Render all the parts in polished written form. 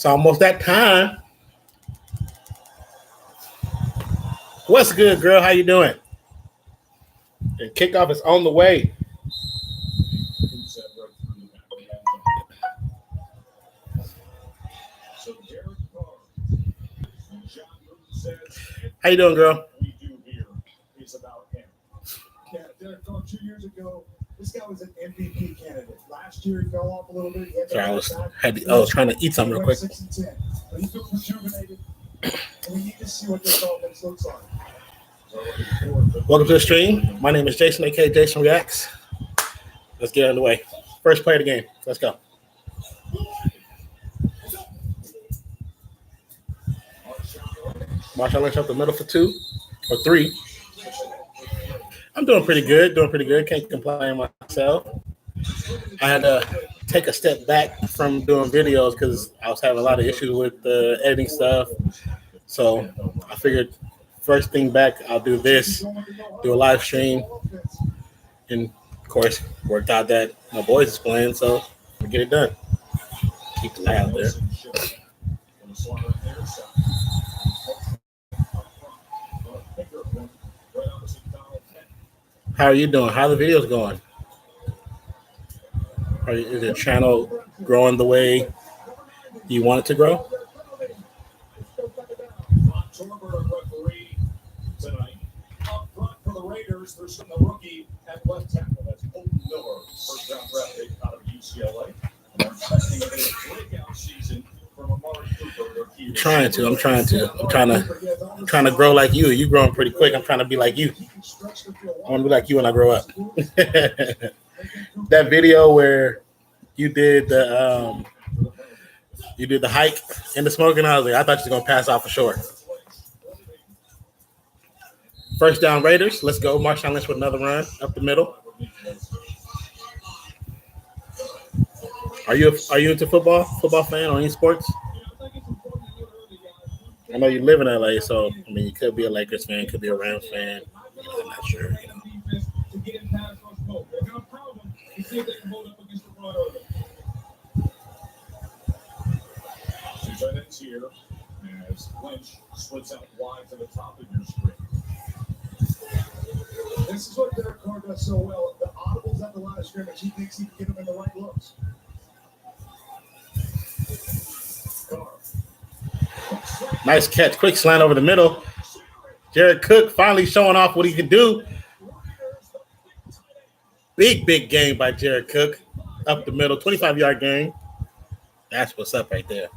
It's almost that time. What's good, girl? How you doing? And kickoff is on the way. How you doing, girl? We do here is about him. Yeah, Derek Carr 2 years ago, this guy was an MVP candidate. Last year he fell off a little bit. Sorry, I was trying to eat something real quick. 6 and 10. But he feels rejuvenated, and we need to see what this offense looks like. Welcome to the stream. My name is Jason, aka Jason Reacts. Let's get underway. First play of the game. Let's go. Marshawn Lynch up the middle for 2 or 3. I'm doing pretty good. Can't complain myself. I had to take a step back from doing videos because I was having a lot of issues with the editing stuff. So I figured first thing back, I'll do this, do a live stream. And, of course, worked out that my boys is playing, so we'll get it done. Keep the light out there. How are you doing? How are the videos going? Is the channel growing the way you want it to grow? Tonight, up front for the Raiders, there's the rookie at left tackle. That's Oakland, first round draft pick out of UCLA. They're expecting a breakout season from Amari Cooper. I'm trying to grow like you. You're growing pretty quick. I'm trying to be like you. I want to be like you when I grow up. That video where you did the hike in the smoking, I was like, I thought you were gonna pass off for sure. First down, Raiders. Let's go. Marshawn Lynch with another run up the middle. Are you into football? Football fan or any sports? I know you live in LA, so I mean, you could be a Lakers fan, could be a Rams fan. I'm not sure. Two tight ends here as Lynch splits out wide to the top of your screen. This is what Derek Carr does so well. The audibles at the line of scrimmage, he thinks he can get them in the right looks. Nice catch. Quick slant over the middle. Jared Cook finally showing off what he can do. Big game by Jared Cook. Up the middle. 25-yard gain. That's what's up right there.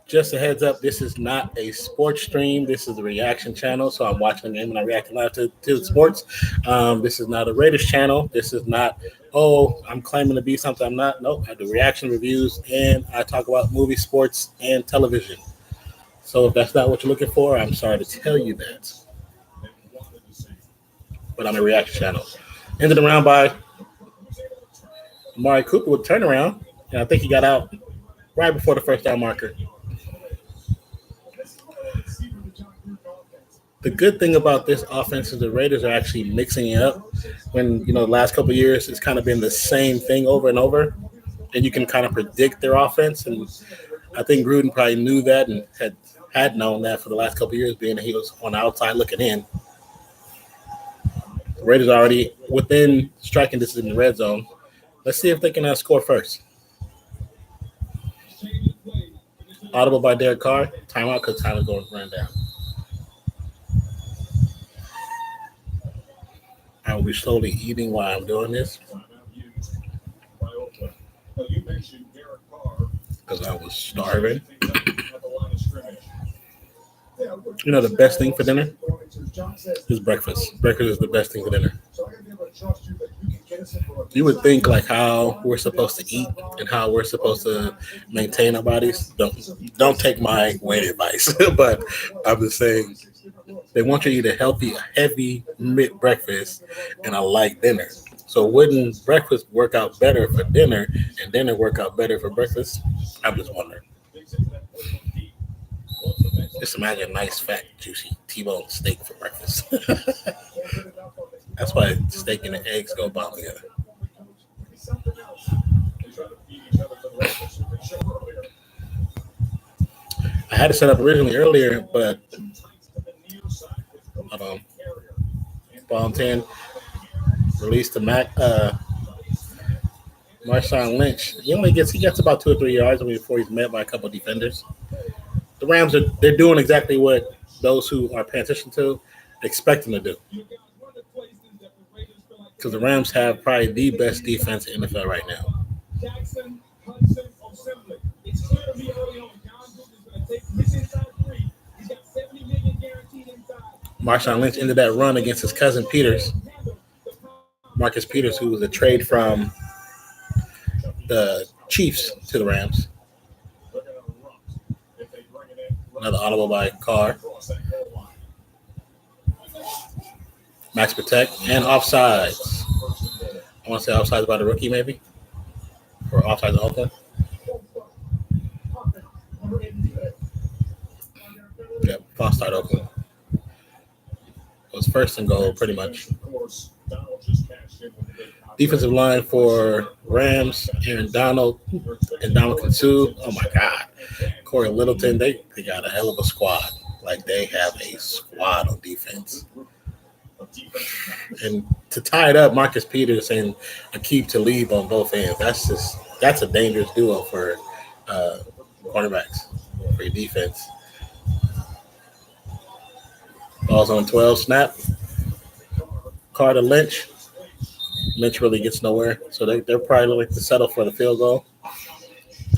Just a heads up, this is not a sports stream. This is a reaction channel. So I'm watching the game and I'm reacting live to the sports. This is not a Raiders channel. This is not, I'm claiming to be something I'm not. Nope, I do reaction reviews and I talk about movies, sports, and television. So if that's not what you're looking for, I'm sorry to tell you that. But I'm a reaction channel. Ended the round by Amari Cooper with turnaround. And I think he got out right before the first down marker. The good thing about this offense is the Raiders are actually mixing it up. When, the last couple of years, it's kind of been the same thing over and over. And you can kind of predict their offense. And I think Gruden probably knew that and had known that for the last couple of years, being that he was on the outside looking in. The Raiders are already within striking distance in the red zone. Let's see if they can score first. Audible by Derek Carr. Timeout because time is going to run down. I will be slowly eating while I'm doing this. You mentioned Derek Carr because I was starving. You know, the best thing for dinner is breakfast. Breakfast is the best thing for dinner. You would think like how we're supposed to eat and how we're supposed to maintain our bodies. Don't take my weight advice, but I'm just saying they want you to eat a healthy, heavy mid breakfast and a light dinner. So wouldn't breakfast work out better for dinner and dinner work out better for breakfast? I'm just wondering. Just imagine a nice, fat, juicy T-bone steak for breakfast. That's why steak and the eggs go bomb together. I had it set up originally earlier, but hold on. Ball 10 released to Marshawn Lynch. He gets about 2 or 3 yards before he's met by a couple of defenders. The Rams they're doing exactly what those who are paying attention to expect them to do. Because the Rams have probably the best defense in the NFL right now. Marshawn Lynch ended that run against his cousin Peters, Marcus Peters, who was a trade from the Chiefs to the Rams. Another audible by Carr. Max protect and offsides. I want to say offsides by the rookie, maybe, or offsides in Oakland. Yep, false start Oakland. It was first and goal, pretty much. Defensive line for Rams, Aaron Donald and Dominican Sue. Oh my God, Corey Littleton. They got a hell of a squad. Like they have a squad on defense. And to tie it up, Marcus Peters and Aqib Talib on both ends. That's a dangerous duo for cornerbacks for your defense. Ball's on 12, snap. Carter Lynch. Lynch really gets nowhere, so they're probably looking to settle for the field goal.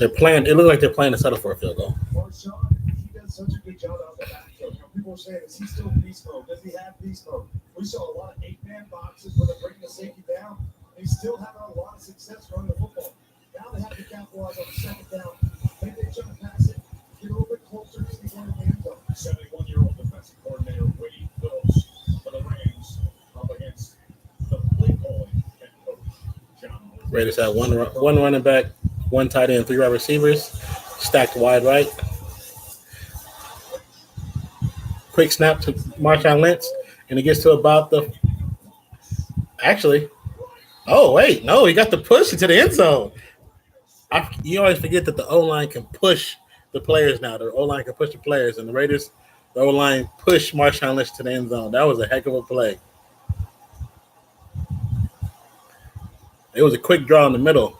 It looks like they're playing to settle for a field goal. He does such a good job out the backfield. People are saying, is he still beast mode? Does he have beast mode? We saw a lot of 8-man boxes where they're breaking the safety down. He's still having a lot of success running the football. Now they have to capitalize on the second down. Maybe they try to pass it, get a little bit closer to the end of the end zone. 71-year-old defensive coordinator Wade Phillips for the Rams up against the play calling head coach John. Raiders have one running back, one tight end, 3 wide receivers, stacked wide right. Quick snap to Marshawn Lynch, and it gets to about the. Actually, oh wait, no, he got the push into the end zone. You always forget that the O-line can push the players now. The O-line can push the players, and the Raiders, the O-line pushed Marshawn Lynch to the end zone. That was a heck of a play. It was a quick draw in the middle,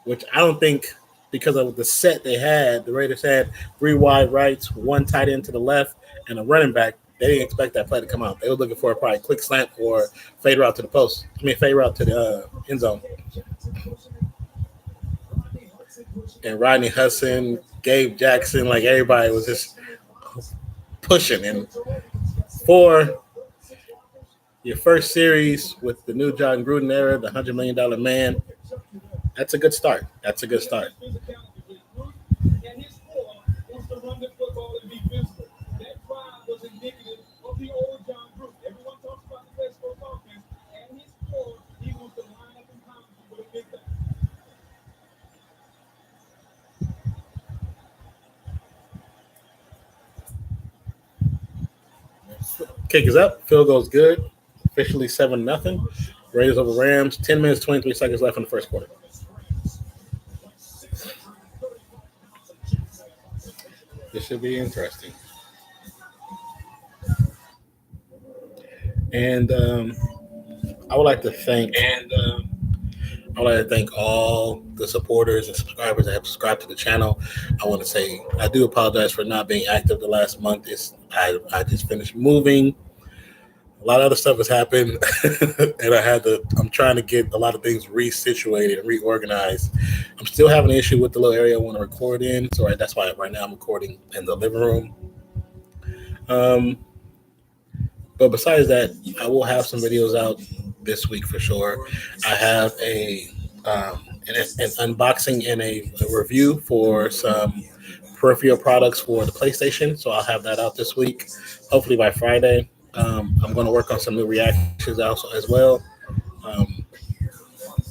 which I don't think, because of the set they had, the Raiders had 3 wide rights, 1 tight end to the left, and a running back. They didn't expect that play to come out. They were looking for a probably quick slant or fade route to the post. Fade route to the end zone. And Rodney Hudson, Gabe Jackson, like everybody was just pushing. And for your first series with the new John Gruden era, the $100 million man, that's a good start. That's a good start. Kick is up. Field goal's good. Officially 7-0. Raiders over Rams. 10 minutes, 23 seconds left in the first quarter. This should be interesting. And I would like to thank all the supporters and subscribers that have subscribed to the channel. I want to say I do apologize for not being active the last month. I just finished moving. lot of other stuff has happened, and I'm trying to get a lot of things resituated and reorganized. I'm still having an issue with the little area I want to record in, so that's why right now I'm recording in the living room. But besides that, I will have some videos out this week for sure. I have an unboxing and a review for some peripheral products for the PlayStation, so I'll have that out this week, hopefully by Friday. I'm going to work on some new reactions also as well.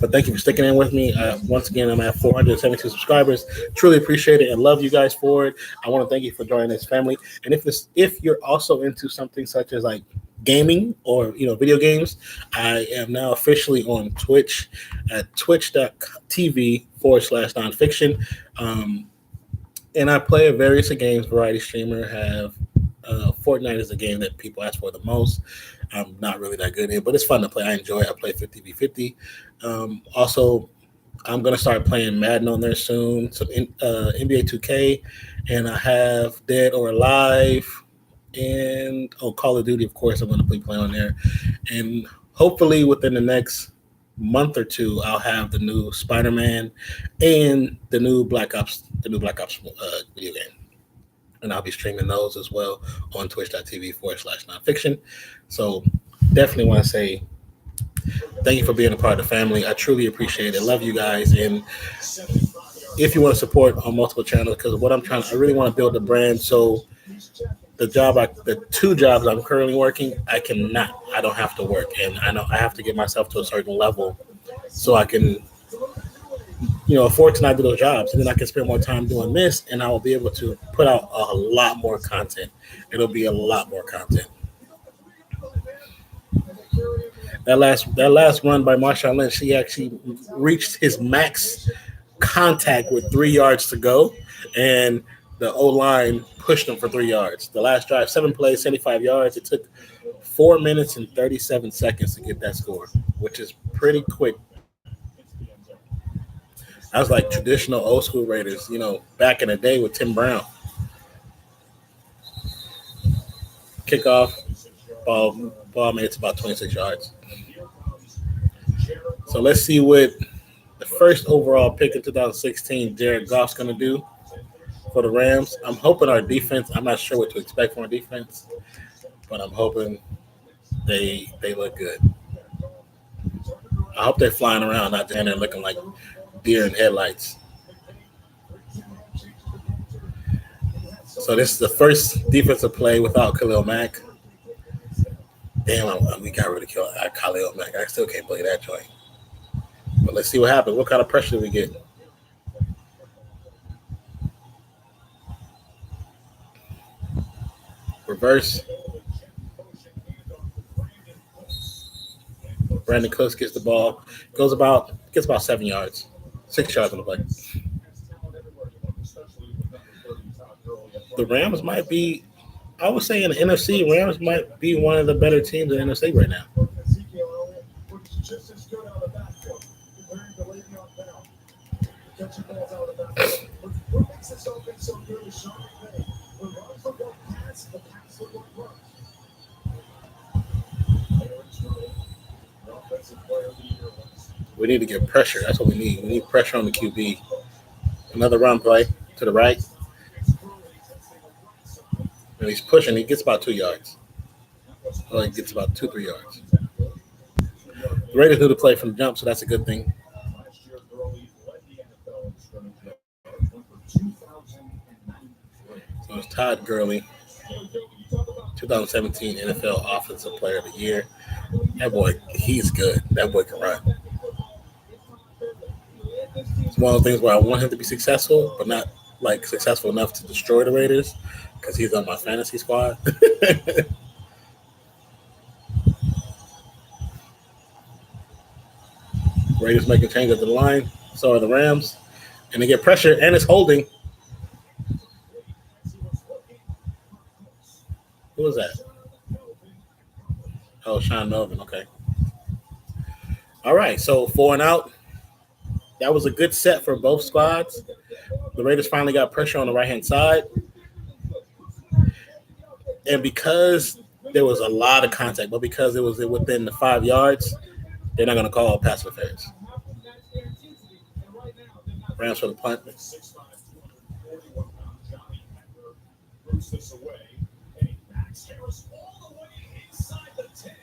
But thank you for sticking in with me. Once again, I'm at 472 subscribers. Truly appreciate it and love you guys for it. I want to thank you for joining this family. And if you're also into something such as like gaming or video games, I am now officially on Twitch at twitch.tv/nonfiction. And I play various games, variety streamer. Have Fortnite is the game that people ask for the most. I'm not really that good in it, but it's fun to play. I enjoy it. I play 50v50. Also, I'm going to start playing Madden on there soon, some NBA 2K, and I have Dead or Alive, and Call of Duty, of course, I'm going to be playing on there. And hopefully within the next month or two, I'll have the new Spider-Man and the new Black Ops video game. And I'll be streaming those as well on twitch.tv/nonfiction. So definitely want to say thank you for being a part of the family. I truly appreciate it. Love you guys. And if you want to support on multiple channels, because I really want to build a brand. So the 2 jobs I'm currently working, I don't have to work. And I know I have to get myself to a certain level so I can afford to not do those jobs, and then I can spend more time doing this, and I will be able to put out a lot more content. It'll be a lot more content. That last run by Marshawn Lynch, he actually reached his max contact with 3 yards to go, and the O-line pushed him for 3 yards. The last drive, 7 plays, 75 yards. It took 4 minutes and 37 seconds to get that score, which is pretty quick. I was like traditional old school Raiders, back in the day with Tim Brown. Kickoff, ball made it to about 26 yards. So let's see what the first overall pick in 2016, Jared Goff's going to do for the Rams. I'm hoping our defense, I'm not sure what to expect from our defense, but I'm hoping they look good. I hope they're flying around, not down there looking like deer in headlights. So this is the first defensive play without Khalil Mack. Damn, we got rid of Khalil Mack. I still can't play that joint. But let's see what happens. What kind of pressure do we get? Reverse. Brandon Cooks gets the ball. Gets about 7 yards. 6 yards on the play. The Rams might be, I would say in the NFC, Rams might be one of the better teams in the NFC right now. We need to get pressure. That's what we need. We need pressure on the QB. Another run play to the right. And he's pushing. He gets about 2 yards. Oh, he gets about 2-3 yards. The Raiders knew to play from the jump, so that's a good thing. So it's Todd Gurley, 2017 NFL Offensive Player of the Year. That boy, he's good. That boy can run. It's one of the things where I want him to be successful, but not like successful enough to destroy the Raiders because he's on my fantasy squad. Raiders making change at the line. So are the Rams. And they get pressure, and it's holding. Who was that? Oh, Sean Melvin. Okay. All right. So 4 and out. That was a good set for both squads. The Raiders finally got pressure on the right-hand side. And because there was a lot of contact, but because it was within the 5 yards, they're not going to call pass interference. Rams for the punt. 6'5", 241-pound Johnny Hecker roots this away, and he backs Harris all the way inside the 10.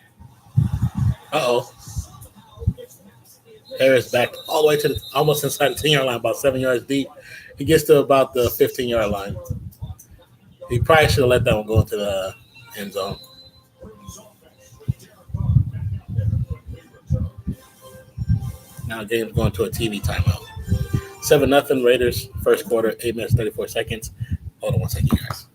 Uh-oh. Harris backed all the way to almost inside the 10-yard line, about 7 yards deep. He gets to about the 15-yard line. He probably should have let that one go into the end zone. Now game's going to a TV timeout. 7-0 Raiders, first quarter, 8 minutes, 34 seconds. Hold on 1 second, guys.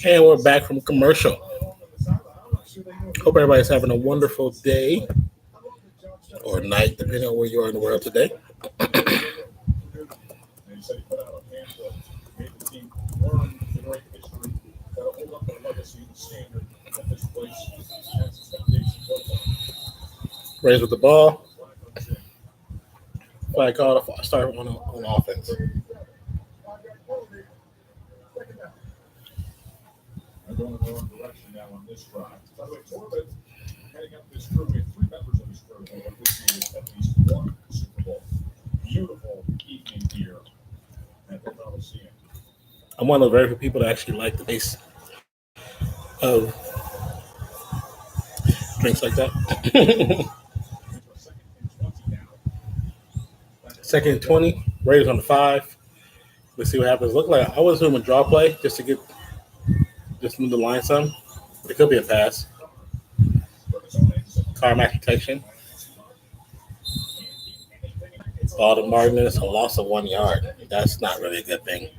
And we're back from commercial. Hope everybody's having a wonderful day or night, depending on where you are in the world today. Raised with the ball. Flag call to start on offense. Going in the wrong direction now on this drive. By the way, Corbett heading up this crew. We have 3 members of this crew who have officiated at least one Super Bowl. Beautiful evening here at the Coliseum. I'm one of the very few people that actually like the taste of drinks like that. Second and 20, Raiders on the 5. Let's see what happens. Look like I was doing a draw play just to move the line some. It could be a pass. Car max protection. Ball to Martin. It's a loss of 1 yard. That's not really a good thing.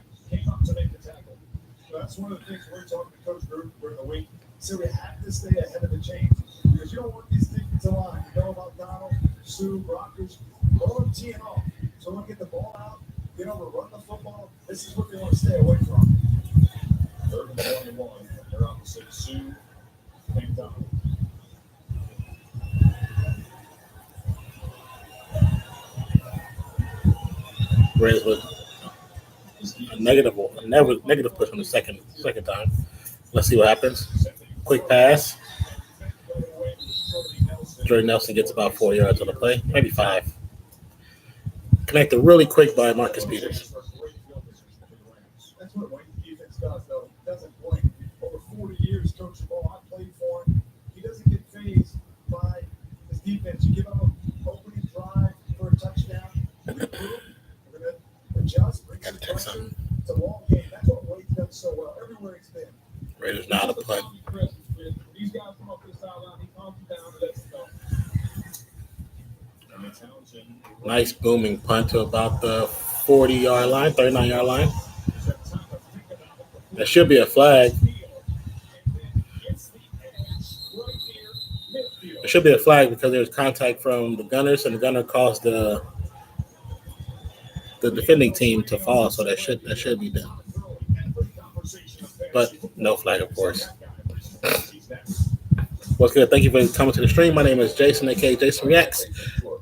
That's one of the things we're talking to Coach Group during the week. So we have to stay ahead of the change because you don't want these defensive line. You know about Donald, Sue, Brockers, all of them teeing off. So we'll get the ball out, get over, run the football. This is what they want to stay away from. 3rd and 21. They're on the Raiders with a negative push on the second time. Let's see what happens. Quick pass. Jordan Nelson gets about 4 yards on the play, maybe 5. Connected really quick by Marcus Peters. That's what Wayne's defense does, though. He doesn't blink. Over 40 years coaching ball, I played for him. He doesn't get phased by his defense. You give him an opening drive for a touchdown. We're going to adjust, bring some pressure. It's a long game. That's what Wayne's done so well everywhere he's been. Raiders not a play. These guys come up this sideline, he calms them down and lets them go. Nice booming punt to about the 40-yard line, 39-yard line. That should be a flag. It should be a flag because there's contact from the Gunners, and the gunner caused the defending team to fall, so that should be done. But no flag, of course. What's good? Thank you for coming to the stream. My name is Jason, aka Jason Reacts.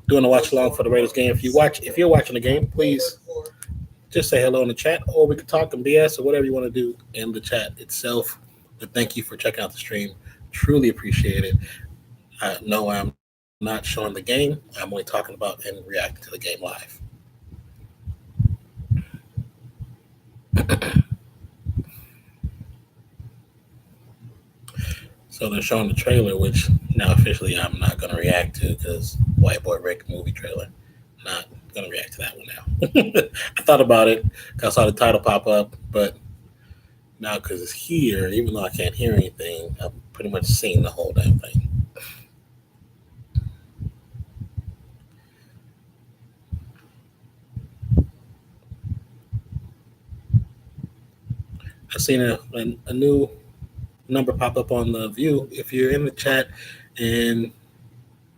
Doing a watch along for the Raiders game. If you're watching the game, please just say hello in the chat, or we can talk and BS or whatever you want to do in the chat itself. But thank you for checking out the stream. Truly appreciate it. No, I'm not showing the game. I'm only talking about and reacting to the game live. So they're showing the trailer, which now officially I'm not going to react to because White Boy Rick movie trailer. Not going to react to that one now. I thought about it because I saw the title pop up, but now because it's here, even though I can't hear anything, I've pretty much seen the whole damn thing. I've seen a new number pop up on the view. If you're in the chat, and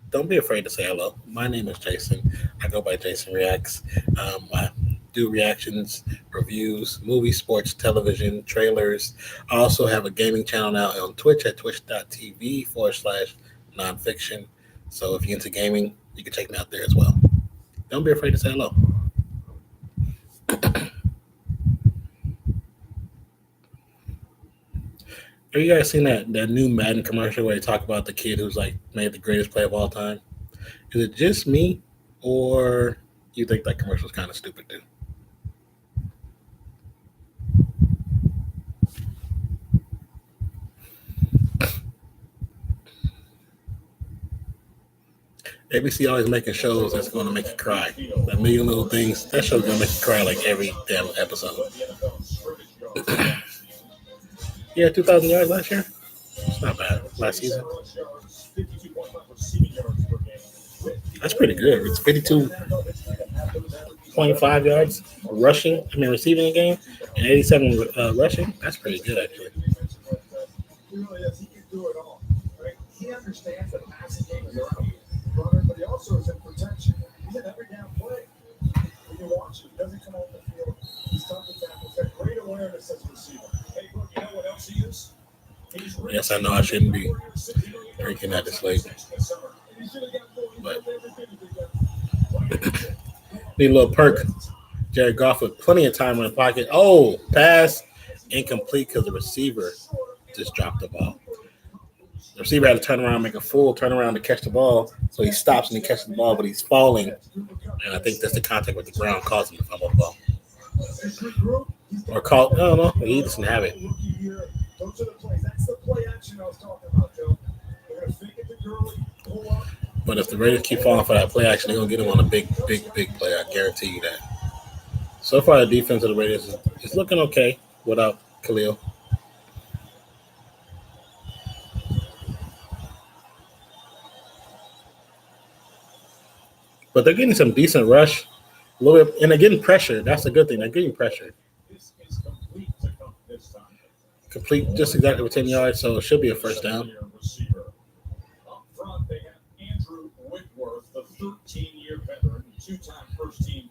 don't be afraid to say hello. My name is Jason. I go by Jason Reacts. I do reactions, reviews, movies, sports, television, trailers. I also have a gaming channel now on Twitch at twitch.tv/nonpfixion. So if you're into gaming, you can check me out there as well. Don't be afraid to say hello. Have you guys seen that new Madden commercial where they talk about the kid who's like made the greatest play of all time? Is it just me, or you think that commercial is kind of stupid too? ABC always making shows that's going to make you cry. That Million Little Things, that show's going to make you cry like every damn episode. Yeah, 2,000 yards last year. It's not bad. Last season. That's pretty good. It's 52.5 yards receiving a game, and 87 rushing. That's pretty good, actually. He really is. He can do it all. Right? He understands the passing game is around runner, but he also is in protection. He's in every down play. When you watch him, he doesn't come off the field. He's tough to tackle. He's got great awareness as a receiver. Hey, look, you know what else he is? Yes, I know I shouldn't be drinking at this late. But need a little perk. Jared Goff with plenty of time in the pocket. Oh, pass incomplete because the receiver just dropped the ball. The receiver had to turn around, make a full turnaround to catch the ball. So he stops and he catches the ball, but he's falling. And I think that's the contact with the ground causing him to fumble the ball. Or call, I don't know. He doesn't have it. Those are the plays. That's the play action I was talking about, Joe. They're going to fake it to Gurley, pull up. But if the Raiders keep falling for that play action, they're going to get him on a big play. I guarantee you that. So far, the defense of the Raiders is looking okay without Khalil. But they're getting some decent rush, a little bit, and they're getting pressure. That's a good thing. They're getting pressure. This is complete to come this time. Complete just exactly with 10 yards, so it should be a first down. Up front, they have Andrew Whitworth, the 13-year veteran, two-time first-team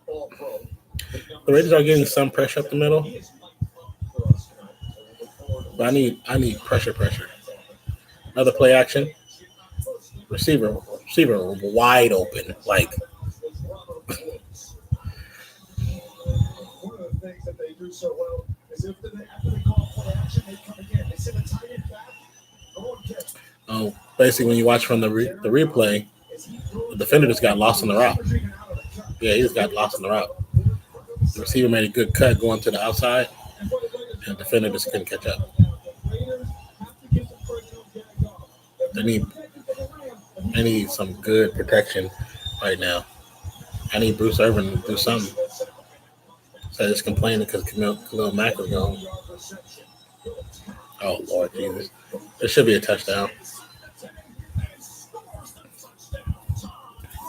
All-Pro. The Raiders are getting some pressure up the middle, but I need pressure. Another play action. Receiver wide open, like things that they do so well is after they call play action, they come again. They send a tight end back. Oh, basically, when you watch from the replay, the defender just got lost in the route. Yeah, he just got lost in the route. The receiver made a good cut going to the outside, and the defender just couldn't catch up. They need some good protection right now. I need Bruce Irvin to do something. So I just complaining because Khalil Mack was gone. Oh, Lord Jesus. There should be a touchdown.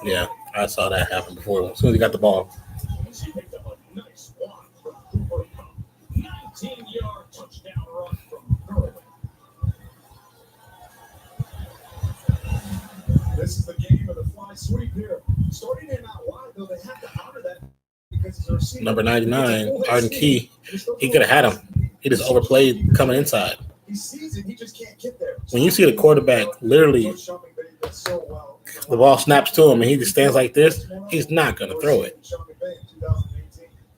Yeah, I saw that happen before. As soon as he got the ball. 19-yard touchdown run from Gurley. This is the game of the fly sweep here. Starting in out wide, though, they have to honor that because number 99, Arden Key, he could have had him. He just overplayed coming inside. He sees it, he just can't get there. When you see the quarterback literally, the ball snaps to him and he just stands like this, he's not going to throw it.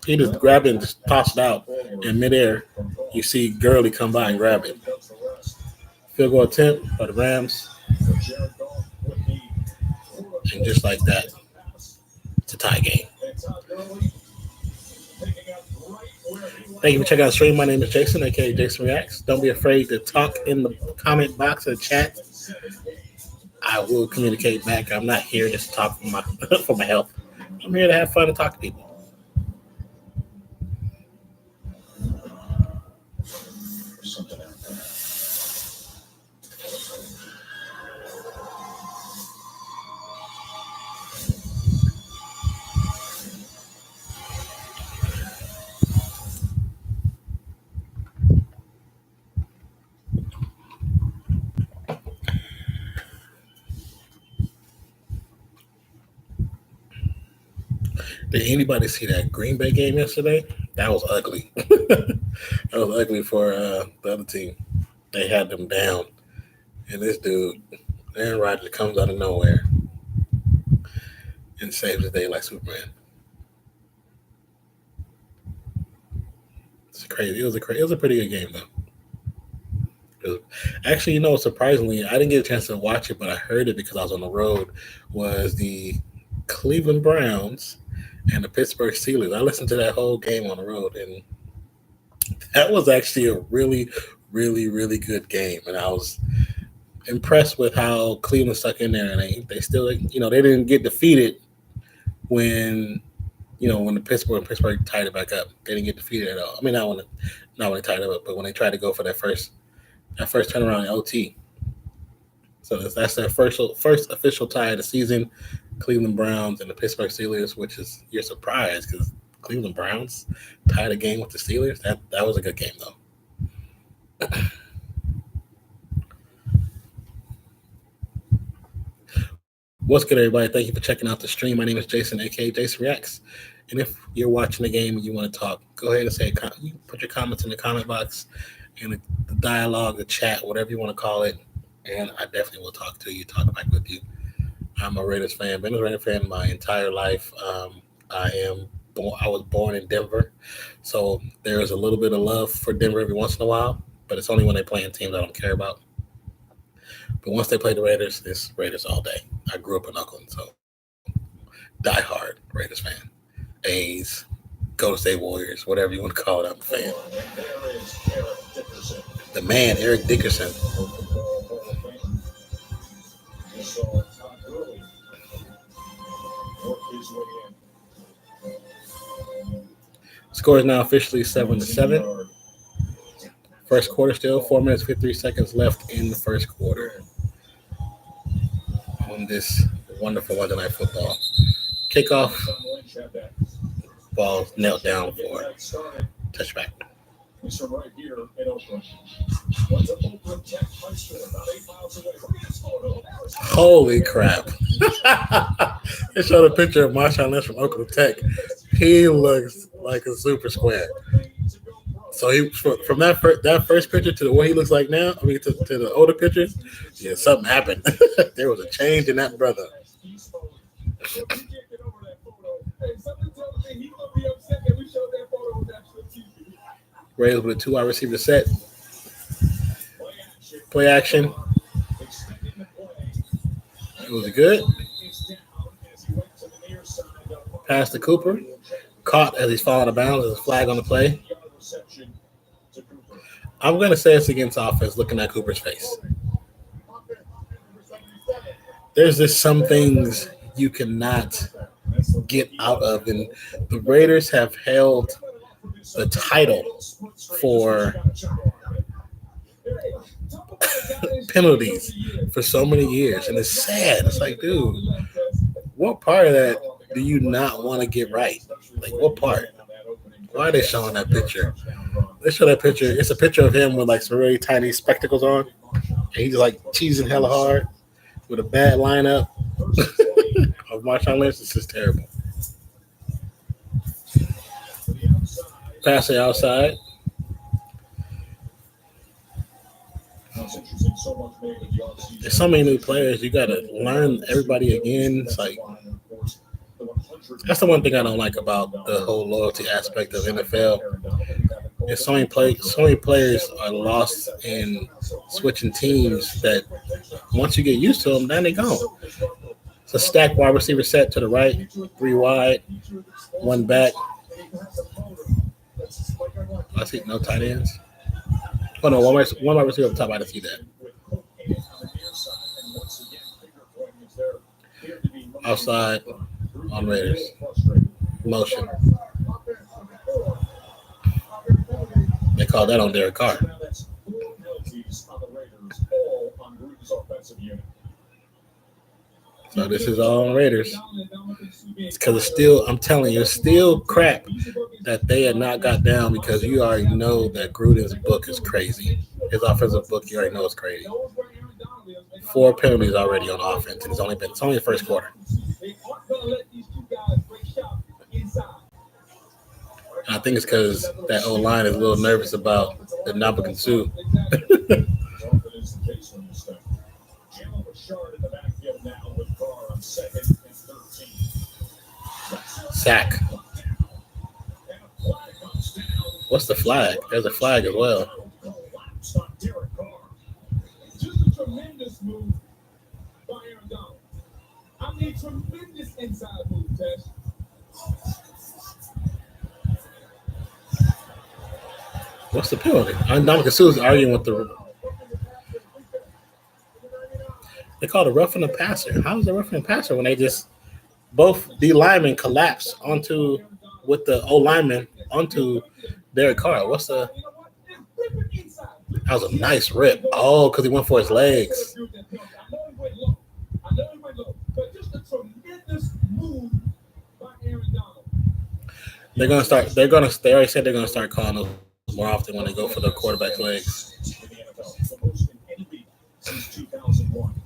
He just grabbed it and just tossed it out in midair. You see Gurley come by and grab it. Field goal attempt for the Rams. And just like that, it's a tie game. Thank you for checking out the stream. My name is Jason, aka Jason Reacts. Don't be afraid to talk in the comment box or chat. I will communicate back. I'm not here just to talk for my health. I'm here to have fun and talk to people. Did anybody see that Green Bay game yesterday? That was ugly. That was ugly for the other team. They had them down. And this dude, Aaron Rodgers, comes out of nowhere and saves the day like Superman. It's crazy. It was a pretty good game, though. Actually, surprisingly, I didn't get a chance to watch it, but I heard it because I was on the road, was the Cleveland Browns and the Pittsburgh Steelers. I listened to that whole game on the road, and that was actually a really, really, really good game. And I was impressed with how Cleveland stuck in there, and they still, they didn't get defeated when the Pittsburgh tied it back up. They didn't get defeated at all. I mean, not when they tied it up, but when they tried to go for that first turnaround in OT. So that's their first official tie of the season. Cleveland Browns and the Pittsburgh Steelers, which is, you're surprised because Cleveland Browns tied a game with the Steelers. That was a good game, though. What's good, everybody? Thank you for checking out the stream. My name is Jason, aka Jason Reacts. And if you're watching the game and you want to talk, go ahead and you can put your comments in the comment box, in the dialogue, the chat, whatever you want to call it. And I definitely will talk back with you. I'm a Raiders fan. Been a Raiders fan my entire life. I was born in Denver, so there is a little bit of love for Denver every once in a while, but it's only when they play in teams I don't care about. But once they play the Raiders, it's Raiders all day. I grew up in Oakland, so diehard Raiders fan. A's, Golden State Warriors, whatever you want to call it, I'm a fan. The man, Eric Dickerson. Score is now officially 7-7. First quarter still, 4 minutes, 53 seconds left in the first quarter on this wonderful Monday Night Football. Kickoff, ball knelt down for touchback. This one right here in Oakland. Holy crap. They showed a picture of Marshawn Lynch from Oakland Tech. He looks like a super square. So he from that first picture to what he looks like now, to the older pictures, yeah, something happened. There was a change in that brother. Raiders with a 2 wide receiver set. Play action. It was good. Pass to Cooper. Caught as he's falling out of bounds. There's a flag on the play. I'm going to say it's against offense looking at Cooper's face. There's just some things you cannot get out of. And the Raiders have held the title for penalties for so many years. And it's sad. It's like, dude, what part of that do you not want to get right? Like, what part? Why are they showing that picture? They show that picture. It's a picture of him with like some really tiny spectacles on. And he's like cheesing hella hard with a bad lineup of Marshawn Lynch. This is terrible. Passing outside. There's so many new players. You got to learn everybody again. It's like, that's the one thing I don't like about the whole loyalty aspect of NFL. There's so many players are lost in switching teams that once you get used to them, then they gone. It's a stacked wide receiver set to the right, 3 wide, 1 back. I see no tight ends. Oh no, one wide receiver up top. I didn't see that. Outside on Raiders. Motion. They called that on Derek Carr. So this is all on Raiders. It's because it's still, I'm telling you, it's still crap that they had not got down because you already know that Gruden's book is crazy. His offensive book, you already know is crazy. 4 penalties already on offense, and it's only the first quarter. I think it's because that O-line is a little nervous about the Nonpfixion. Sack. What's the flag? There's a flag as well. Just a tremendous move by Aaron Donald. I mean, tremendous inside move, Tess. What's the penalty? Nonpfixion is arguing with the. They called a roughing the passer. How is it roughing the passer when they just both D linemen collapse onto with the O lineman onto Derek Carr? What's the? That was a nice rip. Oh, because he went for his legs. They're gonna start. They already said they're gonna start calling those more often when they go for the quarterback's legs.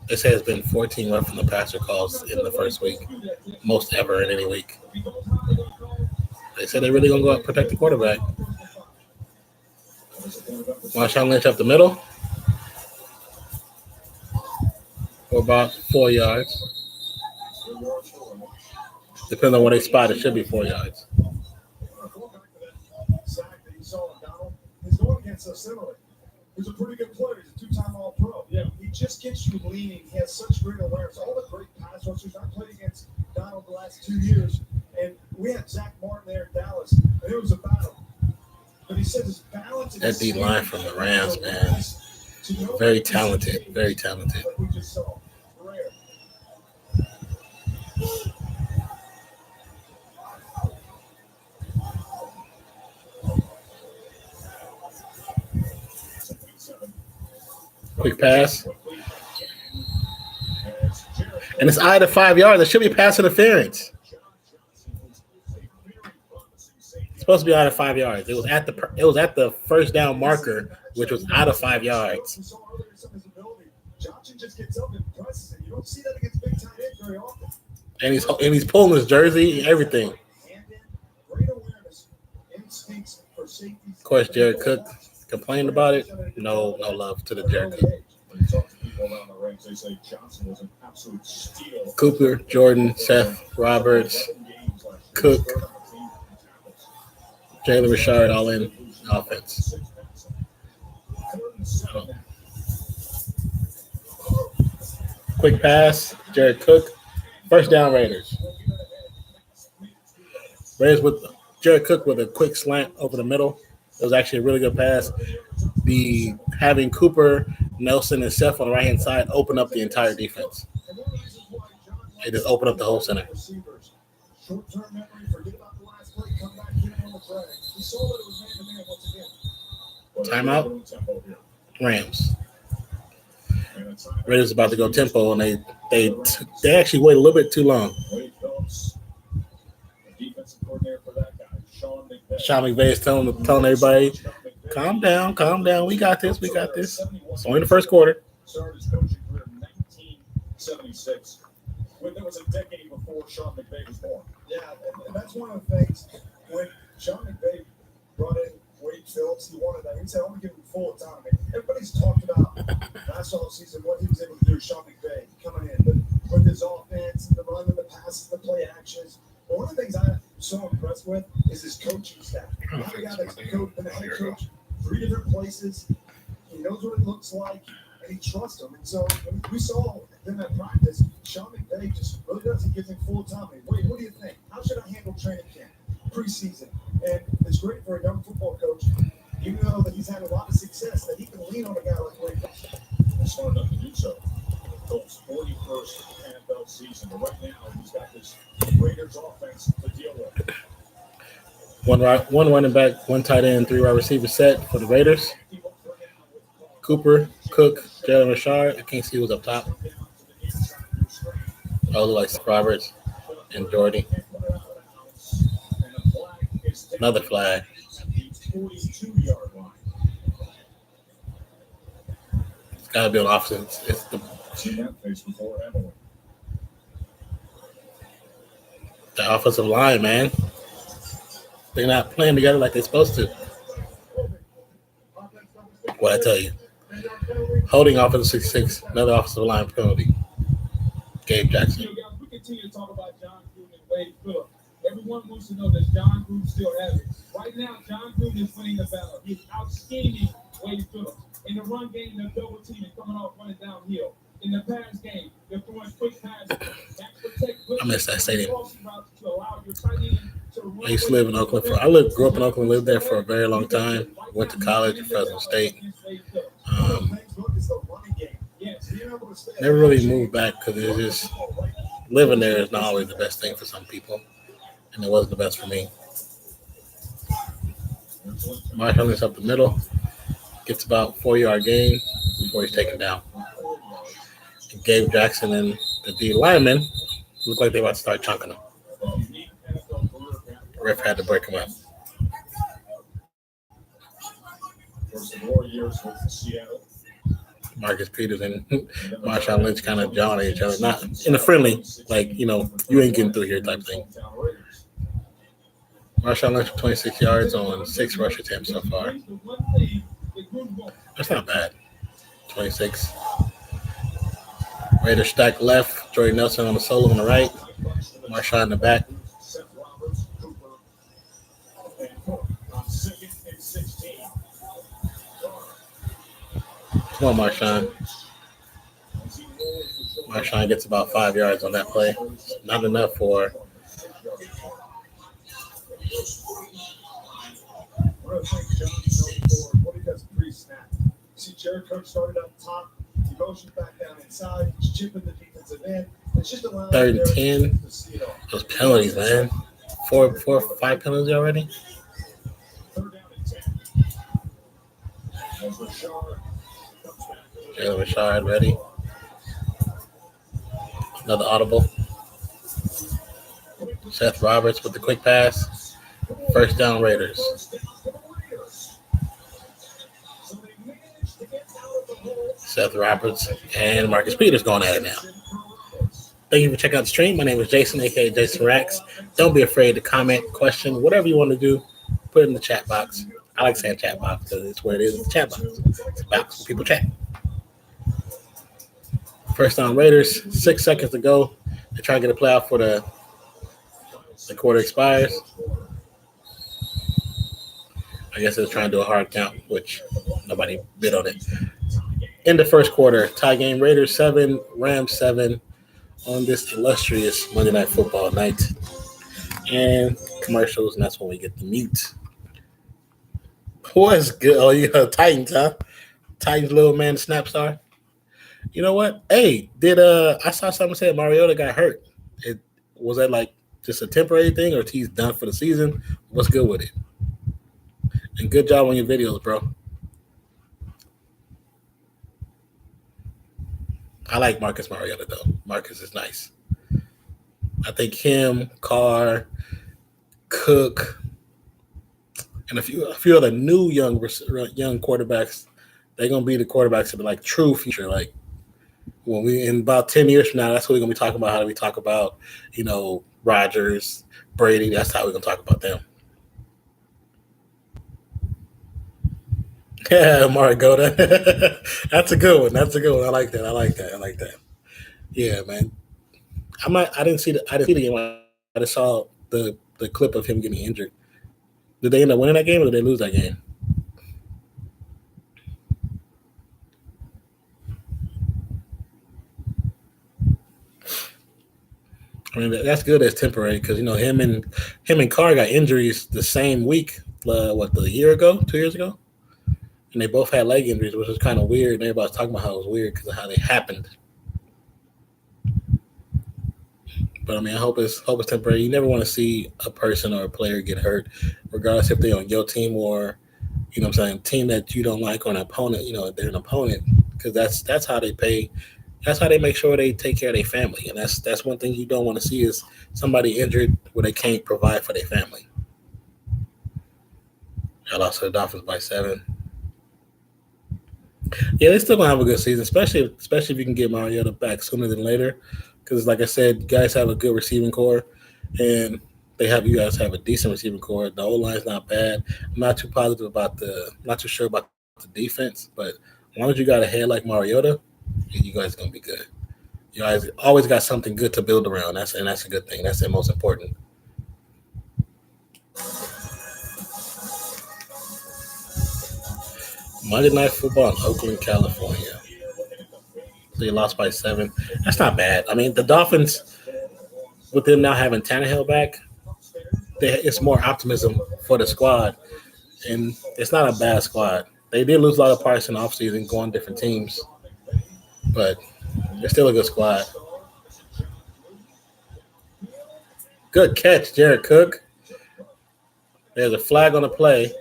They say it's been 14 roughing the passer calls in the first week, most ever in any week. They said they're really gonna go out and protect the quarterback. Marshawn Lynch up the middle for about 4 yards. Depending on where they spot, it should be 4 yards. He's going against us similarly. He's a pretty good player. He's a 2-time All-Pro. Yeah, he just gets you leaning. He has such great awareness. All the great pass rushers. I played against Donald the last 2 years, and we had Zach Martin there in Dallas, and it was a battle. But he said his balance. That D line from the Rams, man, very talented, very talented. Like we just saw. Rare. Quick pass. And it's out of 5 yards. It should be pass interference. It's supposed to be out of 5 yards. It was at the first down marker, which was out of 5 yards. And he's pulling his jersey, everything. Of course, Jared Cook complained about it. No love to the Jared Cook. Cooper, Jordan, Seth, Roberts, Cook, Jalen Richard, all offense. Quick pass, Jared Cook. First down, Raiders. Raiders with Jared Cook with a quick slant over the middle. It was actually a really good pass. Having Cooper, Nelson, and Seth on the right-hand side open up the entire defense. It just opened up the whole center. Short-term memory, forget about the last play, come back here on the flag. We saw that it was man-to-man once again. Timeout. Rams. Raiders about to go tempo, and they actually wait a little bit too long. Wade Phillips, the defensive coordinator for that guy, Sean McVay is telling everybody, calm down. We got this. It's only the first quarter. Started his coaching career in 1976. When there was a decade before Sean McVay was born. Yeah, and that's one of the things. When Sean McVay brought in Wade Phillips, he wanted that. He said, I want to give him full autonomy. Everybody's talked about last offseason what he was able to do, Sean McVay coming in with his offense, the run and the passes, the play actions. But one of the things I'm so impressed with is his coaching staff. Now the guy that's been a head coach 3 different places. He knows what it looks like, and he trusts them. And so we saw in that practice, Sean McVay just really does. He gives him full autonomy. Wait, what do you think? How should I handle training camp, preseason? And it's great for a young football coach, even though that he's had a lot of success, that he can lean on a guy like Wade. He's smart enough to do so. Colts' 41st NFL season, but right now he's got this Raiders offense to deal with. One running back, one tight end, 3 wide receiver set for the Raiders. Cooper, Cook, Jalen Richard. I can't see who's up top. Oh, like Roberts and Jordy. Another flag. It's got to be on offense. It's the offensive line, man. They're not playing together like they're supposed to. What I tell you. Holding offensive 66, another offensive line penalty. Gabe Jackson. We continue to talk about John Gruden and Wade Phillips. Everyone wants to know, does John Gruden still have it? Right now, John Gruden is winning the battle. He's out-scheming Wade Phillips. In the run game, they're double teaming, coming off running downhill. In the pass game, they're throwing quick passes. I miss that stadium. I used to live in Oakland. Grew up in Oakland, lived there for a very long time. Went to college at Fresno State. Never really moved back because it's just living there is not always the best thing for some people, and it wasn't the best for me. Marshall is up the middle, gets about 4-yard gain before he's taken down. And Gabe Jackson and the D lineman look like they're about to start chunking him. Ref had to break him up. Marcus Peters and Marshawn Lynch kind of jawing at each other, not in a friendly, like, you ain't getting through here type thing. Marshawn Lynch for 26 yards on 6 rush attempts so far. That's not bad. 26. Raiders stack left. Jordy Nelson on the solo on the right. Marshawn in the back. Come on, Marshawn. Marshawn gets about 5 yards on that play. Not enough for. What he does pre-snap. See, Jared Cook started up top. He motioned back down inside. He's chipping the defensive end. It's just allowing 3rd and 10. Those penalties, man. 4 or 5 penalties already. 3rd down and 10. Jalen Richard ready. Another audible. Seth Roberts with the quick pass. First down, Raiders. Seth Roberts and Marcus Peters going at it now. Thank you for checking out the stream. My name is Jason, a.k.a. Jason Rax. Don't be afraid to comment, question, whatever you want to do, put it in the chat box. I like saying chat box because it's where it is. It's a chat box. It's a box where people chat. First down, Raiders. 6 seconds to go. They try to get a play out for the quarter expires. I guess they're trying to do a hard count, which nobody bid on it. In the first quarter, tie game: Raiders 7, Rams 7 on this illustrious Monday Night Football night. And commercials, and that's when we get the mute. What's good? Oh, you got Titans, huh? Titans little man, snap star. You know what? Hey, I saw someone say Mariota got hurt. Was that like just a temporary thing, or he's done for the season? What's good with it? And good job on your videos, bro. I like Marcus Mariota though. Marcus is nice. I think him, Carr, Cook, and a few of the new young quarterbacks, they're gonna be the quarterbacks of the like true future. Like when we in about 10 years from now, that's what we're gonna be talking about. How do we talk about, Rodgers, Brady? That's how we're gonna talk about them. Yeah, Mariota. That's a good one. I like that. Yeah, man. I didn't see the game. I just saw the clip of him getting injured. Did they end up winning that game, or did they lose that game? I mean, that's good as temporary because him and Carr got injuries the same week. A year ago, 2 years ago, and they both had leg injuries, which was kind of weird. And everybody was talking about how it was weird because of how they happened. But I mean, I hope it's temporary. You never want to see a person or a player get hurt, regardless if they're on your team or, team that you don't like, or an opponent. They're an opponent, because that's how they pay. That's how they make sure they take care of their family, and that's one thing you don't want to see is somebody injured where they can't provide for their family. I lost to the Dolphins by 7. Yeah, they're still gonna have a good season, especially if you can get Mariota back sooner than later. Because, like I said, you guys have a good receiving core, and you guys have a decent receiving core. The O-line's not bad. I'm not too sure about the defense, but as long as you got a head like Mariota, you guys are gonna be good. You guys always got something good to build around. That's a good thing. That's the most important. Monday Night Football in Oakland, California. They lost by 7. That's not bad. I mean, the Dolphins, with them now having Tannehill back, it's more optimism for the squad, and it's not a bad squad. They did lose a lot of parts in the offseason going different teams, but they're still a good squad. Good catch, Jared Cook. There's a flag on the play.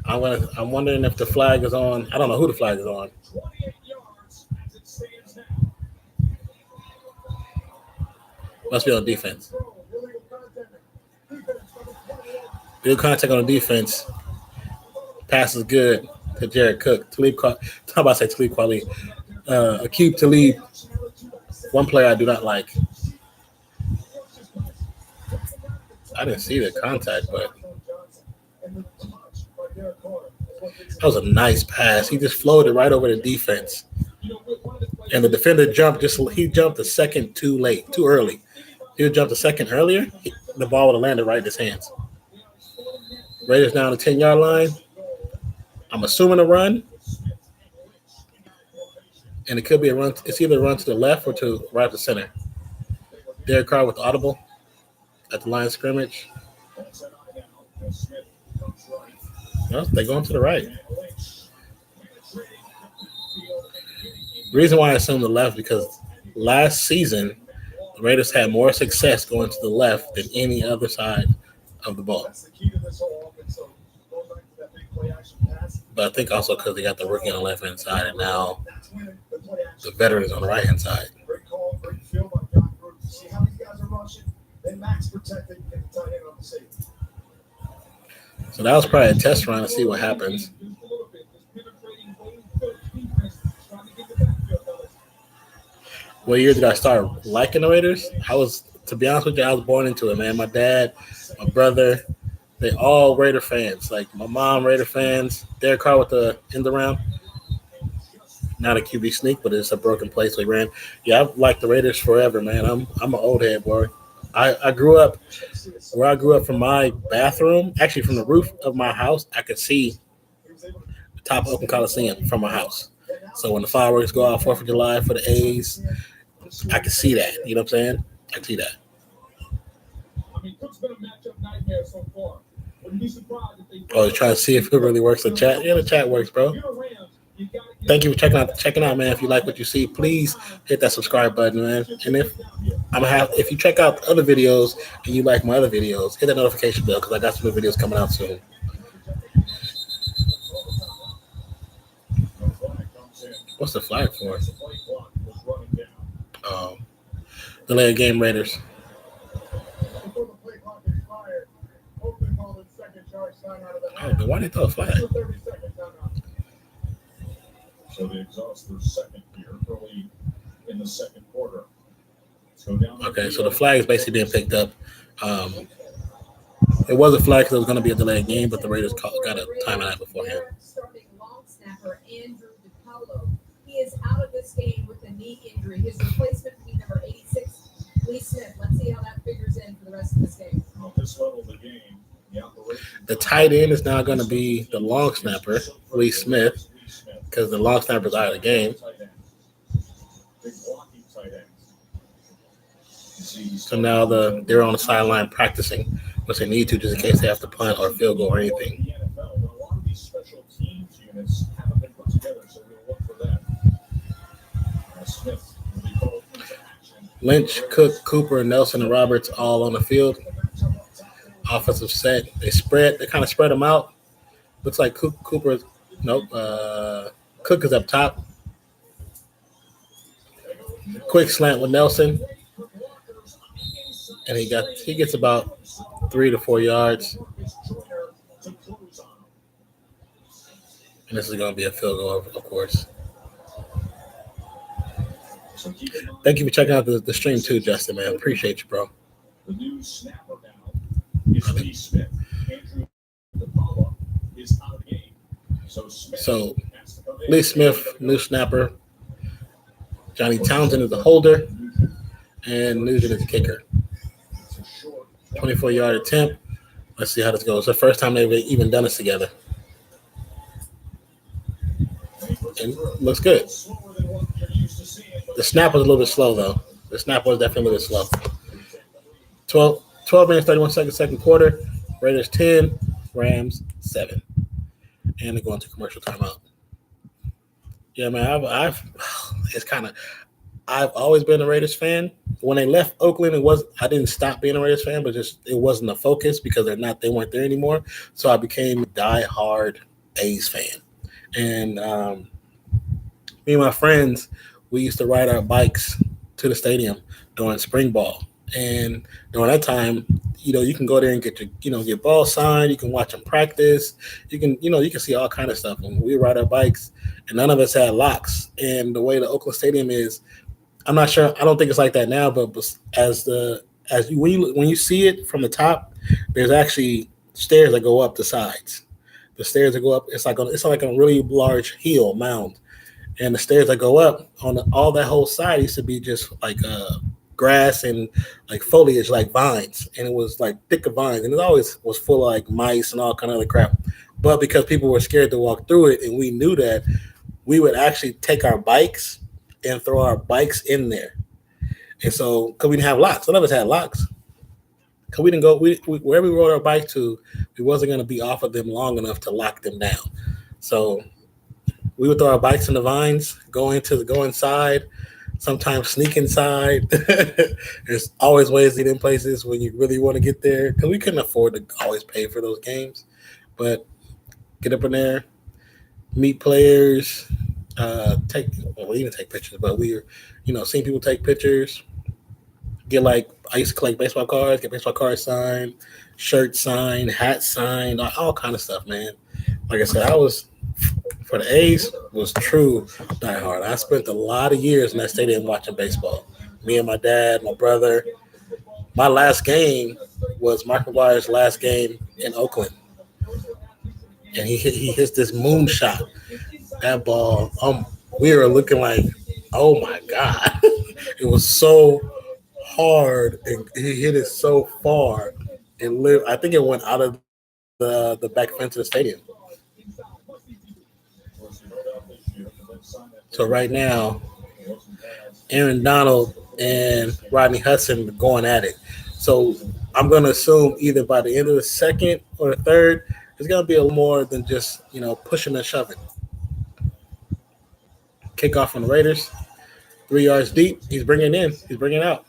I'm wondering if the flag is on. I don't know who the flag is on. Must be on defense. Good contact on the defense. Pass is good to Jared Cook. Talib Kweli. Aqib Talib. One player I do not like. I didn't see the contact, but that was a nice pass. He just floated right over the defense. And the defender jumped a second too early. He would jump a second earlier, the ball would have landed right in his hands. Raiders down the 10-yard line. I'm assuming a run. And it could be a run. It's either a run to the left or to right to center. Derek Carr with the audible at the line of scrimmage. No, they're going to the right. The reason why I assume the left because last season, the Raiders had more success going to the left than any other side of the ball. But I think also because they got the rookie on the left-hand side and now the veterans on the right-hand side. So that was probably a test run to see what happens. What year did I start liking the Raiders? To be honest with you, I was born into it, man. My dad, my brother, they all Raider fans. Like my mom, Raider fans. Derek Carr with the end around. Not a QB sneak, but it's a broken play, so he ran. Yeah, I've liked the Raiders forever, man. I'm an old head, boy. I grew up where I grew up from my bathroom, actually from the roof of my house, I could see the top of Oakland Coliseum from my house. So when the fireworks go out 4th of July for the A's, I can see that. You know what I'm saying? I can see that. I mean, Cook's been a matchup nightmare so far. Wouldn't be surprised if they. Oh, trying to see if it really works. The chat, yeah, the chat works, bro. Thank you for checking out, man. If you like what you see, please hit that subscribe button, man. And if you check out other videos and you like my other videos, hit that notification bell because I got some new videos coming out soon. What's the flag for? Delay of game, Raiders. Oh, but why did they throw a flag? So they exhaust their second here early in the second quarter. Okay, so the flag is basically being picked up. It was a flag because it was going to be a delayed game, but the Raiders got a timeout beforehand. Starting long snapper Andrew DiPaolo. He is out of this game with a knee injury. His replacement will be number 86, Lee Smith. Let's see how that figures in for the rest of this game. At this level of the game, the tight end is now going to be the long snapper, Lee Smith, because the long snapper is out of the game. So now they're on the sideline practicing, which they need to just in case they have to punt or field goal or anything. A lot of these special teams units haven't been put together, so we'll look for that. Smith will be called into action. Lynch, Cook, Cooper, Nelson, and Roberts all on the field. Offensive set. They kind of spread them out. Looks like Cooper. Nope. Cook is up top. Quick slant with Nelson. And he gets about 3 to 4 yards. And this is going to be a field goal, of course. Thank you for checking out the stream too, Justin, man. Appreciate you, bro. The new snapper now is Lee Smith. Andrew DiPaolo is out of the game. So Lee Smith, new snapper. Johnny Townsend is the holder. And Nugent is the kicker. 24-yard attempt. Let's see how this goes. It's the first time they've even done this together. And looks good. The snap was a little bit slow, though. The snap was definitely a little bit slow. 12 minutes, 31 seconds, second quarter. Raiders 10, Rams 7. And they're going to commercial timeout. Yeah, man, I've always been a Raiders fan. When they left Oakland, I didn't stop being a Raiders fan, but just it wasn't a focus because they weren't there anymore. So I became a diehard A's fan. And me and my friends, we used to ride our bikes to the stadium during spring ball. And during that time, you can go there and get your ball signed. You can watch them practice. You can see all kind of stuff. And we ride our bikes, and none of us had locks. And the way the Oakland Stadium is, I'm not sure. I don't think it's like that now. But when you see it from the top, there's actually stairs that go up the sides. The stairs that go up, it's like a really large hill mound, and the stairs that go up on all that whole side used to be just like grass and like foliage, like vines, and it was like thick of vines, and it always was full of like mice and all kind of other crap. But because people were scared to walk through it, and we knew that, we would actually take our bikes and throw our bikes in there. And so, because we didn't have locks, none of us had locks. Because we didn't go, wherever we rode our bike to, we wasn't going to be off of them long enough to lock them down. So we would throw our bikes in the vines, go inside, sometimes sneak inside. There's always ways to get in places when you really want to get there, because we couldn't afford to always pay for those games. But get up in there, meet players, we didn't take pictures, but we were, seeing people take pictures. I used to collect baseball cards, get baseball cards signed, shirts signed, hats signed, all kind of stuff, man. Like I said, for the A's, was true diehard. I spent a lot of years in that stadium watching baseball. Me and my dad, my brother. My last game was Mark McGwire's last game in Oakland. And he hits this moonshot. That ball, we were looking like, oh my God. It was so hard, and he hit it so far. It lived. I think it went out of the back fence of the stadium. So right now, Aaron Donald and Rodney Hudson are going at it. So I'm going to assume either by the end of the second or the third, it's going to be a little more than just pushing and shoving. Kickoff on the Raiders, 3 yards deep. He's bringing in. He's bringing out.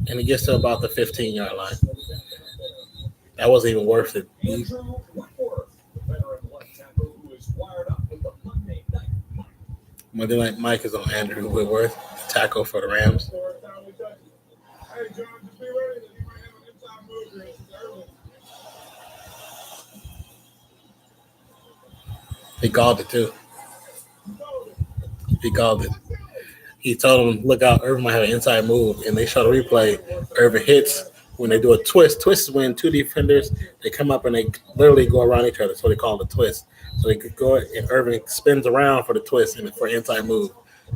And he gets to about the 15-yard line. That wasn't even worth it. Monday Night Mike is on Andrew Whitworth, tackle for the Rams. He called it too. He called it. He told him, look out, Irvin might have an inside move. And they show the replay. Irvin hits when they do a twist. Twist is when two defenders, they come up and they literally go around each other. So they call it a twist. So they could go, and Irvin spins around for the twist and for inside move.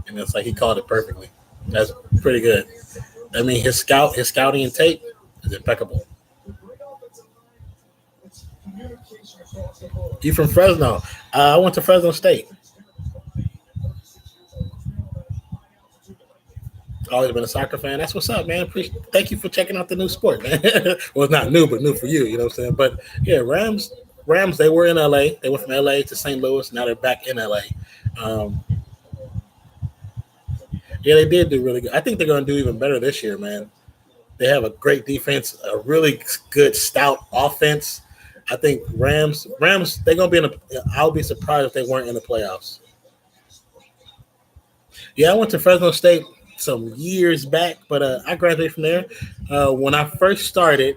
And it's like he called it perfectly. That's pretty good. I mean, his scouting and tape is impeccable. You from Fresno? I went to Fresno State. Always been a soccer fan. That's what's up, man. Thank you for checking out the new sport, man. Well, it's not new, but new for you. You know what I'm saying? But yeah, Rams. They were in LA. They went from LA to St. Louis. Now they're back in LA. Yeah, they did do really good. I think they're going to do even better this year, man. They have a great defense, a really good stout offense. I think Rams. They're going to be in. I'll be surprised if they weren't in the playoffs. Yeah, I went to Fresno State some years back, but I graduated from there. When I first started,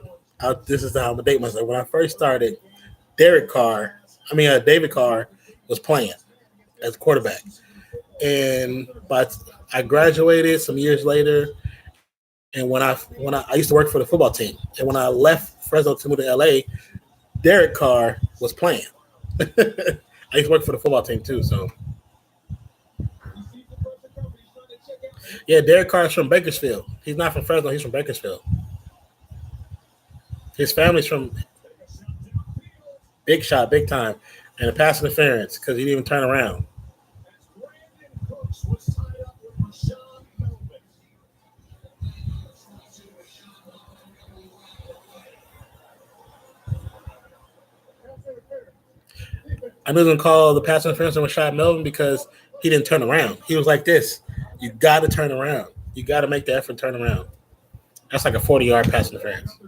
this is how I'm gonna date myself. When I first started, David Carr was playing as a quarterback, but I graduated some years later. And when I used to work for the football team, and when I left Fresno to move to LA, Derek Carr was playing. I used to work for the football team too, so. Yeah, Derek Carr is from Bakersfield. He's not from Fresno. He's from Bakersfield. His family's from big shot, big time, and a pass interference because he didn't even turn around. I knew going to call the pass interference on Rashad Melvin because he didn't turn around. He was like this. You got to turn around. You got to make the effort turn around. That's like a 40-yard pass interference.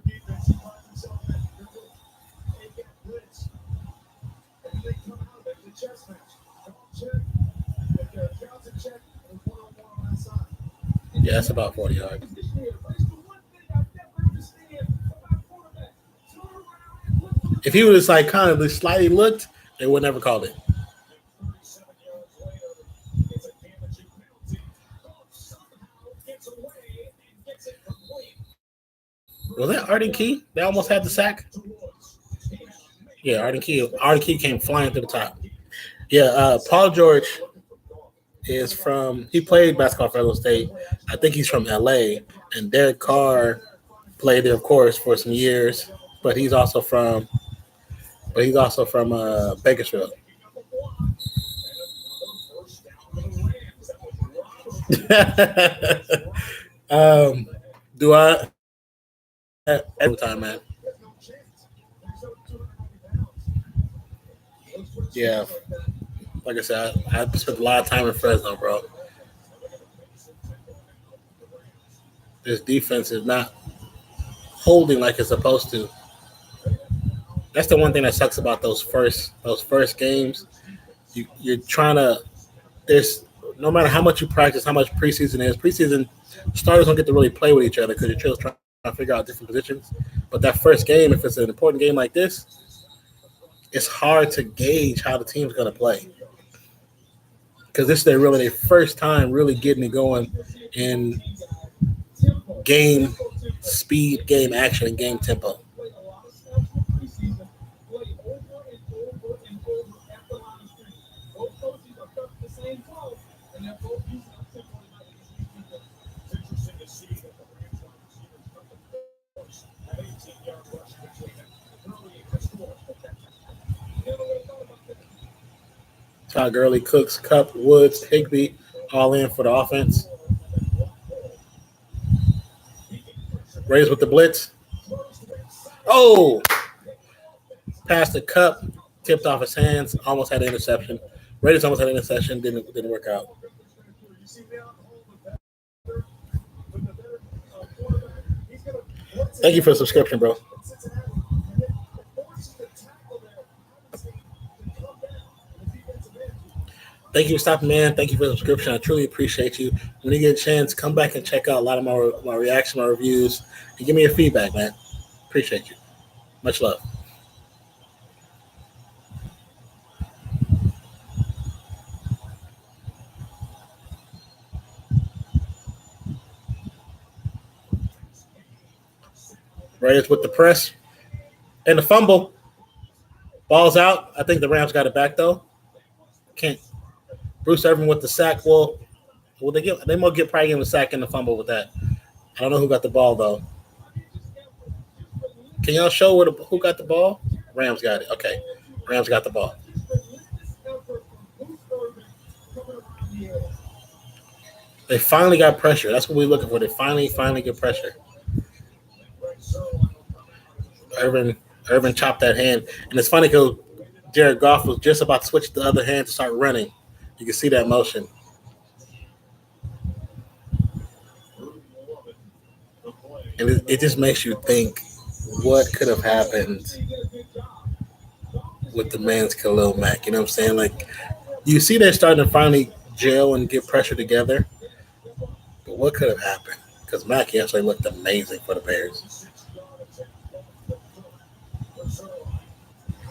Yeah, that's about 40 yards. If he was like kind of slightly looked, they would never call it. Was that Arden Key? They almost had the sack. Yeah, Arden Key came flying to the top. Yeah, Paul George is from. He played basketball for Fresno State. I think he's from LA. And Derek Carr played there, of course, for some years. But he's also from. Bakersfield. Do I? Every time, man. Yeah, like I said, I spent a lot of time in Fresno, bro. This defense is not holding like it's supposed to. That's the one thing that sucks about those first games. You're trying to. There's no matter how much you practice, how much preseason is. Preseason starters don't get to really play with each other because you're just trying to figure out different positions. But that first game, if it's an important game like this, it's hard to gauge how the team's going to play because this is their first time really getting it going in game speed, game action, and game tempo. Todd Gurley, Cooks, Cup, Woods, Higbee, all in for the offense. Raiders with the blitz. Oh! Passed the Cup, tipped off his hands, almost had an interception. Raiders almost had an interception, didn't work out. Thank you for the subscription, bro. Thank you for stopping, man. Thank you for the subscription. I truly appreciate you. When you get a chance, come back and check out a lot of my reactions, my reviews, and give me your feedback, man. Appreciate you. Much love. Raiders with the press and the fumble. Ball's out. I think the Rams got it back though. Can't. Bruce Irvin with the sack. Well, they might probably give him a sack and the fumble with that. I don't know who got the ball though. Can y'all show who got the ball? Rams got it. Okay, Rams got the ball. They finally got pressure. That's what we're looking for. They finally get pressure. Irvin chopped that hand. And it's funny because Jared Goff was just about to switch the other hand to start running. You can see that motion. And it just makes you think what could have happened with the man's Khalil Mack. You know what I'm saying? Like, you see they're starting to finally gel and get pressure together. But what could have happened? Because Mack actually looked amazing for the Bears.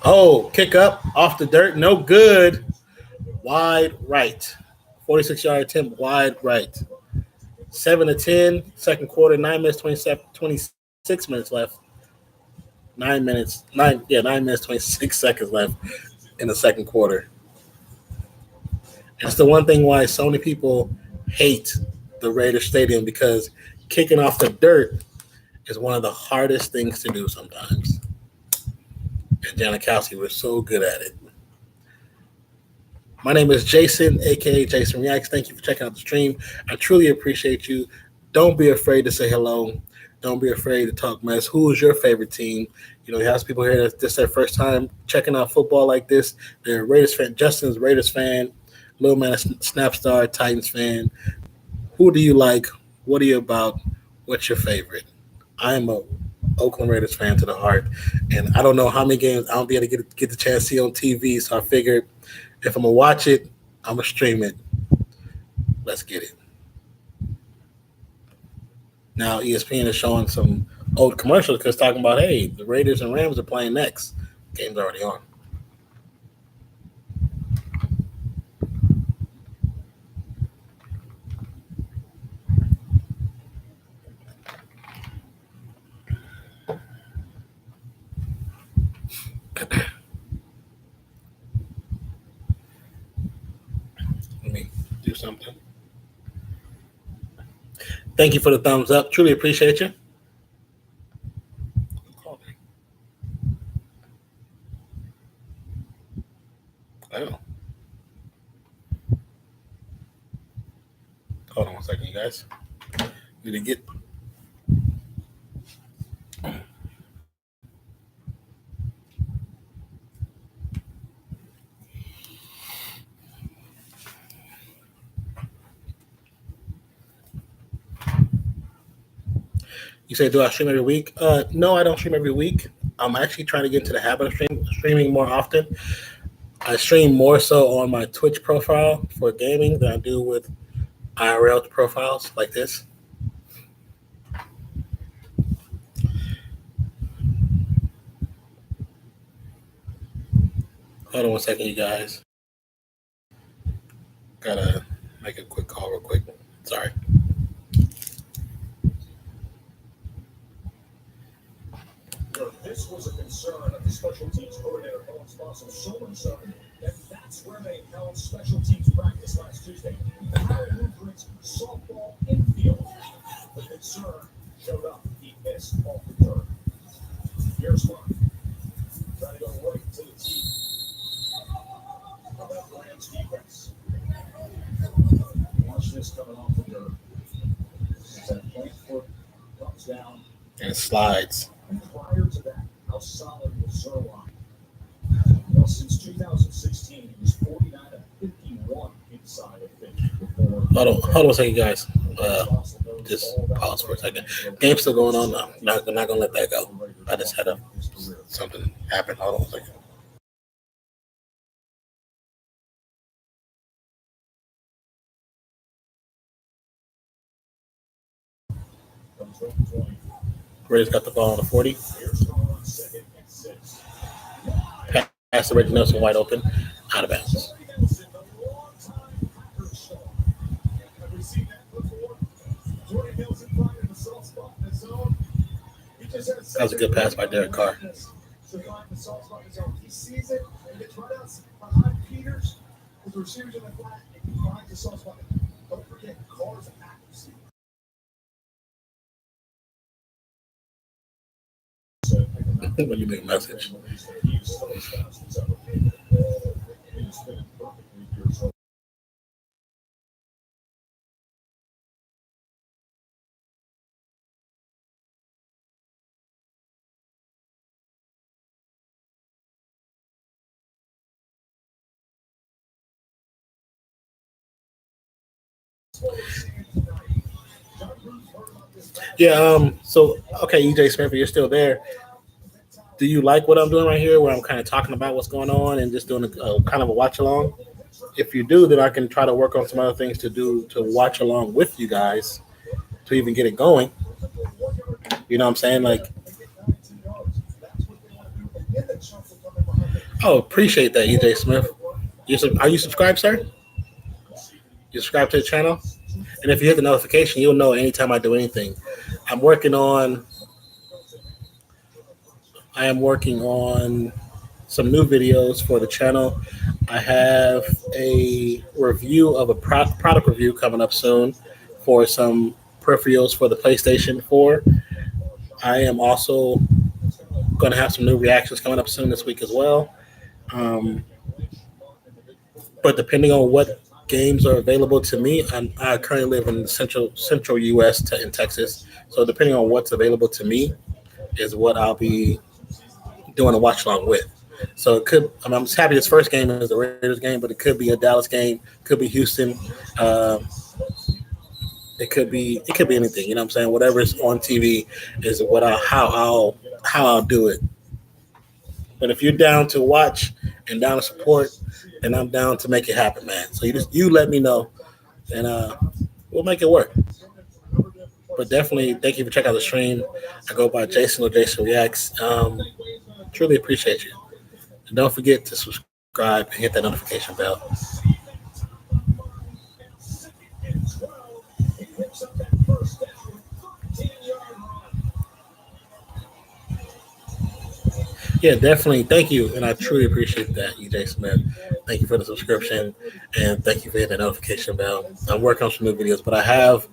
Oh, kick up off the dirt. No good. Wide right. 46-yard attempt, wide right. 7-10, second quarter, 9 minutes, 26 minutes left. 9 minutes, 26 seconds left in the second quarter. That's the one thing why so many people hate the Raiders Stadium, because kicking off the dirt is one of the hardest things to do sometimes. And Janikowski was so good at it. My name is Jason, a.k.a. Jason Reacts. Thank you for checking out the stream. I truly appreciate you. Don't be afraid to say hello. Don't be afraid to talk mess. Who is your favorite team? You know, you have people here that's this their first time checking out football like this. They're a Raiders fan. Justin's a Raiders fan. Little Man, a Snapstar, Titans fan. Who do you like? What are you about? What's your favorite? I'm a Oakland Raiders fan to the heart, and I don't know how many games I'll be able to get the chance to see on TV, so I figured if I'm going to watch it, I'm going to stream it. Let's get it. Now, ESPN is showing some old commercials because talking about, hey, the Raiders and Rams are playing next. Game's already on. Let me do something. Thank you for the thumbs up. Truly appreciate you. Oh. Hold on one second, you guys. Need to get. You say, do I stream every week? No, I don't stream every week. I'm actually trying to get into the habit of streaming more often. I stream more so on my Twitch profile for gaming than I do with IRL profiles like this. Hold on one second, you guys. Gotta make a quick call real quick. Sorry. This was a concern of the special teams coordinator, Colin Sponsor, so much so that that's where they held special teams practice last Tuesday. Kyle Lubric's softball infield. The concern showed up. He missed off the turf. Here's one. Trying to go right to the tee. How about Rams defense? and slides. And prior to that, how solid was Zerline? Well, since 2016, he was 49 of 51 inside of 50 before. Hold on a second, guys. Just pause for a second. Game's still going on now. Not gonna let that go. I just had something happen. Hold on a second. Raiders got the ball on the 40. Pass to Reggie Nelson wide open, out of bounds. That was a good pass by Derek Carr. He sees it and gets right out behind Peters with the receivers in the flat and he finds the soft spot. Don't forget Carr's accuracy. What do you make message? Yeah. So okay, EJ Smith, you're still there. Do you like what I'm doing right here, where I'm kind of talking about what's going on and just doing a kind of a watch along? If you do, then I can try to work on some other things to watch along with you guys to even get it going. You know what I'm saying? Like, oh, appreciate that, EJ Smith. Are you subscribed, sir? You subscribe to the channel? And if you hit the notification, you'll know anytime I do anything. I am working on some new videos for the channel. I have a review of a product review coming up soon for some peripherals for the PlayStation 4. I am also going to have some new reactions coming up soon this week as well. But depending on what games are available to me, I currently live in the central U.S. in Texas. So depending on what's available to me is what I'll be doing a watch along with. So it could. I'm just happy this first game is the Raiders game, but it could be a Dallas game, could be Houston. It could be anything. You know what I'm saying? Whatever's on TV is how I'll do it. But if you're down to watch and down to support, then I'm down to make it happen, man. So you let me know, and we'll make it work. But definitely, thank you for checking out the stream. I go by Jason or Jason Reacts. Truly appreciate you. And don't forget to subscribe and hit that notification bell. Yeah, definitely. Thank you. And I truly appreciate that, EJ Smith. Thank you for the subscription. And thank you for hitting the notification bell. I'm working on some new videos, but I have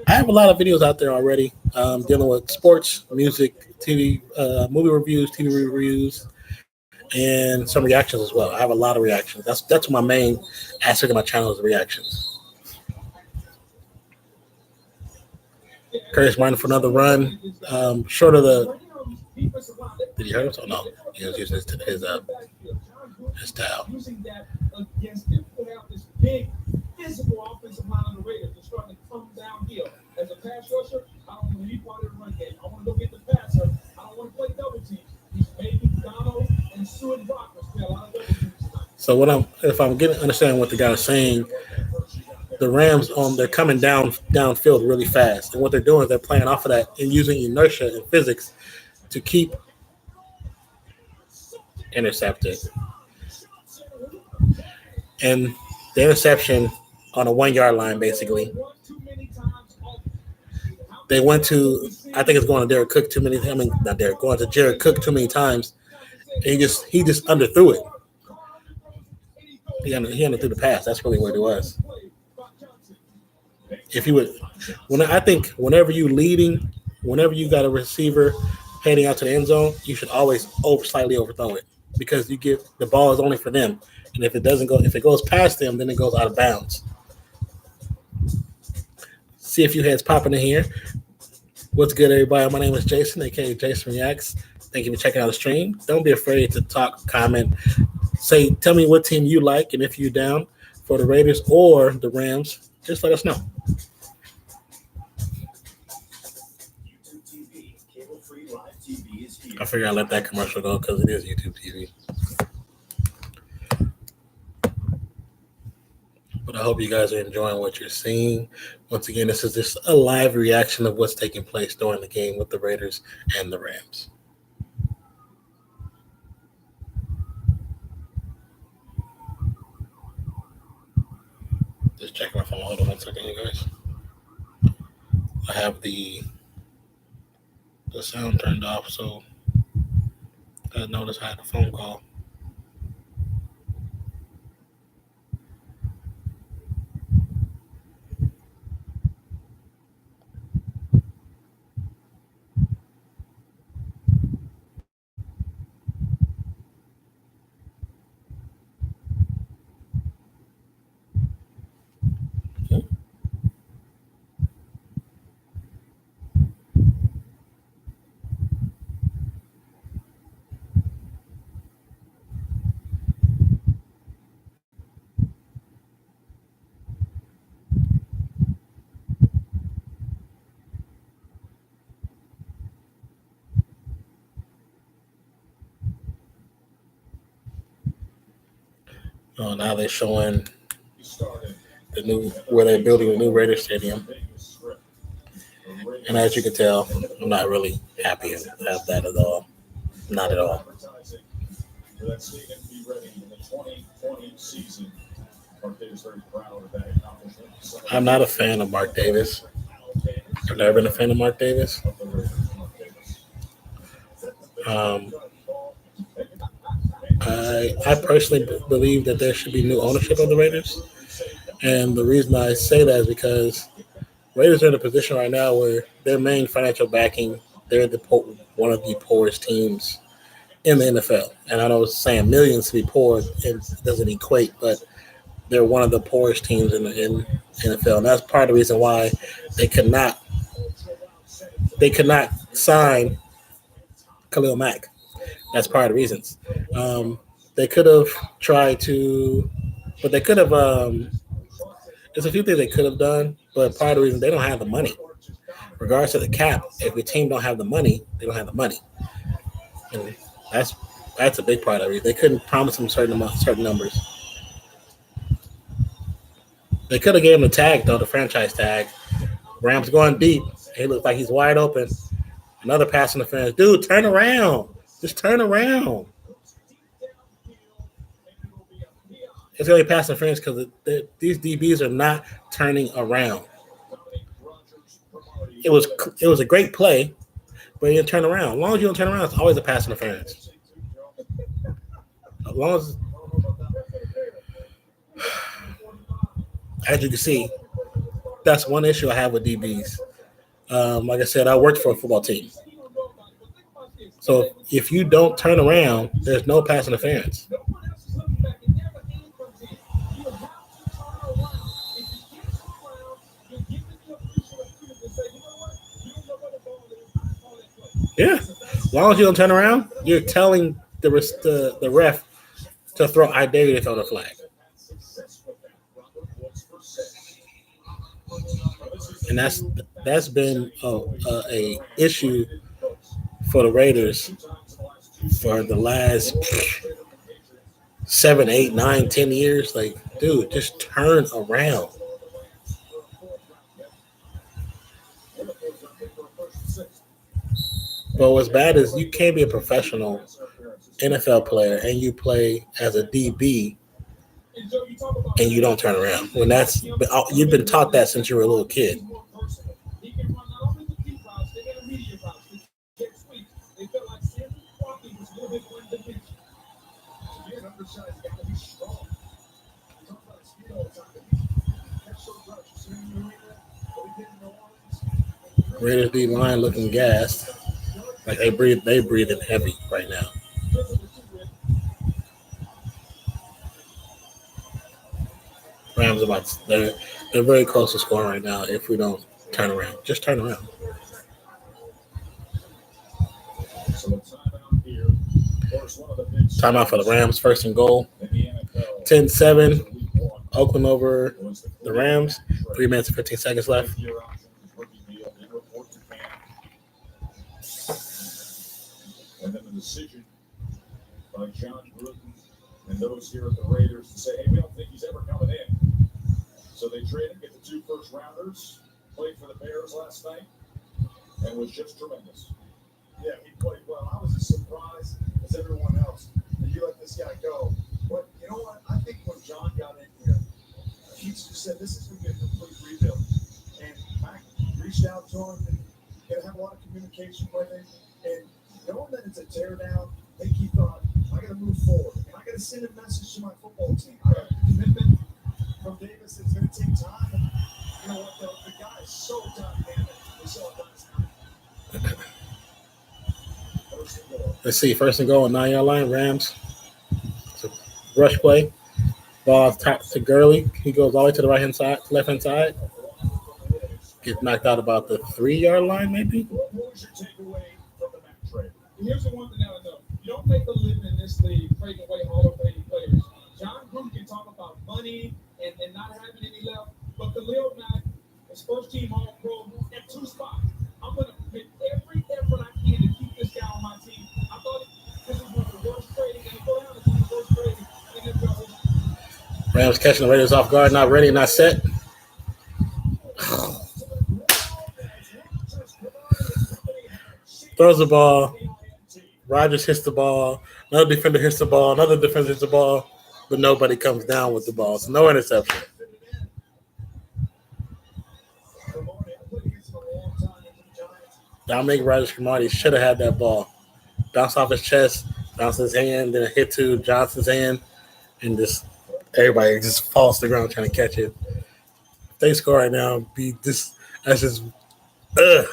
a lot of videos out there already dealing with sports, music, TV, movie reviews, TV reviews, and some reactions as well. I have a lot of reactions. That's my main aspect of my channel is reactions. Curtis Martin for another run. Short of the. Did he hurt us? Oh no, he was using his towel. Using that against him, put out this big physical offensive line on the Raiders. They're starting to come downhill. As a pass rusher, I don't want to be part of the run game. I want to go get the passer. I don't want to play double teams. He's making Donald and Stewart Brockers play a lot of double teams tonight. So if I'm understanding what the guy is saying, the Rams they're coming downfield really fast, and what they're doing is they're playing off of that and using inertia and physics to keep intercepted. And the interception on a 1 yard line, basically. They went to, I think it's going to Derek Cook too many. I mean, not Derek, going to Jared Cook too many times. And he just underthrew it. He underthrew the pass. That's really what it was. If you would, I think whenever you got a receiver heading out to the end zone, you should always slightly overthrow it because the ball is only for them. And if it goes past them, then it goes out of bounds. See a few heads popping in here. What's good, everybody? My name is Jason, aka Jason Reacts. Thank you for checking out the stream. Don't be afraid to talk, comment, tell me what team you like, and if you're down for the Raiders or the Rams, just let us know. I figured I'd let that commercial go because it is YouTube TV. But I hope you guys are enjoying what you're seeing. Once again, this is just a live reaction of what's taking place during the game with the Raiders and the Rams. Just checking my phone. Hold on 1 second, you guys. I have the sound turned off, so I noticed I had a phone call. Oh, now they're showing the new where they're building the new Raiders Stadium. And as you can tell, I'm not really happy about that at all. Not at all. I'm not a fan of Mark Davis. I've never been a fan of Mark Davis. I personally believe that there should be new ownership of the Raiders. And the reason I say that is because Raiders are in a position right now where their main financial backing, they're one of the poorest teams in the NFL. And I know saying millions to be poor, it doesn't equate, but they're one of the poorest teams in the NFL. And that's part of the reason why they could not sign Khalil Mack. That's part of the reasons. They could have tried to, but they could have, there's a few things they could have done, but part of the reason they don't have the money. Regardless of the cap, if your team don't have the money, they don't have the money. And that's a big part of it. They couldn't promise them certain numbers. They could have gave him the tag, though, the franchise tag. Rams going deep. He looks like he's wide open. Another pass interference. Dude, turn around. Just turn around. It's going to be pass interference because these DBs are not turning around. It was a great play, but you didn't turn around. As long as you don't turn around, it's always a pass interference. As long as you can see, that's one issue I have with DBs. Like I said, I worked for a football team. So if you don't turn around, there's no pass interference. Yeah, as long as you don't turn around, you're telling the ref to throw. I dare you to throw the flag. And that's been a issue for the Raiders for the last 7, 8, 9, 10 years. Like, dude, just turn around. But what's bad is you can't be a professional NFL player and you play as a DB and you don't turn around. When you've been taught that since you were a little kid. Raiders D line looking gassed. Like they breathing heavy right now. Rams they're very close to scoring right now if we don't turn around. Just turn around. Timeout for the Rams, first and goal. In the NFL, 10-7, week one Oakland over was the the Rams. 3 minutes and 15 seconds left. fifth-year option, rookie deal, in report to camp. And then the decision by John Gruden and those here at the Raiders to say, hey, we don't think he's ever coming in. So they trade him, get the 2 first-rounders, played for the Bears last night, and was just tremendous. Yeah, he played well. I was as surprised as everyone else that you let this guy go. But you know what? I think when John got in here, he just said this is going to be a complete rebuild. And Mac reached out to him and going to have a lot of communication with him. And knowing that it's a teardown, I think he thought, I got to move forward. And I got to send a message to my football team. I got a commitment from Davis. It's going to take time. And you know what? The guy is so dynamic. We saw it last night. Let's see, first and goal on 9-yard line, Rams. It's a rush play. Ball top to Gurley. He goes all the way to the right-hand side, left-hand side. Gets knocked out about the 3-yard line, maybe. What was your takeaway from the Mac trade? Here's the one thing I know. You don't make a living in this league trading away Hall of Fame players. John Gruden can talk about money and not having any left, but Khalil Mack is first-team All-Pro at 2 spots. I'm going to make every effort I can to keep this guy on my team. I thought this was one of the worst trading, and go down as one of the worst trading in NFL history. Rams catching the Raiders off guard, not ready, not set. Throws the ball. Rodgers hits the ball. Another defender hits the ball. Another defender hits the ball. But nobody comes down with the ball. So no interception. Dominic Rodgers-Cromartie should have had that ball. Bounce off his chest, bounce his hand, then hit to Johnson's hand, and just everybody just falls to the ground trying to catch it. If they score right now, that's just ugh.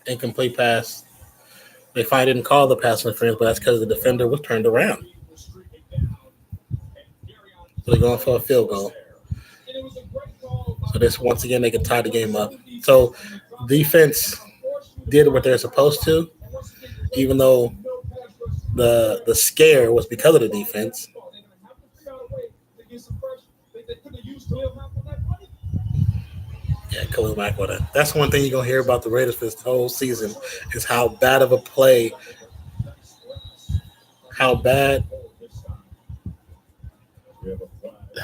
Incomplete pass. They finally didn't call the pass interference, but that's because the defender was turned around. So they're going for a field goal. So this, once again, they can tie the game up. So defense did what they're supposed to, even though the scare was because of the defense. Yeah, Khalil Mack. That's one thing you're going to hear about the Raiders for this whole season is how bad of a play, how bad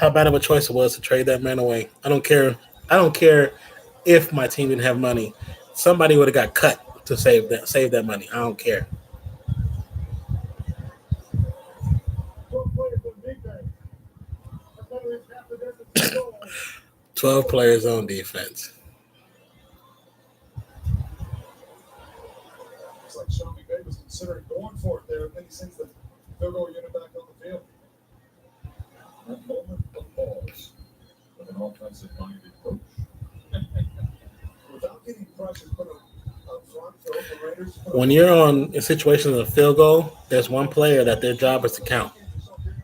of a choice it was to trade that man away. I don't care if my team didn't have money. Somebody would have got cut to save that money. I don't care. $12 players on defense. Looks like Sean McVay was considering going for it there, and then he sends the field goal unit back on the field. That moment of pause with an offensive-minded coach. Without getting pressure put up front for Oakland Raiders. When you're on a situation of a field goal, there's one player that their job is to count.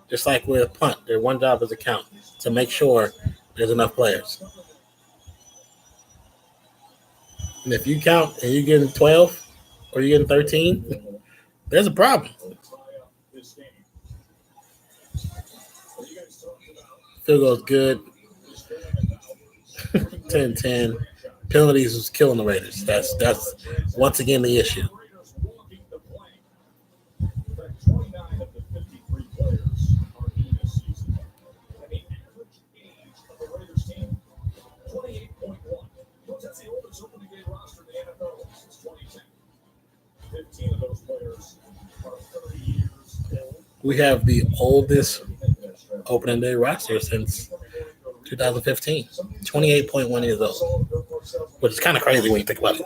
Just like with a punt, their one job is to count, to make sure there's enough players. And if you count and you're getting 12 or you're getting 13, there's a problem. Field goal is good. 10-10. Penalties was killing the Raiders. That's once again the issue. We have the oldest opening day roster since 2015. 28.1 years old, which is kind of crazy when you think about it.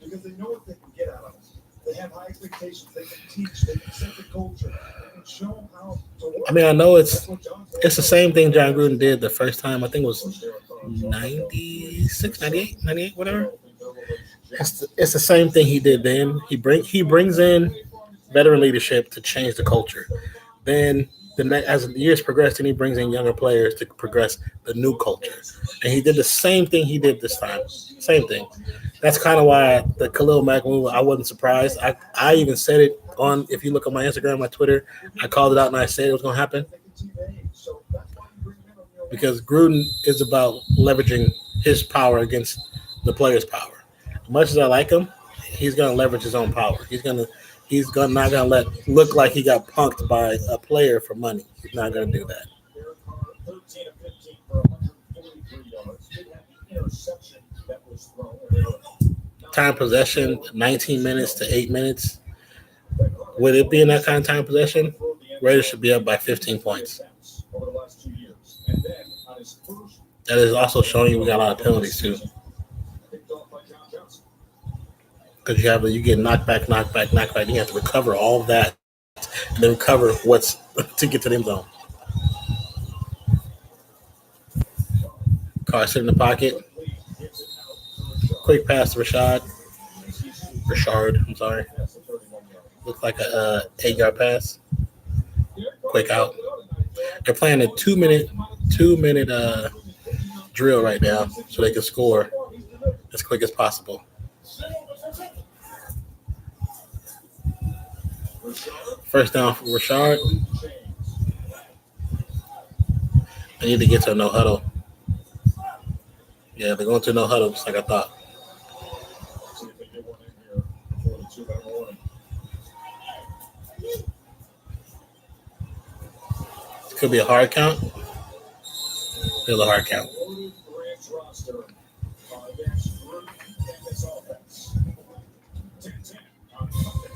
Because they know what they can get out of them. They have high expectations. They can teach. They can set the culture. They can show them how to work. I mean, I know it's the same thing John Gruden did the first time. I think it was 96, 98, whatever. It's the same thing he did then. He brings in veteran leadership to change the culture. Then as the years progress, then he brings in younger players to progress the new culture. And he did the same thing he did this time. Same thing. That's kind of why the Khalil Mack move, I wasn't surprised. I even said it on, if you look on my Instagram, my Twitter, I called it out and I said it was going to happen. Because Gruden is about leveraging his power against the player's power. As much as I like him, he's going to leverage his own power. He's not going to look like he got punked by a player for money. He's not going to do that. 13 of 15 for 143 yards. Did have the interception that was thrown. Time possession, 19 minutes to 8 minutes. With it being that kind of time possession, Raiders should be up by 15 points. Over the last 2 years. And then on his first, That is also showing you we got a lot of penalties too. picked off by John Johnson. Because you get knocked back. You have to recover all of that and then recover what's to get to the end zone. Carr sit in the pocket. Quick pass to Richard. I'm sorry. Looked like a 8-yard pass. Quick out. They're playing a 2-minute drill right now so they can score as quick as possible. First down for Richard. They need to get to a no huddle. Yeah, they're going to no huddle just like I thought. See if they get one in here before the 2-minute warning. Could be a hard count. Still a hard count. Loaded Rams roster against Gruden and this offense. 10-10 on Sunday.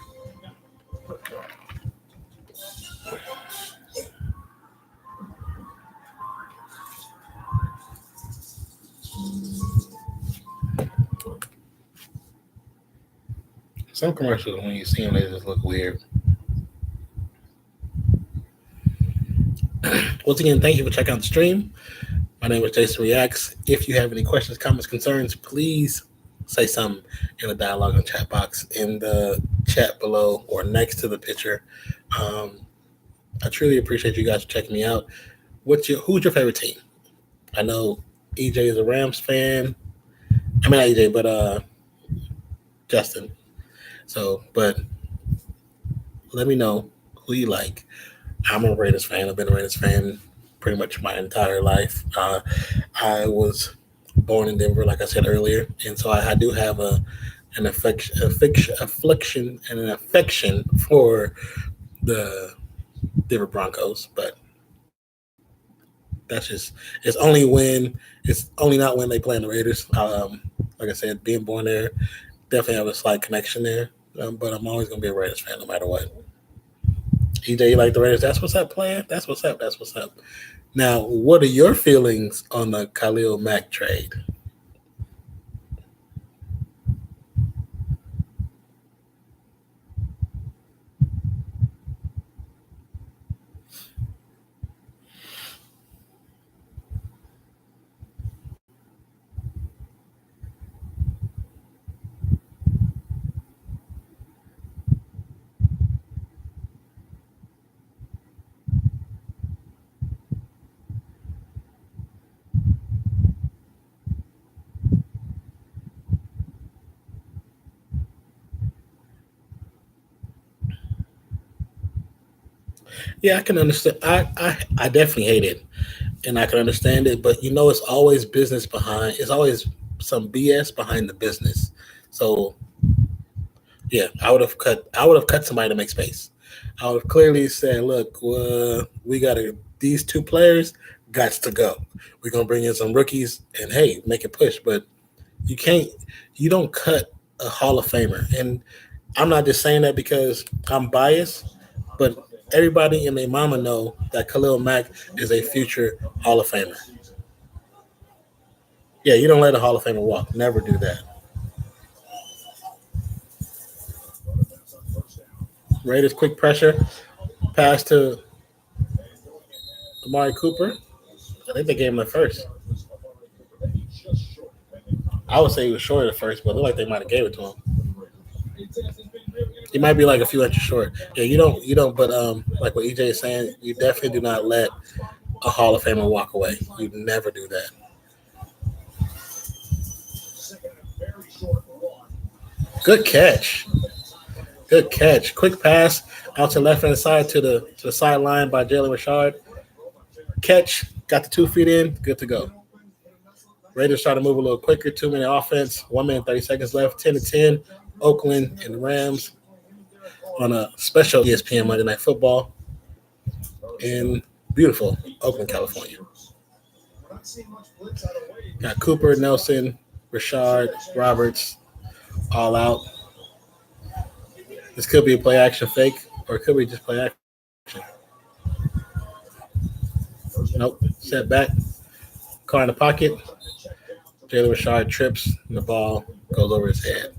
Some commercials, when you see them, they just look weird. Once again, thank you for checking out the stream. My name is Jason Reacts. If you have any questions, comments, concerns, please say something in the dialogue in the chat box in the chat below or next to the picture. I truly appreciate you guys checking me out. Who's your favorite team? I know EJ is a Rams fan. I mean, not EJ, but Justin. So, but let me know who you like. I'm a Raiders fan. I've been a Raiders fan pretty much my entire life. I was born in Denver, like I said earlier, and so I do have an affliction and an affection for the Denver Broncos. But that's just it's only not when they play in the Raiders. Like I said, being born there, definitely have a slight connection there. But I'm always gonna be a Raiders fan no matter what. EJ, you like the Raiders? That's what's up, player. That's what's up. Now, what are your feelings on the Khalil Mack trade? Yeah, I can understand. I definitely hate it, and I can understand it. But it's always business behind. It's always some BS behind the business. So, yeah, I would have cut somebody to make space. I would have clearly said, "Look, we got these two players got to go. We're gonna bring in some rookies, and hey, make it push." But you don't cut a Hall of Famer, and I'm not just saying that because I'm biased, but everybody and their mama know that Khalil Mack is a future Hall of Famer. Yeah, you don't let a Hall of Famer walk. Never do that. Raiders quick pressure. Pass to Amari Cooper. I think they gave him the first. I would say he was short at first, but it looked like they might have gave it to him. He might be like a few inches short. Yeah, you don't. But like what EJ is saying, you definitely do not let a Hall of Famer walk away. You never do that. Good catch. Good catch. Quick pass out to left hand side to the sideline by Jalen Richard. Catch. Got the 2 feet in. Good to go. Raiders try to move a little quicker. 2-minute offense. 1 minute 30 seconds left. 10-10. Oakland and the Rams on a special ESPN Monday Night Football in beautiful Oakland, California. Got Cooper, Nelson, Richard, Roberts, all out. This could be a play action fake, or it could be just play action. Nope. Set back. Car in the pocket. Jalen Richard trips, and the ball goes over his head.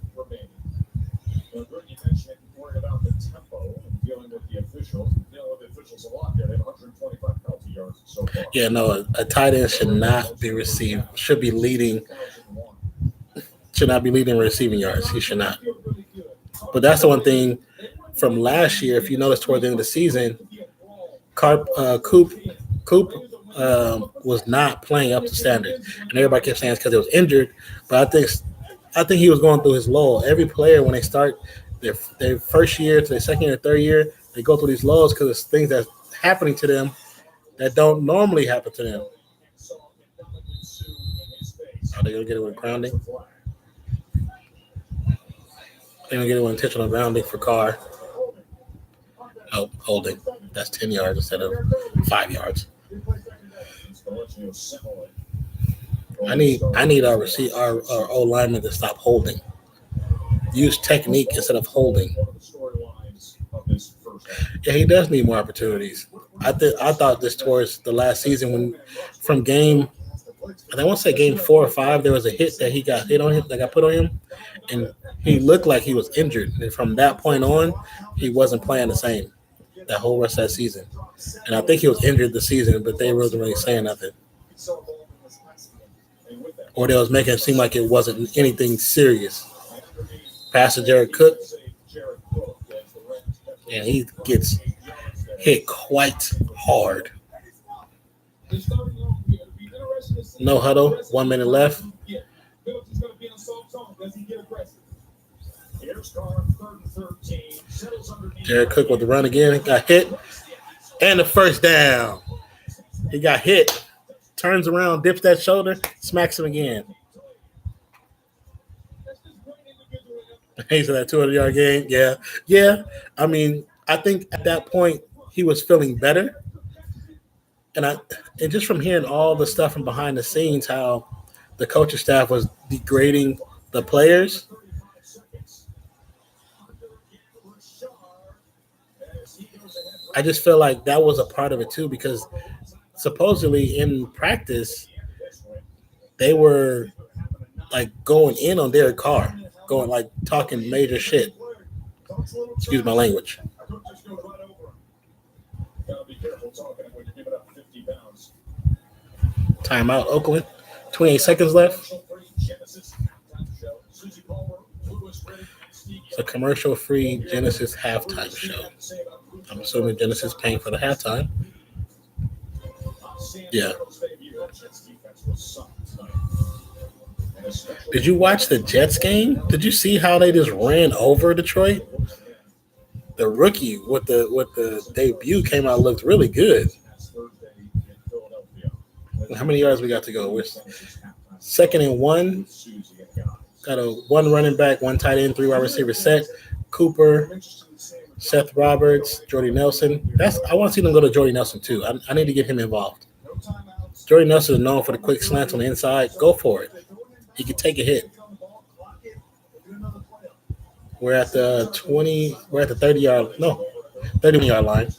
Yeah, no, a tight end should not be leading receiving yards. He should not. But that's the one thing from last year. If you notice toward the end of the season, Coop was not playing up to standard, and everybody kept saying it's because he was injured. But I think he was going through his lull. Every player, when they start their first year to their second year, third year, they go through these lulls because it's things that's happening to them that don't normally happen to them. Are they gonna get it with grounding? They're gonna get it with intentional grounding for Carr. No, holding. That's 10 yards instead of 5 yards. I need our O lineman to stop holding. Use technique instead of holding. Yeah, he does need more opportunities. I thought this towards the last season when from game, I want to say game 4 or 5, there was a hit that he got hit on him that got put on him, and he looked like he was injured. And from that point on, he wasn't playing the same that whole rest of that season. And I think he was injured this season, but they wasn't really saying nothing. Or they was making it seem like it wasn't anything serious. Pass to Jared Cook, and he gets hit quite hard. No huddle, 1 minute left. Jared Cook with the run again. Got hit. And the first down. He got hit. Turns around, dips that shoulder, smacks him again. He's in that 200-yard game. Yeah. I mean, I think at that point he was feeling better. And just from hearing all the stuff from behind the scenes, how the coaching staff was degrading the players. I just feel like that was a part of it too, because supposedly in practice they were like going in on Derek Carr, going like talking major shit. Excuse my language. Timeout, Oakland. 28 seconds left. It's a commercial-free Genesis halftime show. I'm assuming Genesis paying for the halftime. Yeah. Did you watch the Jets game? Did you see how they just ran over Detroit? The rookie with the debut came out, looked really good. How many yards we got to go? We're 2nd and 1. Got a 1 running back, 1 tight end, 3 wide receiver set. Cooper, Seth Roberts, Jordy Nelson. I want to see them go to Jordy Nelson too. I need to get him involved. Jordy Nelson is known for the quick slants on the inside. Go for it. He can take a hit. We're at the 31-yard line.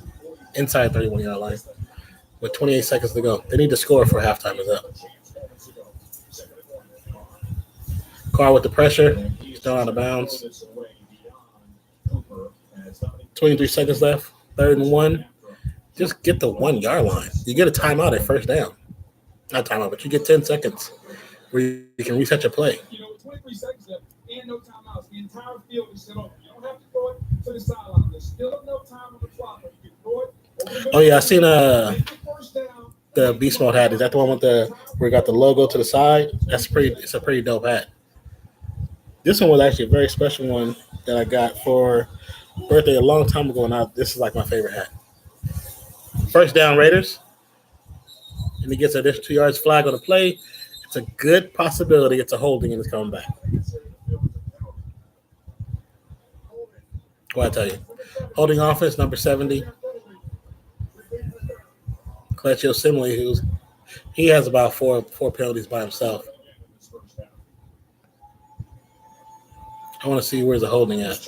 Inside 31-yard line. With 28 seconds to go. They need to score for halftime is up. Carr with the pressure. He's thrown out of bounds. 23 seconds left. 3rd and 1. Just get the 1-yard line. You get a timeout at first down. Not timeout, but you get 10 seconds where you can reset your play. 23 seconds left and no timeouts. The entire field is set open. You don't have to throw it to the sideline. There's still enough time on the clock. You can throw it over the middle. Oh yeah, I seen Make the first down. the Beast Mode hat. Is that the one with the where it got the logo to the side? That's pretty. It's a pretty dope hat. This one was actually a very special one that I got for birthday a long time ago. Now this is like my favorite hat. First down, Raiders, and he gets an additional 2 yards flag on the play. It's a good possibility it's a holding and it's coming back. What I tell you, holding offense number 70. Cletch Simile, he has about four penalties by himself. I want to see where's the holding at.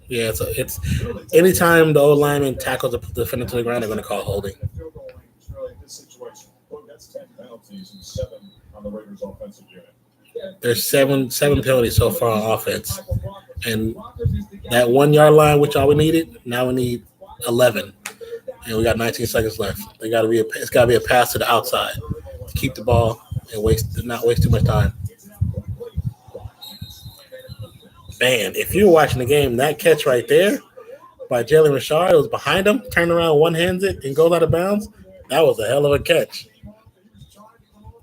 Yeah, it's anytime the old lineman tackles the defender to the ground, they're going to call holding. That's 10 penalties and 7 on the Raiders offensive unit. There's seven penalties so far on offense, and that 1 yard line, which all we needed, now we need 11, and we got 19 seconds left. It's got to be a pass to the outside to keep the ball and not waste too much time. Man, if you were watching the game, that catch right there by Jalen Richard, it was behind him, turned around, one-hands it, and goes out of bounds. That was a hell of a catch.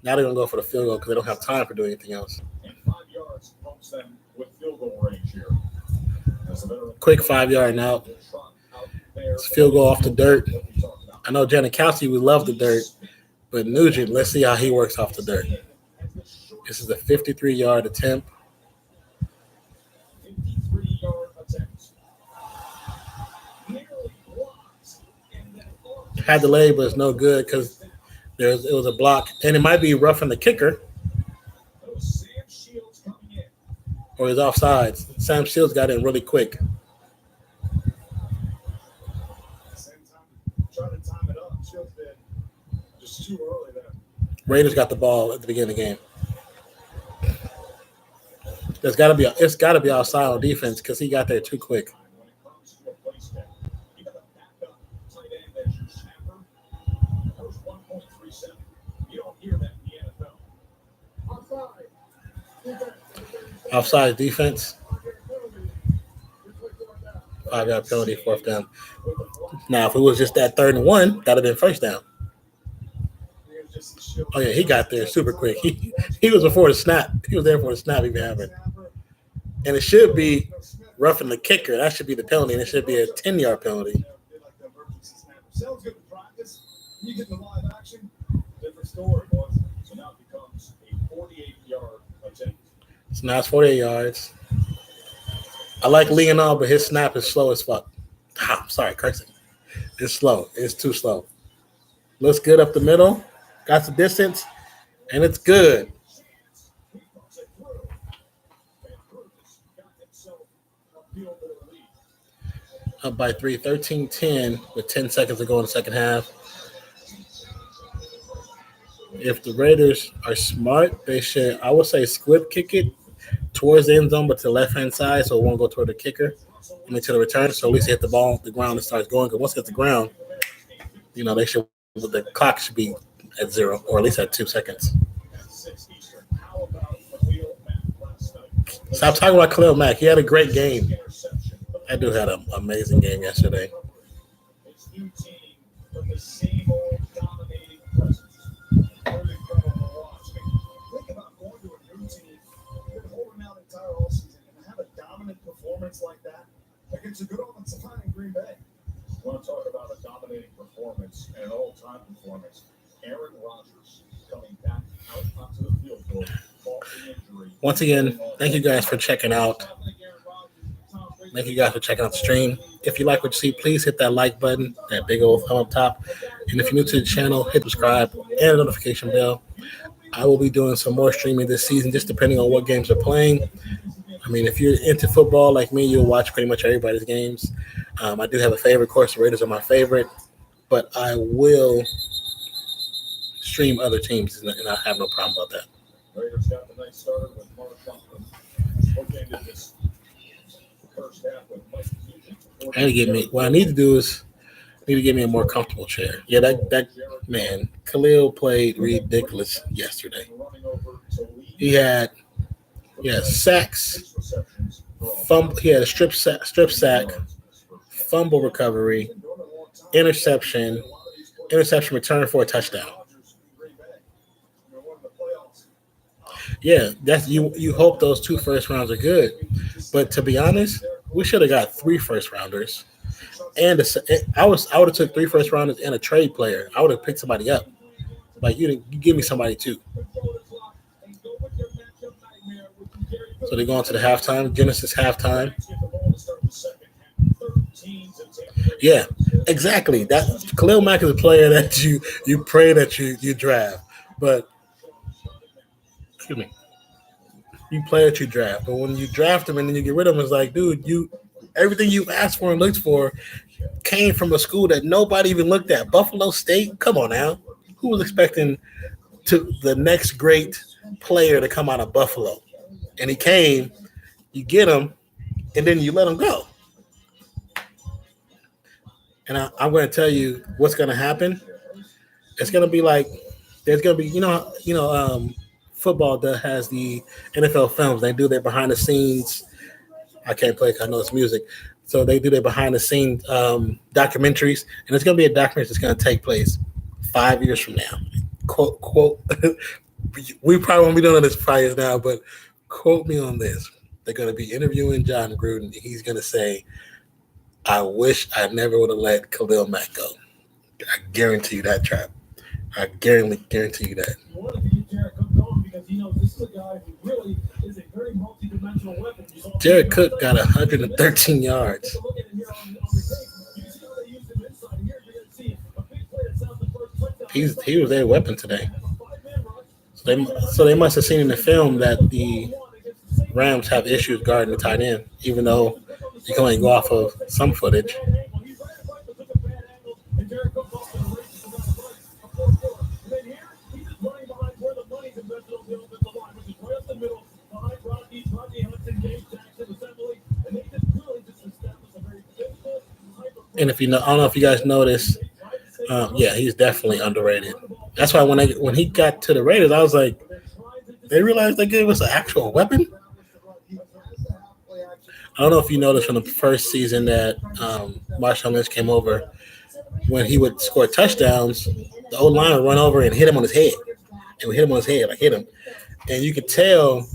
Now they're going to go for the field goal because they don't have time for doing anything else. And 5 yards helps them with field goal range here. Quick 5 yard now. It's field goal off the dirt. I know Janikowski would love the dirt, but Nugent, let's see how he works off the dirt. This is a 53-yard attempt. 53-yard attempt. Had the leg, but it's no good because it was a block, and it might be roughing the kicker, or he's offsides. Sam Shields got in really quick. Trying to time it up. Shields did just too early there. Raiders got the ball at the beginning of the game. It's got to be outside on defense because he got there too quick. Offside defense. 5 yard penalty, 4th down. Now, if it was just that 3rd and 1, that'd have been 1st down. Oh yeah, he got there super quick. He was before the snap. He was there before the snap even happened. And it should be roughing the kicker. That should be the penalty, and it should be a 10-yard penalty. Sounds good to practice. You get the live action, different story, boys. So now it becomes a 48-yard attempt. So now it's 48 yards. I like Leonard, but his snap is slow as fuck. I'm sorry, cursing. It's slow. It's too slow. Looks good up the middle. Got some distance, and it's good. Up by 3, 13-10 with 10 seconds to go in the second half. If the Raiders are smart, they should, I would say, squib kick it towards the end zone, but to the left-hand side, so it won't go toward the kicker. To the return, so at least hit the ball on the ground and starts going. Because once it hits the ground, the clock should be at 0 or at least at 2 seconds. Stop talking about Khalil Mack. He had a great game. That dude had an amazing game yesterday. His new team with the same old dominating presence. Really incredible to watch. Think about going to a new team, you've been holding out entire all season, and have a dominant performance like that against a good offensive line in Green Bay. I want to talk about a dominating performance and an all-time performance. Aaron Rodgers coming back out onto the field goal, fought the injury. Once again, thank you guys for checking out. Thank you guys for checking out the stream. If you like what you see, please hit that like button, that big old thumb up top. And if you're new to the channel, hit subscribe and the notification bell. I will be doing some more streaming this season, just depending on what games are playing. I mean, if you're into football like me, you'll watch pretty much everybody's games. I do have a favorite. Of course, the Raiders are my favorite. But I will stream other teams, and I have no problem about that. Raiders got the night started with Mark Johnson. Okay, did this first half with Mike I need to get me. What I need to do is get me a more comfortable chair. Yeah, that man, Khalil played ridiculous yesterday. He had sacks, He had a strip sack, fumble recovery, interception, return for a touchdown. Yeah, that's you hope those 2 first rounds are good. But to be honest, we should have got 3 first rounders. And I would have took 3 first rounders and a trade player. I would have picked somebody up. Like you give me somebody too. So they go into the halftime, Genesis halftime. Yeah, exactly. That Khalil Mack is a player that you pray that you draft, but excuse me, you play that you draft. But when you draft him and then you get rid of him, it's like, dude, everything you asked for and looked for came from a school that nobody even looked at. Buffalo State. Come on now, who was expecting the next great player to come out of Buffalo? And he came. You get him, and then you let him go. And I'm going to tell you what's going to happen. It's going to be like there's going to be football that has the NFL films. They do their behind the scenes. I can't play because I know it's music. So they do their behind the scenes documentaries, and it's going to be a documentary that's going to take place 5 years from now. Quote. We probably won't be doing this 5 years now, but quote me on this. They're going to be interviewing John Gruden. He's going to say, I wish I never would have let Khalil Mack go. I guarantee you that, Trap. I guarantee you that. You want to be Jared Cook going because this is a guy who really is a very multi-dimensional weapon. Jared Cook got 113 yards. He was their weapon today. So they must have seen in the film that the Rams have issues guarding the tight end, even though you can only go off of some footage. And if I don't know if you guys noticed, he's definitely underrated. That's why when he got to the Raiders, I was like, they realized they gave us an actual weapon. I don't know if you noticed from the first season that Marshawn Lynch came over, when he would score touchdowns, the old line would run over and hit him on his head. And we hit him on his head, hit him. And you could tell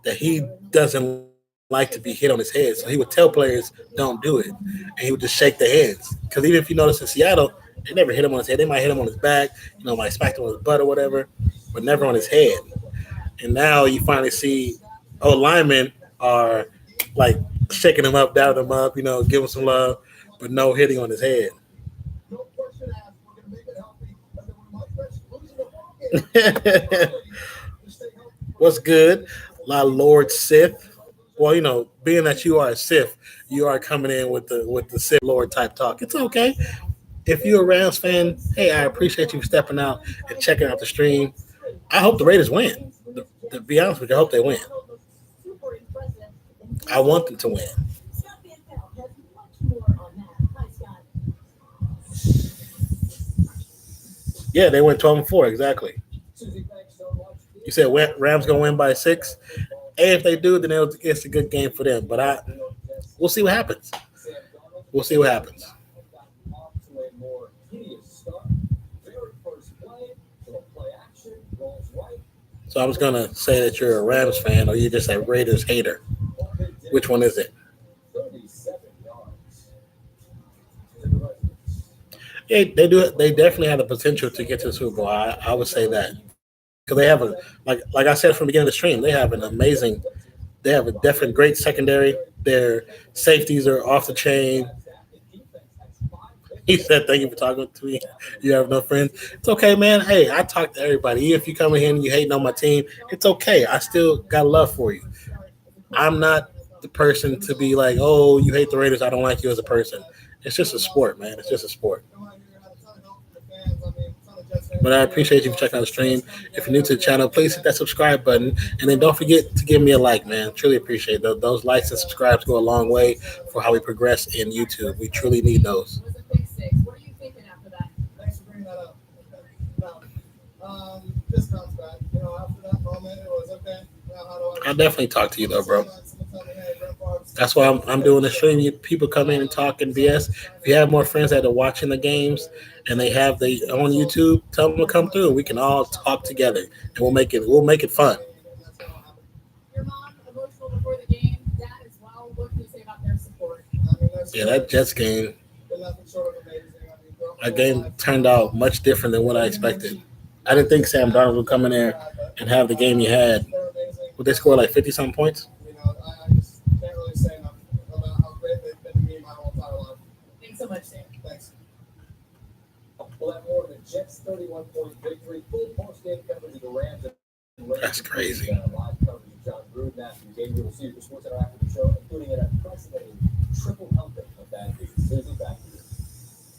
that he doesn't like to be hit on his head. So he would tell players, don't do it. And he would just shake their heads. Because even if you notice in Seattle, they never hit him on his head. They might hit him on his back, might smack him on his butt or whatever, but never on his head. And now you finally see old linemen are like shaking him up, downing him up, give him some love, but no hitting on his head. What's good? La Lord Sith. Well, being that you are a Sith, you are coming in with the Sith Lord type talk. It's okay. If you're a Rams fan, hey, I appreciate you stepping out and checking out the stream. I hope the Raiders win. To be honest with you, I hope they win. I want them to win. Yeah, they went 12-4, exactly. You said Rams going to win by 6? Hey, if they do, then it's a good game for them. But we'll see what happens. So I was going to say that you're a Rams fan or you're just a Raiders hater. Which one is it? Yeah, they do. They definitely have the potential to get to the Super Bowl. I would say that. Because they have like I said from the beginning of the stream, they have a definitely great secondary. Their safeties are off the chain. He said, thank you for talking to me. You have no friends. It's okay, man. Hey, I talk to everybody. Even if you come in here and you hating on my team, it's okay. I still got love for you. I'm not the person to be like, oh, you hate the Raiders, I don't like you as a person. It's just a sport, man. It's just a sport. But I appreciate you for checking out the stream. If you're new to the channel, please hit that subscribe button. And then don't forget to give me a like, man. Truly appreciate it. Those likes and subscribes go a long way for how we progress in YouTube. We truly need those. What are you thinking after that? Thanks for bringing that up. Just bounce back. After that moment, it was okay. Now, how do I'll definitely talk to you, though, bro. Someone tell me, hey, Brent Favre That's why I'm doing the stream. People come in and talk and BS. If you have more friends that are watching the games and they have the on YouTube, tell them to come through. We can all talk together and we'll make it fun. Your mom emotional before the game. Dad as well. What can you say about their support? Yeah, that Jets game, that game turned out much different than what I expected. I didn't think Sam Darnold would come in there and have the game he had. Would they score like 50 something points? I just can't really say enough about how great they've been to me my whole entire life. Thanks so much, Sam. Thanks. We'll have more of the Jets' 31-point victory. Full post-game coverage of the Rams. That's crazy. Live coverage of John Gruden, Matthew Gabriel. We'll see you for Sports Center after the show, including an unprecedented triple helping of bad news. Susie, back to you.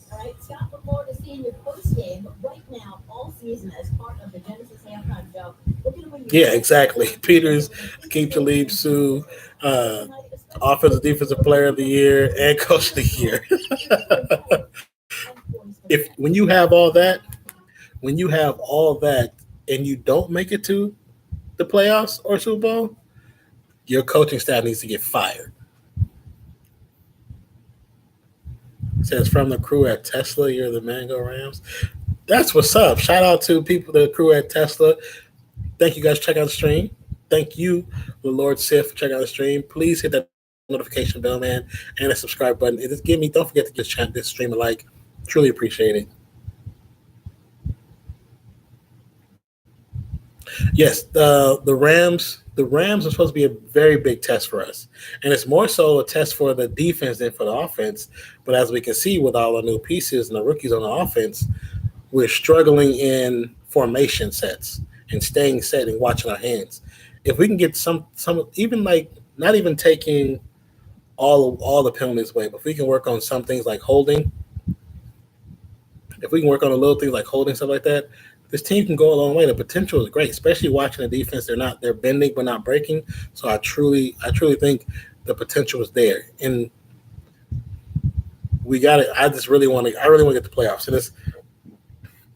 All right, Scott, look forward to seeing your post game. But right now, all season, as part of the Genesis Halftime Show, we're going to win. Yeah, exactly. Peters, Keep Talib, Sue, Offensive Defensive Player of the Year, and Coach of the Year. When you have all that, and you don't make it to the playoffs or Super Bowl, your coaching staff needs to get fired. It says from the crew at Tesla, you're the Mango Rams. That's what's up. Shout out to the crew at Tesla. Thank you guys for checking out the stream. Thank you, the Lord Sith, for checking out the stream. Please hit that notification bell, man, and the subscribe button. Don't forget to give this stream a like. Truly appreciate it. Yes, the Rams are supposed to be a very big test for us. And it's more so a test for the defense than for the offense. But as we can see with all the new pieces and the rookies on the offense, we're struggling in formation sets and staying set and watching our hands. If we can get some even like not even taking all the penalties away, but if we can work on some things like holding, if we can work on the little things like holding, stuff like that, this team can go a long way. The potential is great, especially watching the defense. They're bending but not breaking. So I truly think the potential is there. And we got it. I really want to get the playoffs. And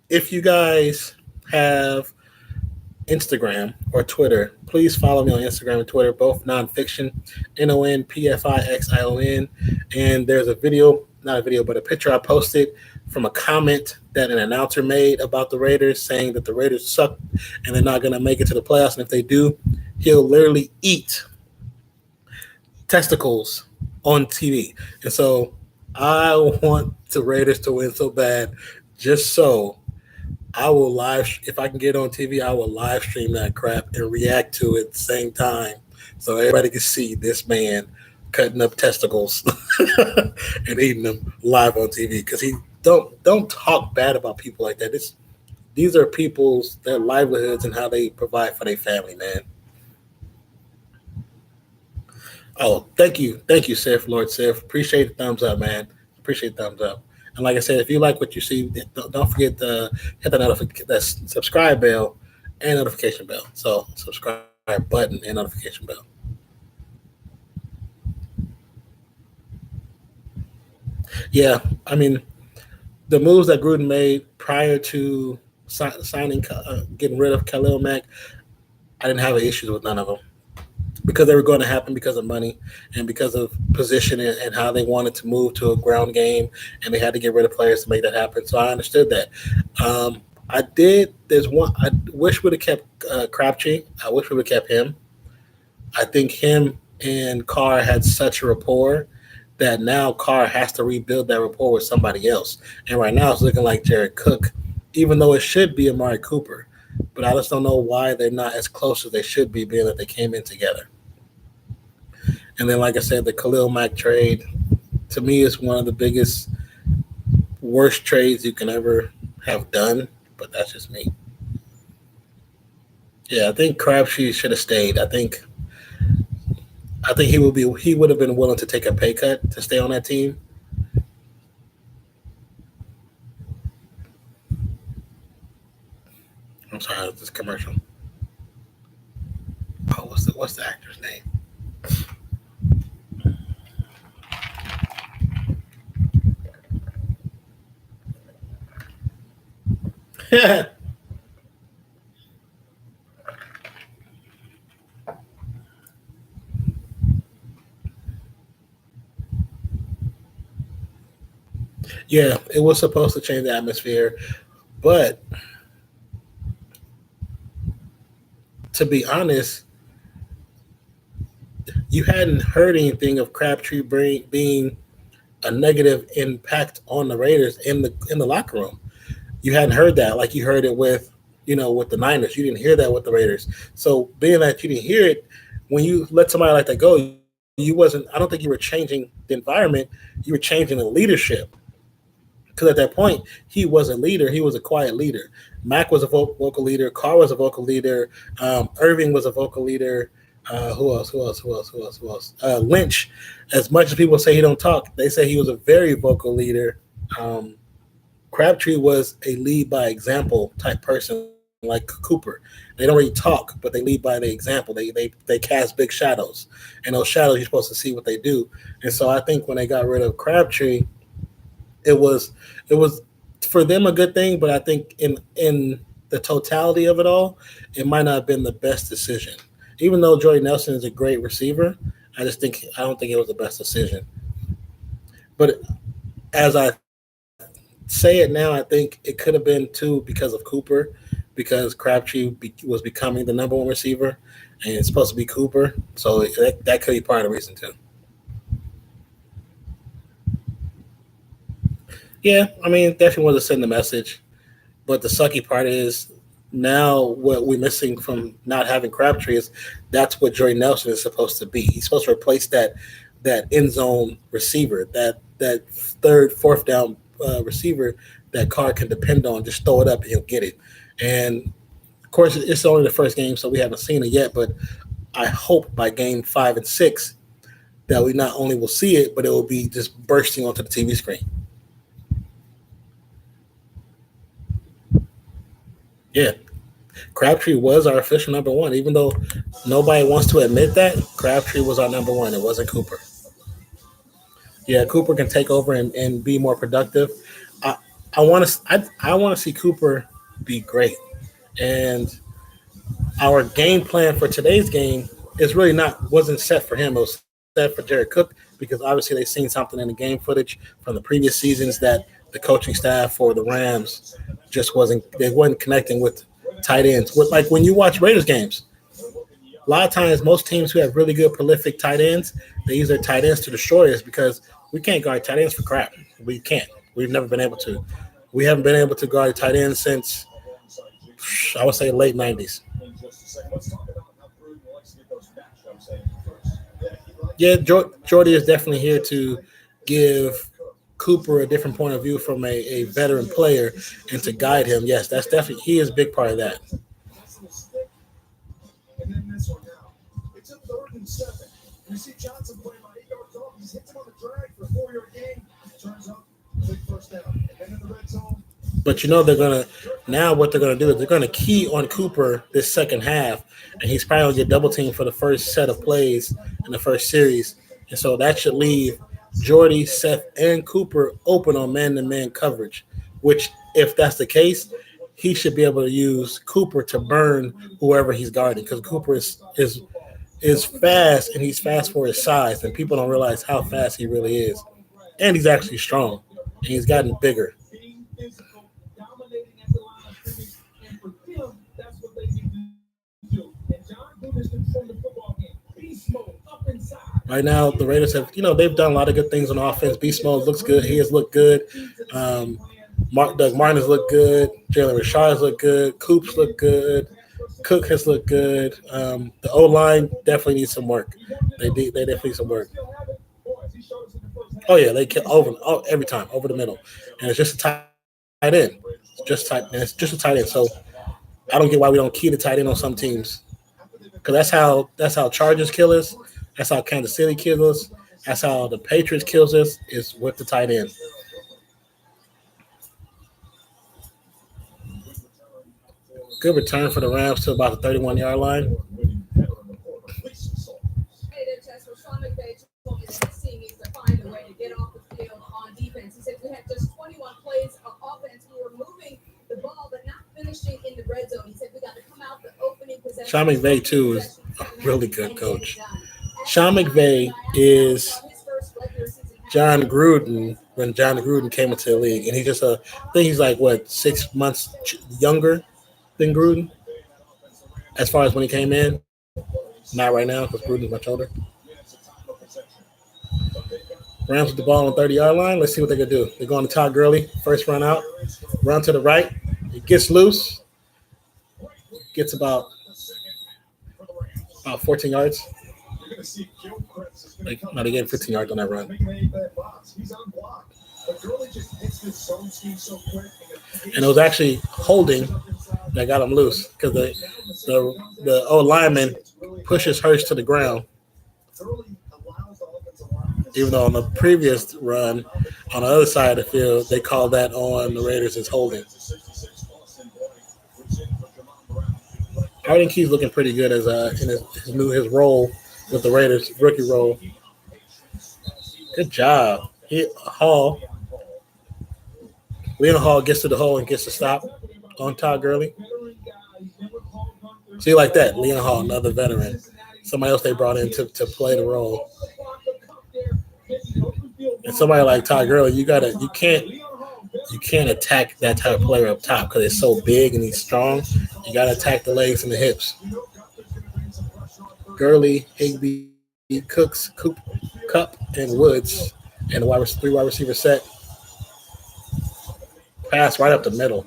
if you guys have Instagram or Twitter, please follow me on Instagram and Twitter, both Nonpfixion, Nonpfixion. And there's a picture I posted from a comment that an announcer made about the Raiders, saying that the Raiders suck and they're not going to make it to the playoffs. And if they do, he'll literally eat testicles on TV. And so I want the Raiders to win so bad, just so I will if I can get on TV, I will live stream that crap and react to it at the same time so everybody can see this man cutting up testicles and eating them live on TV. Because he don't talk bad about people like that. These are their livelihoods and how they provide for their family, man. Oh, thank you, Sif, Lord Sif. Appreciate the thumbs up, man. Appreciate the thumbs up. And like I said, if you like what you see, don't forget to hit the subscribe bell and notification bell. So subscribe button and notification bell. Yeah, I mean, the moves that Gruden made prior to getting rid of Khalil Mack, I didn't have issues with none of them, because they were going to happen because of money and because of position and how they wanted to move to a ground game, and they had to get rid of players to make that happen. So I understood that. I wish we'd have kept Crabtree. I wish we would have kept him. I think him and Carr had such a rapport that now Carr has to rebuild that rapport with somebody else. And right now it's looking like Jared Cook, even though it should be Amari Cooper. But I just don't know why they're not as close as they should be, being that they came in together. And then, like I said, the Khalil Mack trade, to me, is one of the worst trades you can ever have done. But that's just me. Yeah, I think Crabtree should have stayed. I think he would have been willing to take a pay cut to stay on that team. I'm sorry, this commercial. Oh, what's the actor's name? Yeah, it was supposed to change the atmosphere, but to be honest, you hadn't heard anything of Crabtree being a negative impact on the Raiders in the locker room. You hadn't heard that like you heard it with with the Niners. You didn't hear that with the Raiders. So being that you didn't hear it, when you let somebody like that go, you wasn't. I don't think you were changing the environment. You were changing the leadership. Because at that point, he was a leader. He was a quiet leader. Mac was a vocal leader. Carr was a vocal leader. Irving was a vocal leader. Who else? Who else? Who else? Who else? Who else? Lynch. As much as people say he don't talk, they say he was a very vocal leader. Um, Crabtree was a lead by example type person like Cooper. They don't really talk, but they lead by the example. They cast big shadows, and those shadows you're supposed to see what they do. And so I think when they got rid of Crabtree, it was for them a good thing, but I think in the totality of it all, it might not have been the best decision. Even though Jordy Nelson is a great receiver, I don't think it was the best decision. But as I say it now, I think it could have been too because of Cooper, because was becoming the number one receiver, and it's supposed to be Cooper, so that could be part of the reason too. Yeah, I mean, definitely want to send the message. But the sucky part is now what we're missing from not having Crabtree is that's what Jordy Nelson is supposed to be. He's supposed to replace that end zone receiver, that third, fourth down receiver that Carr can depend on. Just throw it up and he'll get it. And of course, it's only the first game, so we haven't seen it yet. But I hope by game 5 and 6 that we not only will see it, but it will be just bursting onto the TV screen. Yeah, Crabtree was our official number one, even though nobody wants to admit that. Crabtree was our number one. It wasn't Cooper. Yeah, Cooper can take over and be more productive. I I want to see Cooper be great, and our game plan for today's game is really not wasn't set for him. It was set for Jared Cook because obviously they've seen something in the game footage from the previous seasons that the coaching staff for the Rams just wasn't connecting with tight ends. With like when you watch Raiders games, a lot of times most teams who have really good prolific tight ends, they use their tight ends to destroy us because we can't guard tight ends for crap. We can't. We've never been able to. We haven't been able to guard tight ends since I would say late '90s. Yeah, Jordy is definitely here to give Cooper a different point of view from a veteran player and to guide him. Yes, that's definitely he is a big part of that. And then this one now. It's a 3rd and 7. You see Johnson playing about 8 yards off. He's hits him on the drag for a 4-yard gain. Turns up, big first down. And then in the red zone. But you know what they're gonna do is they're gonna key on Cooper this second half, and he's probably gonna get double teamed for the first set of plays in the first series, and so that should leave Jordy, Seth, and Cooper open on man-to-man coverage. Which, if that's the case, he should be able to use Cooper to burn whoever he's guarding because Cooper is fast and he's fast for his size, and people don't realize how fast he really is, and he's actually strong and he's gotten bigger. Being physical, dominating at the line of scrimmage, and for them, that's what they need to do. And John Gruden is controlling the football game. Beast mode, up inside. Right now, the Raiders have, they've done a lot of good things on offense. Beast Mode looks good. He has looked good. Doug Martin has looked good. Jalen Richard has looked good. Coops looked good. Cook has looked good. The O-line definitely needs some work. They definitely need some work. Oh, yeah, they kill every time, over the middle. And it's just a tight end. It's just a tight end. So I don't get why we don't key the tight end on some teams. Because that's how Chargers kill us. That's how Kansas City kills us. That's how the Patriots kills us, is with the tight end. Good return for the Rams to about the 31-yard line. Hey there, Chess. Well, Sean McVay told me that his team needs to find a way to get off the field on defense. He said we had just 21 plays of offense. We were moving the ball, but not finishing in the red zone. He said we got to come out the opening possession. Sean McVay, too, is a really good coach. Sean McVay is John Gruden when John Gruden came into the league, and I think he's like what 6 months younger than Gruden as far as when he came in. Not right now because Gruden's much older. Rams with the ball on 30-yard line. Let's see what they can do. They're going to Todd Gurley. First run out. Run to the right. It gets loose. Gets about 14 yards. They getting 15 yards on that run. And it was actually holding that got him loose because the old lineman pushes Hurst to the ground. Even though on the previous run, on the other side of the field, they called that on the Raiders as holding. Arden Key's looking pretty good as in his role with the Raiders, rookie role. Good job. Leon Hall gets to the hole and gets to stop on Todd Gurley. See, like that, Leon Hall, another veteran. Somebody else they brought in to play the role. And somebody like Todd Gurley, you can't attack that type of player up top because it's so big and he's strong. You got to attack the legs and the hips. Gurley, Higbee, Cooks, Cup, and Woods, and the 3 wide receiver set. Pass right up the middle.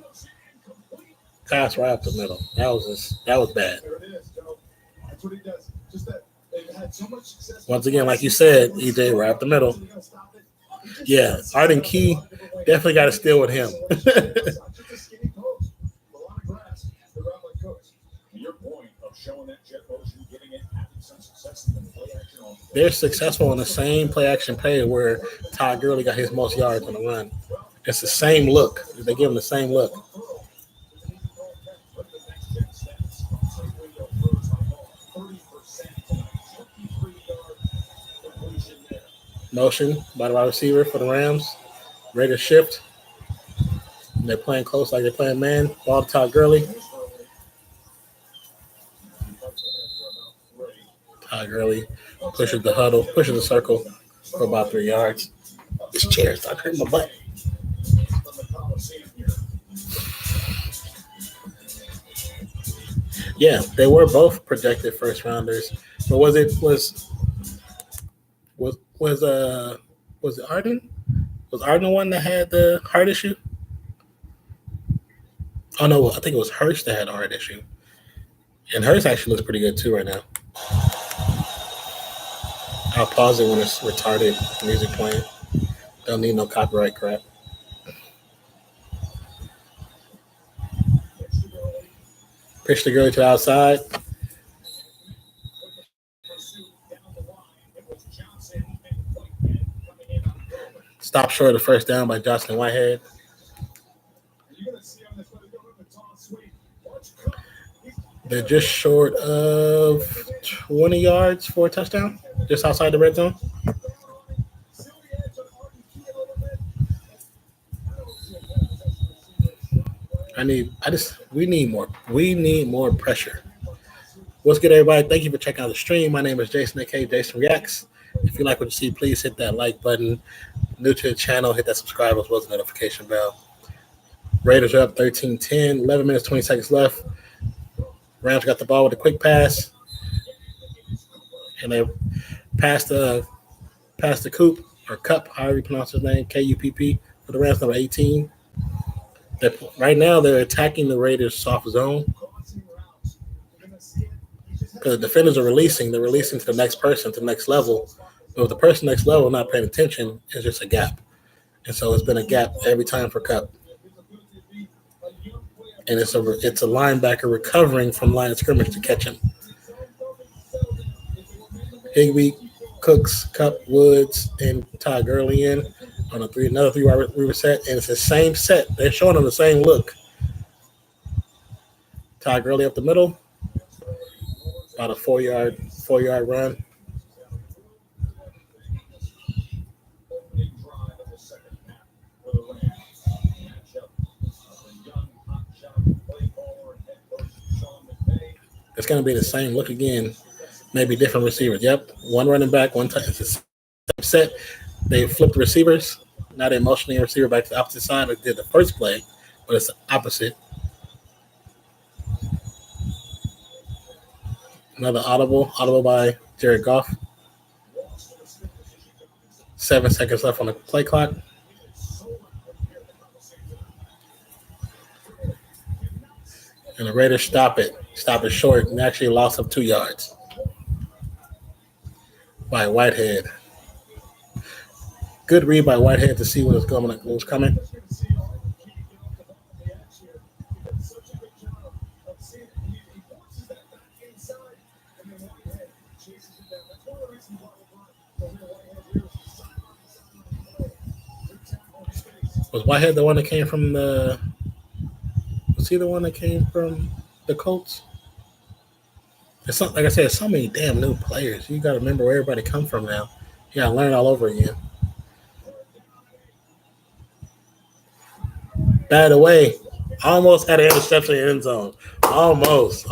That was bad. Once again, like you said, EJ, right up the middle. Yeah, Arden Key definitely got to steal with him. They're successful in the same play action play where Todd Gurley got his most yards on the run. It's the same look. They give him the same look. Motion by the wide receiver for the Rams. Raiders shift. And they're playing close like they're playing man. Ball to Todd Gurley. Todd Gurley pushes the huddle, pushes the circle for about 3 yards. This chair started hurting my butt. Yeah, they were both projected first rounders. But was it Arden? Was Arden the one that had the heart issue? Oh no, I think it was Hurst that had the heart issue. And Hurst actually looks pretty good too right now. I'll pause it when it's retarded music playing. Don't need no copyright crap. Pitch the girl to the outside. Stop short of the first down by Johnson Whitehead. They're just short of 20 yards for a touchdown, just outside the red zone. We need more pressure. What's good, everybody? Thank you for checking out the stream. My name is Jason, aka Jason Reacts. If you like what you see, please hit that like button. New to the channel, hit that subscribe as well as the notification bell. Raiders are up 13-10, 11 minutes, 20 seconds left. Rams got the ball with a quick pass. And they passed the Cup, however you pronounce his name, Kupp, for the Rams, number 18. Right now, they're attacking the Raiders' soft zone because the defenders are releasing. They're releasing to the next person, to the next level. But if the person next level not paying attention, it's just a gap. And so it's been a gap every time for Cup. And it's a linebacker recovering from line of scrimmage to catch him. Higbee, Cooks, Cup, Woods, and Todd Gurley in on another 3 wide receiver set, and it's the same set. They're showing them the same look. Todd Gurley up the middle, about a 4-yard run. It's going to be the same look again, maybe different receivers. Yep, one running back, one time. It's the same set. They flip the receivers. Now they're motioning the receiver back to the opposite side like they did the first play, but it's the opposite. Another audible by Jared Goff. 7 seconds left on the play clock. And the Raiders stop it short, and actually a loss of 2 yards by Whitehead. Good read by Whitehead to see what was coming. Was Whitehead the one that came from the? Was he the one that came from the Colts? It's not, like I said, so many damn new players. You got to remember where everybody come from now. You got to learn all over again. By the way, almost had an interception in the end zone. Almost.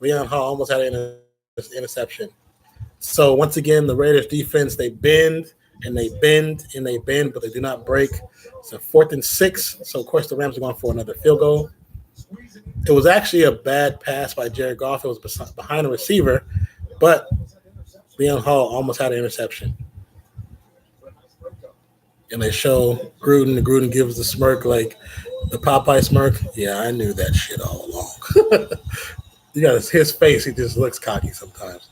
Leon Hall almost had an interception. So once again, the Raiders defense, they bend and they bend and they bend, but they do not break. So 4th and 6. So of course the Rams are going for another field goal. It was actually a bad pass by Jared Goff. It was behind the receiver, but Leon Hall almost had an interception. And they show Gruden. And Gruden gives the smirk, like the Popeye smirk. Yeah, I knew that shit all along. You got his face. He just looks cocky sometimes.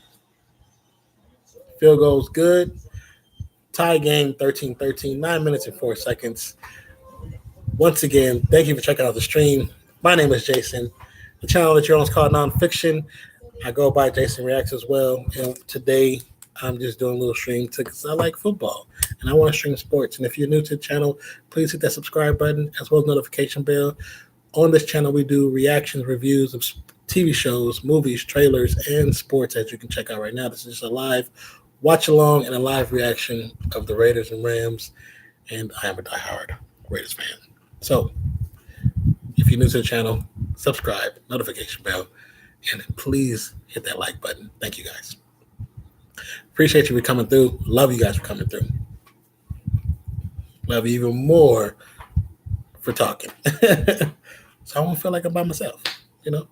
Field goal's good. Tie game, 13-13, 9 minutes and 4 seconds. Once again, thank you for checking out the stream. My name is Jason. The channel that you're on is called Nonpfixion. I go by Jason Reacts as well. And today, I'm just doing a little stream because I like football and I want to stream sports. And if you're new to the channel, please hit that subscribe button as well as notification bell. On this channel, we do reactions, reviews of TV shows, movies, trailers, and sports as you can check out right now. This is just a live watch along and a live reaction of the Raiders and Rams. And I am a diehard Raiders fan. So if you're new to the channel, subscribe, notification bell, and please hit that like button. Thank you guys. Appreciate you for coming through. Love you guys for coming through. Love you even more for talking. So I won't feel like I'm by myself, you know?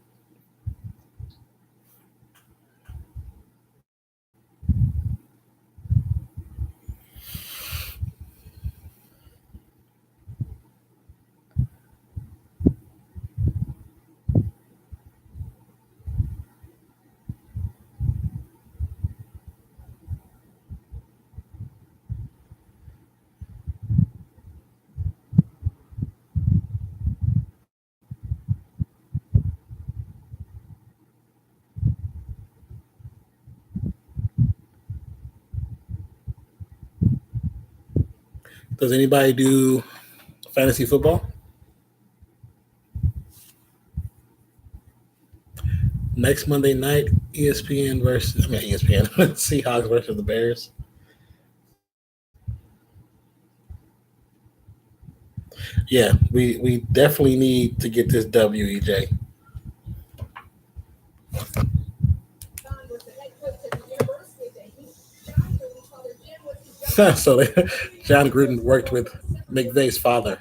Does anybody do fantasy football? Next Monday night, ESPN Seahawks versus the Bears. Yeah, we definitely need to get this WEJ. So John Gruden worked with McVay's father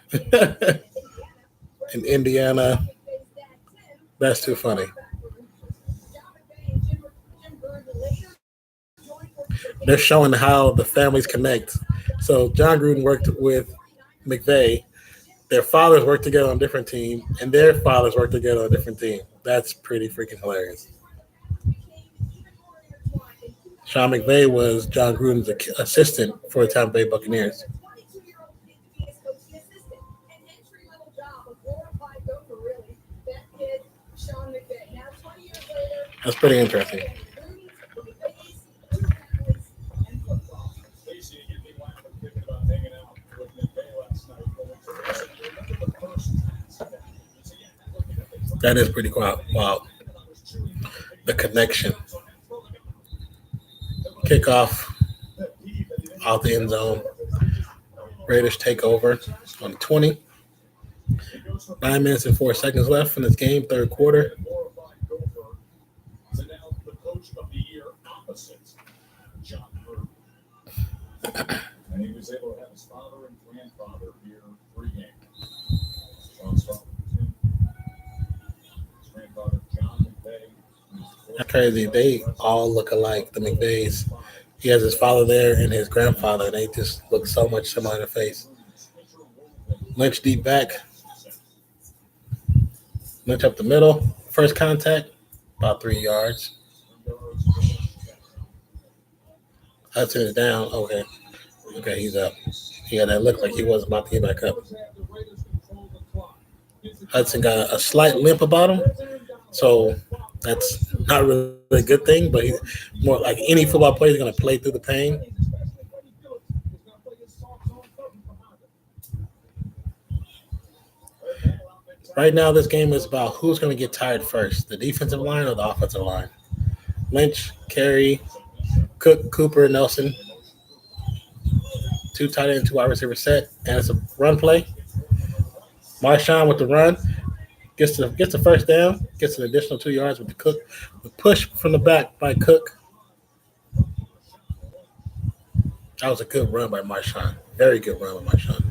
in Indiana. That's too funny. They're showing how the families connect. So John Gruden worked with McVay. Their fathers worked together on a different team, and their fathers worked together on a different team. That's pretty freaking hilarious. Sean McVay was John Gruden's assistant for the Tampa Bay Buccaneers. That's pretty interesting. That is pretty wild. Wow. The connection. Kickoff out the end zone. Raiders take over on 20. 9 minutes and 4 seconds left in this game, third quarter. And he was able to have his father and grandfather here 3 games. Sean's father, Tim. His grandfather, John McVay. That's crazy. They all look alike, the McVays. He has his father there and his grandfather. They just look so much similar in the face. Lynch deep back. Lynch up the middle. First contact, about 3 yards. Hudson is down. Okay. Okay, he's up. Yeah, that looked like he was about to get back up. Hudson got a slight limp about him, so that's not really a good thing, but he's more like any football player is going to play through the pain. Right now, this game is about who's going to get tired first, the defensive line or the offensive line. Lynch, Carey, Cook, Cooper, Nelson. 2 tight end, 2 wide receiver set, and it's a run play. Marshawn with the run gets the first down, gets an additional 2 yards with the Cook. The push from the back by Cook. That was a good run by Marshawn. Very good run by Marshawn.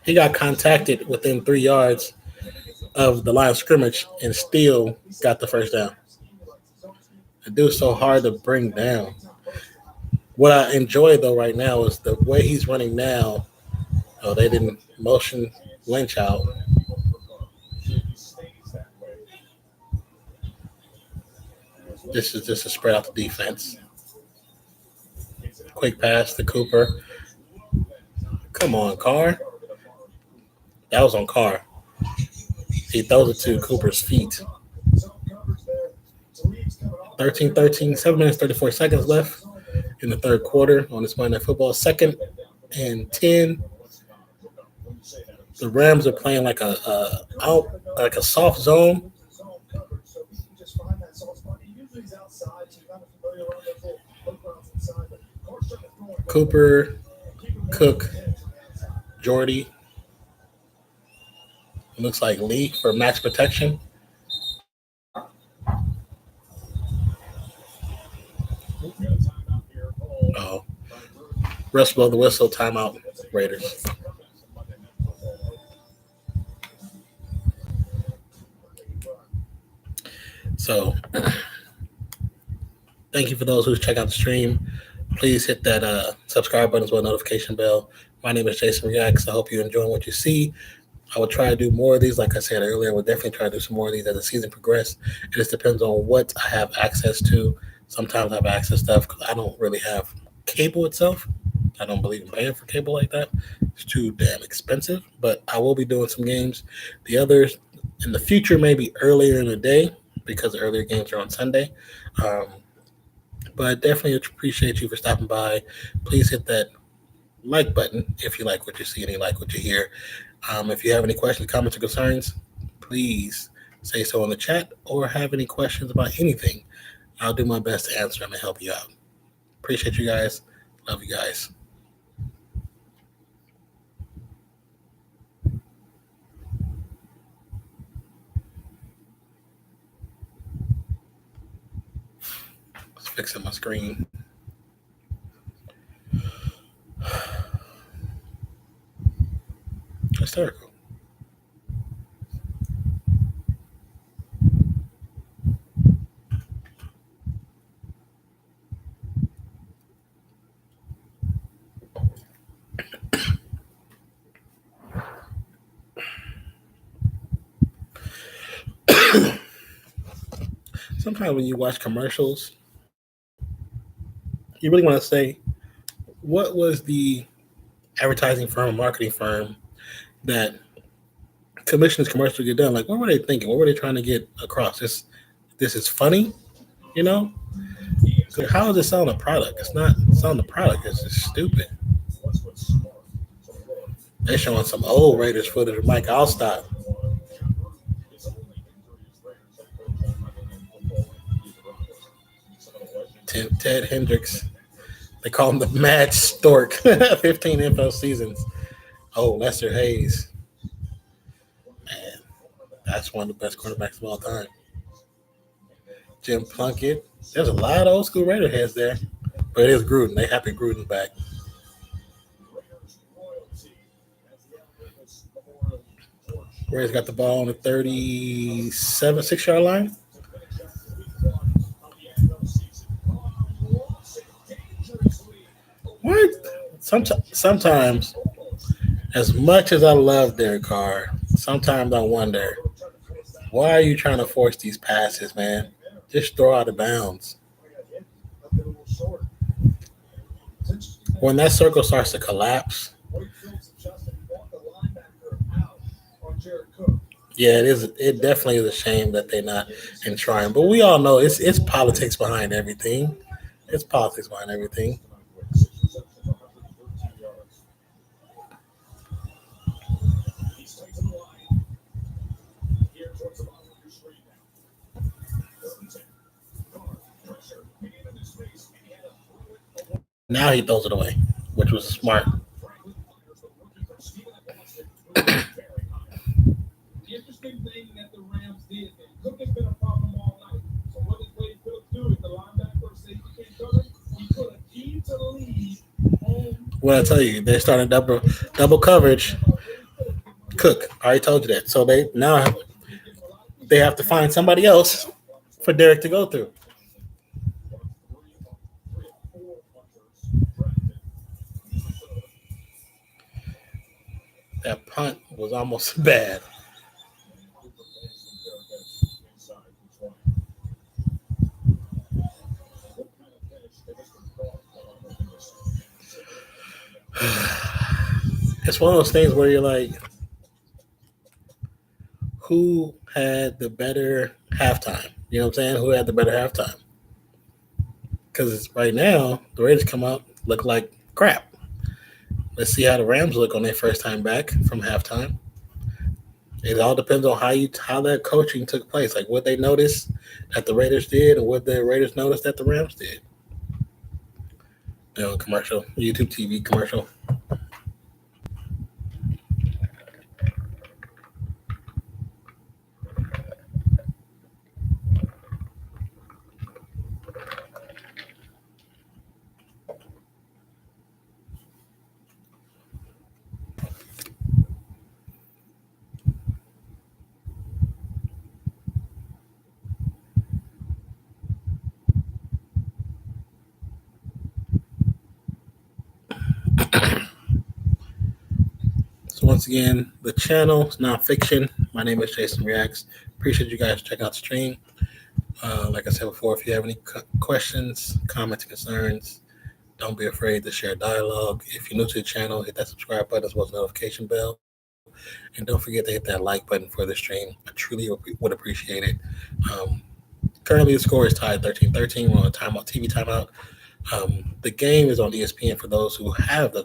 He got contacted within 3 yards of the line of scrimmage and still got the first down. The dude's so hard to bring down. What I enjoy, though, right now is the way he's running now. Oh, they didn't motion Lynch out. This is just a spread out the defense. Quick pass to Cooper. Come on, Carr. That was on Carr. He throws it to Cooper's feet. 13-13, 7 minutes, 34 seconds left in the third quarter on this Monday Night Football. 2nd and 10. The Rams are playing like a soft zone. Cooper, Cook, Jordy. Looks like Lee for match protection. Oh, rest blow the whistle, timeout, Raiders. So, thank you for those who check out the stream. Please hit that subscribe button as well, notification bell. My name is Jason Reacts. I hope you're enjoying what you see. I will try to do more of these. Like I said earlier, I will definitely try to do some more of these as the season progresses. It just depends on what I have access to. Sometimes I have access to stuff because I don't really have cable itself. I don't believe in paying for cable like that. It's too damn expensive. But I will be doing some games. The others in the future, maybe earlier in the day because the earlier games are on Sunday. But definitely appreciate you for stopping by. Please hit that like button if you like what you see and you like what you hear. If you have any questions, comments, or concerns, please say so in the chat or have any questions about anything. I'll do my best to answer them and help you out. Appreciate you guys. Love you guys. Just fixing my screen. Hysterical. Sometimes when you watch commercials, you really want to say, what was the advertising firm or marketing firm that commissioned this commercial to get done? Like, what were they thinking? What were they trying to get across? This is funny, you know? So how is it selling a product? It's not selling the product. It's just stupid. They're showing some old Raiders footage of Mike Allstott. Ted Hendricks. They call him the Mad Stork. 15 NFL seasons. Oh, Lester Hayes. Man, that's one of the best quarterbacks of all time. Jim Plunkett. There's a lot of old school Raider heads there. But it is Gruden. They happy Gruden back. Raiders royalty as the Al Davis Memorial torch Raiders got the ball on the 37, 6-yard line. to finish up week 1 of the NFL season. Lost it dangerously. What? Sometimes, as much as I love Derek Carr, sometimes I wonder, why are you trying to force these passes, man? Just throw out of bounds. Left it a little short. It's interesting. When that circle starts to collapse, Wakefield suggested he walked the linebacker out on Jared Cook. yeah, it is. It definitely is a shame that they're not in trying. But we all know it's politics behind everything. It's politics behind everything. 6 receptions, 113 yards. He's tight to the line. Here towards the bottom of your screen now. Irvington. Guard. Pressure. Hit him in his face. And he had to throw it. Now he throws it away, which was smart. Franklin fires the rookie from Stephen at Boston. Very high. The interesting thing that the Rams did, and Cook has been a problem all night. So what does Wade Phillips do if the linebacker or safety can't cover? He put a key to the lead home. What I tell you, they're starting double coverage. Cook, I already told you that. So they have to find somebody else for Derek to go through. That punt was almost bad. It's one of those things where you're like, who had the better halftime? You know what I'm saying? Who had the better halftime? Because right now, the Raiders come out, look like crap. Let's see how the Rams look on their first time back from halftime. It all depends on how that coaching took place. Like what they noticed that the Raiders did and what the Raiders noticed that the Rams did. You know, commercial, YouTube TV commercial. So once again, the channel is Nonpfixion. My name is Jason Reacts. Appreciate you guys checking out the stream. Like I said before, if you have any questions, comments, concerns, don't be afraid to share dialogue. If you're new to the channel, hit that subscribe button as well as the notification bell. And don't forget to hit that like button for the stream. I truly would appreciate it. Currently, the score is tied 13-13. We're on a TV timeout. The game is on ESPN for those who have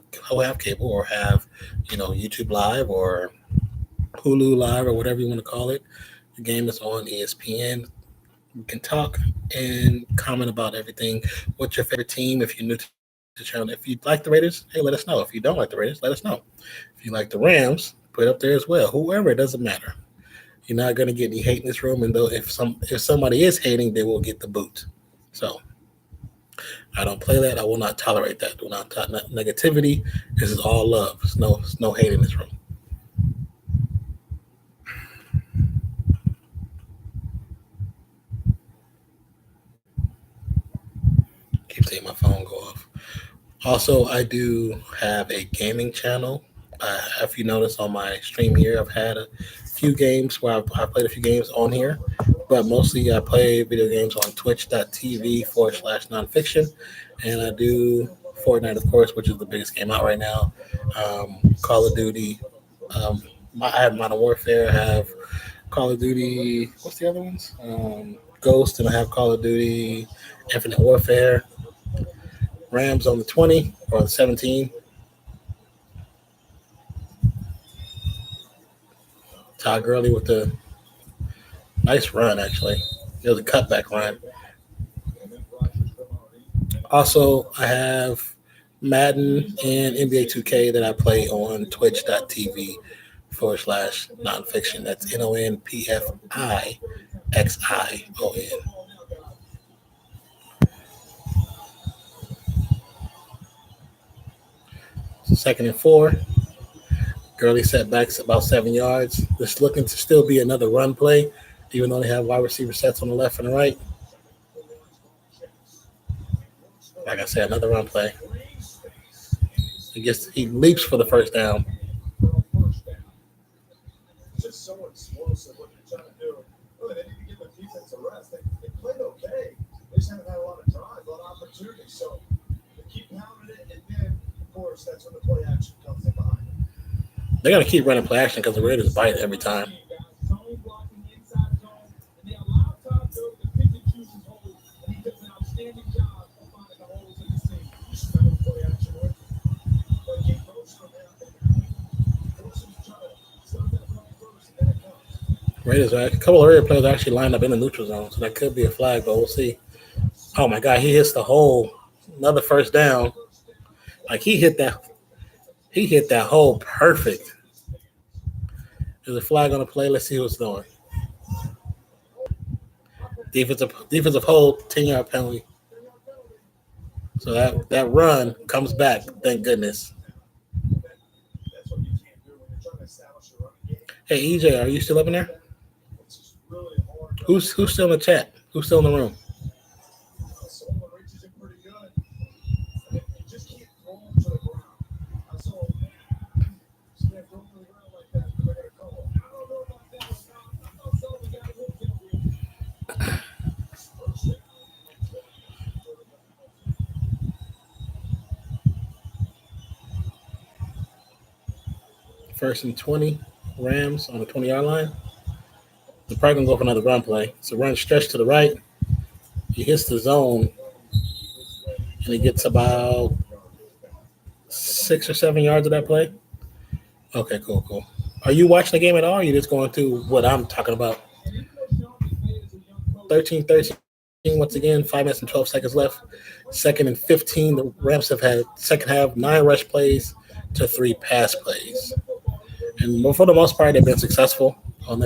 cable or have, YouTube Live or Hulu Live or whatever you want to call it. The game is on ESPN. We can talk and comment about everything. What's your favorite team? If you're new to the channel, if you like the Raiders, hey, let us know. If you don't like the Raiders, let us know. If you like the Rams, put it up there as well. Whoever, it doesn't matter. You're not going to get any hate in this room, and though if somebody is hating, they will get the boot. So I don't play that. I will not tolerate that. Do not negativity. This is all love. There's no hate in this room. Keep seeing my phone go off. Also, I do have a gaming channel. If you notice on my stream here, I've had a few games where I played a few games on here, but mostly I play video games on twitch.tv/nonfiction, and I do Fortnite, of course, which is the biggest game out right now. Call of Duty. I have Modern Warfare. I have Call of Duty. What's the other ones? Ghost, and I have Call of Duty Infinite Warfare. Rams on the 20 or the 17. Todd Gurley with the nice run, actually. It was a cutback run. Also, I have Madden and NBA 2K that I play on twitch.tv/nonfiction. That's NONPFIXION. 2nd and 4. Gurley setbacks about 7 yards. This looking to still be another run play, even though they have wide receiver sets on the left and the right. Like I said, another run play. He leaps for the first down. Just so explosive what they're trying to do. Really, they need to give the defense a rest. They played okay. They just haven't had a lot of drives, a lot of opportunities. So they keep pounding it, and then, of course, that's when the play action comes in behind. They're going to keep running play action because the Raiders bite every time. Zone blocking inside zone, and they allow Todd Gurley to pick and choose his holes, and he does an outstanding job of finding the holes in the seam. Smell the play action with. But keep those from him. Wilson's trying to start that run first, and then it comes. Raiders, a couple of Raider players actually lined up in the neutral zone, so that could be a flag, but we'll see. Oh my God, he hits the hole. Another first down. Like he hit that hole perfect. There's a flag on the play. Let's see what's going. Defensive hold, 10-yard penalty. So that run comes back. Thank goodness. That's what you can't do when you're trying to establish a running game. Hey EJ, are you still up in there? It's just really hard. Who's still in the chat? Who's still in the room? Solomon reaches it pretty good. You just can't throw him to the ground. I saw you can't throw him to the ground like that. They're going to call. I don't know about that. I thought Sullivan got a little bit. First and 20, Rams on the 20-yard line. They're probably going to go for another run play. So run stretch to the right. He hits the zone, and he gets about 6 or 7 yards of that play. Okay, cool. Are you watching the game at all, or are you just going through what I'm talking about? 13-13. Once again, 5 minutes and 12 seconds left. 2nd and 15. The Rams have had second half 9 rush plays to 3 pass plays. And for the most part, they've been successful on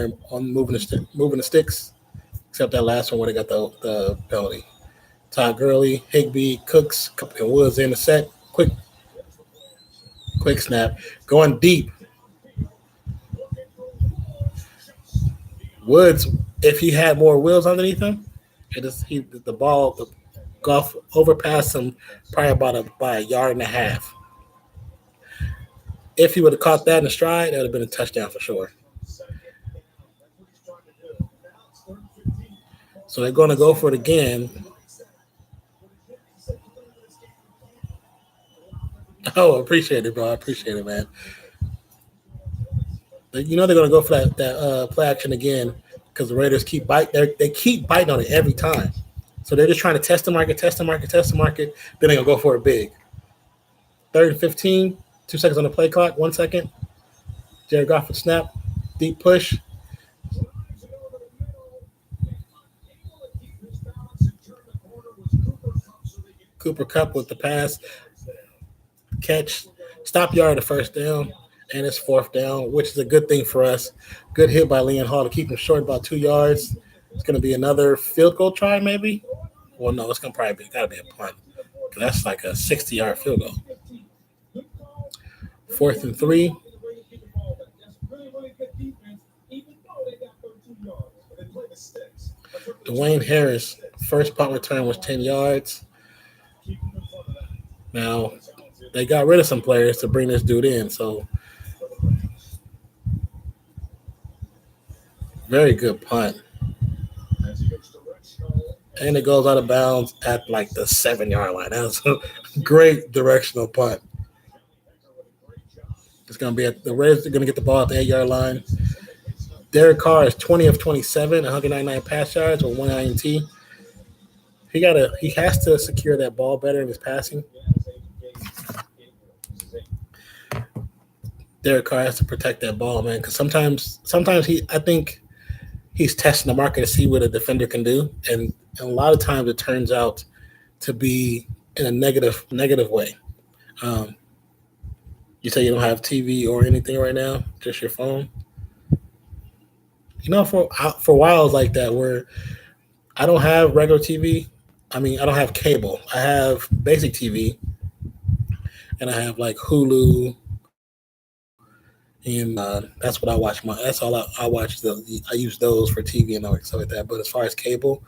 moving the sticks, except that last one where they got the penalty. Todd Gurley, Higbee, Cooks, and Woods in the set. Quick snap. Going deep. Woods, if he had more wheels underneath him, the golf overpassed him probably by a yard and a half. If he would have caught that in stride, that would have been a touchdown for sure. So they're going to go for it again. Oh, appreciate it, bro. I appreciate it, man. You know they're going to go for that play action again because the Raiders keep biting. They keep biting on it every time. So they're just trying to test the market. Then they're going to go for it big. 3rd and 15. 2 seconds on the play clock. 1 second. Jared Goff with snap. Deep push. Cooper Kupp with the pass. Catch. Stop yard the first down. And it's 4th down, which is a good thing for us. Good hit by Leon Hall to keep him short about 2 yards. It's going to be another field goal try, maybe. Well, no, it's going to probably got to be a punt. Because that's like a 60-yard field goal. 4th and 3. Dwayne Harris, first punt return was 10 yards. Now, they got rid of some players to bring this dude in, so very good punt. And it goes out of bounds at like the 7-yard line. That was a great directional punt. It's going to be the Raiders are going to get the ball at the 8-yard line. Derek Carr is 20 of 27, 199 pass yards with 1 INT. He has to secure that ball better in his passing. Derek Carr has to protect that ball, man, because sometimes I think he's testing the market to see what a defender can do, and a lot of times it turns out to be in a negative way. You say you don't have TV or anything right now, just your phone. You know, for a while it's like that where I don't have regular TV. I mean, I don't have cable. I have basic TV, and I have like Hulu, and that's what I watch. That's all I watch. I use those for TV and stuff like that. But as far as cable,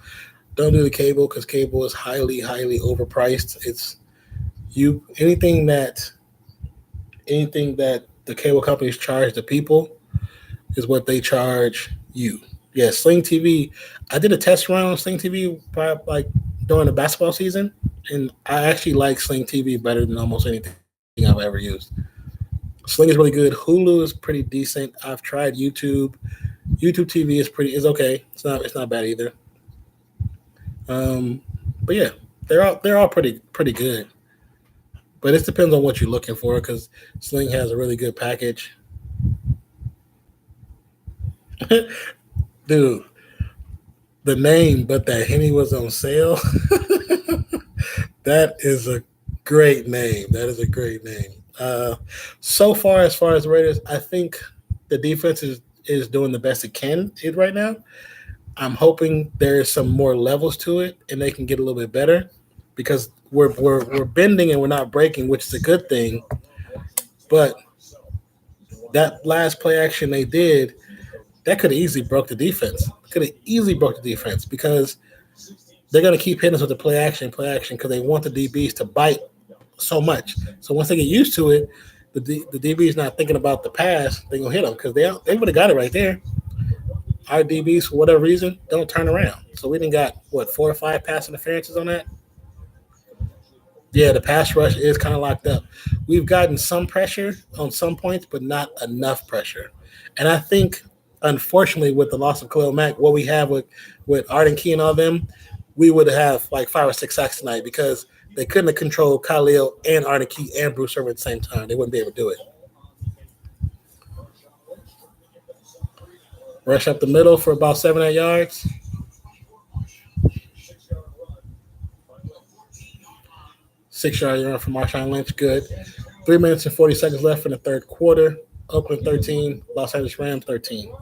don't do the cable because cable is highly, highly overpriced. It's anything that the cable companies charge the people is what they charge you. Yeah, Sling TV. I did a test run on Sling TV probably like during the basketball season, and I actually like Sling TV better than almost anything I've ever used. Sling is really good. Hulu is pretty decent. I've tried YouTube. YouTube TV is okay. It's not bad either. But yeah, they're all pretty good. But it depends on what you're looking for because Sling has a really good package. Dude, the name, but that Henny was on sale. That is a great name. That is a great name. So far as the Raiders, I think the defense is doing the best it can right now. I'm hoping there's some more levels to it and they can get a little bit better because we're bending and we're not breaking, which is a good thing. But that last play action they did, that could have easily broke the defense. Because they're going to keep hitting us with the play action because they want the DBs to bite so much. So once they get used to it, the DB's not thinking about the pass. They're going to hit them because they would have got it right there. Our DBs, for whatever reason, don't turn around. So we didn't got, 4 or 5 pass interferences on that? Yeah, the pass rush is kind of locked up. We've gotten some pressure on some points, but not enough pressure. And I think, unfortunately, with the loss of Khalil Mack, what we have with Arden Key and all them, we would have like 5 or 6 sacks tonight because they couldn't have controlled Khalil and Arden Key and Bruce Irvin at the same time. They wouldn't be able to do it. Rush up the middle for about 7 or 8 yards. Six-yard run from Marshawn Lynch, good. 3 minutes and 40 seconds left in the third quarter. Oakland 13, Los Angeles Rams 13.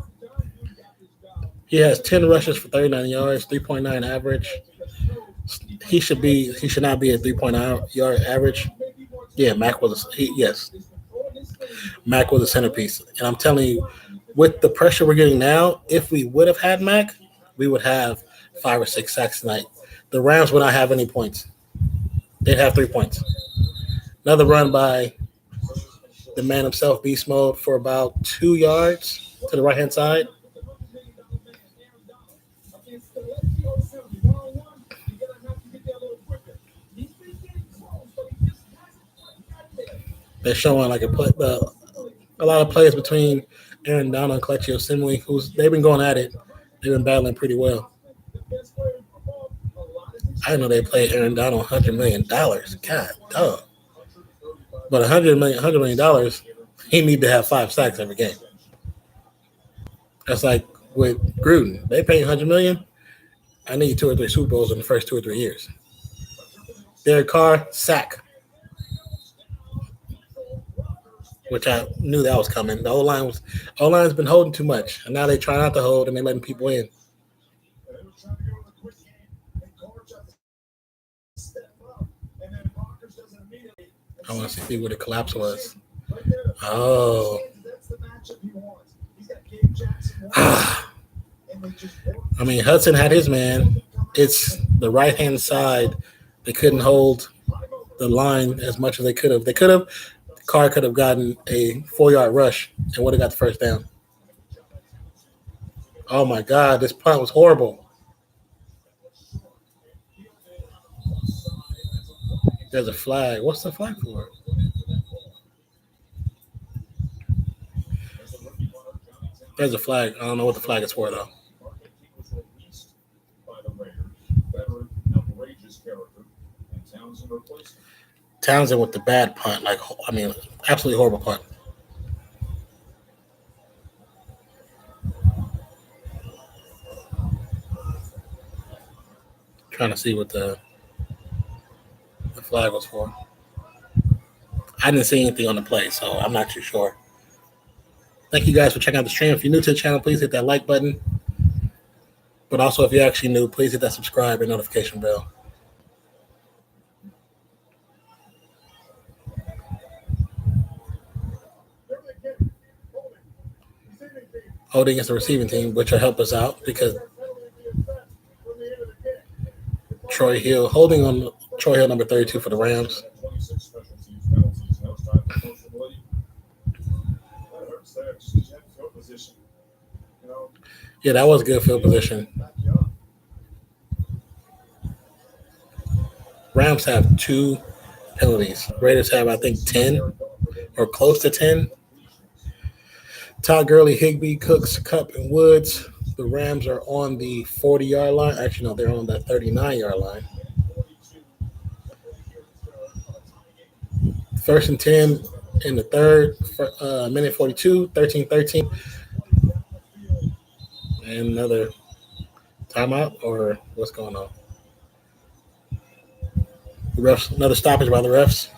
He has 10 rushes for 39 yards, 3.9 average. He should not be a 3.9 yard average. Yeah, Mack was a centerpiece. And I'm telling you, with the pressure we're getting now, if we would have had Mack, we would have 5 or 6 sacks tonight. The Rams would not have any points. They'd have 3 points. Another run by the man himself, beast mode, for about 2 yards to the right-hand side. They're showing like a lot of plays between Aaron Donald and Kelechi Osemele, they've been going at it. They've been battling pretty well. I didn't know they played Aaron Donald $100 million. God, dog. But $100 million, he need to have 5 sacks every game. That's like with Gruden. They pay $100 million. I need 2 or 3 Super Bowls in the first 2 or 3 years. Derek Carr, sack. Which I knew that was coming. The O-line's been holding too much. And now they try not to hold and they're letting people in. I want to see where the collapse was. Oh. I mean, Hudson had his man. It's the right-hand side. They couldn't hold the line as much as they could have. Carr could have gotten a 4-yard rush and would have got the first down. Oh, my God. This punt was horrible. There's a flag. What's the flag for? There's a flag. I don't know what the flag is for, though. Townsend with the bad punt. Absolutely horrible punt. Trying to see what the flag was for. I didn't see anything on the play, so I'm not too sure. Thank you guys for checking out the stream. If you're new to the channel, please hit that like button. But also, if you're actually new, please hit that subscribe and notification bell. holding against the receiving team, which will help us out because Troy Hill, holding on Troy Hill, number 32 for the Rams. 26 special teams penalties. Now it's time for Coach Willie. That hurts there. You have field position. You know, Yeah, that was good field position. Back you up. Rams have 2 penalties. Raiders have, I think, 10 or close to 10. Todd Gurley, Higbee, Cooks, Cup, and Woods. The Rams are on the 40-yard line. Actually, no, they're on the 39-yard line. 1st and 10 in the third, minute 42, 13-13. And another timeout, or what's going on? The refs, another stoppage by the refs.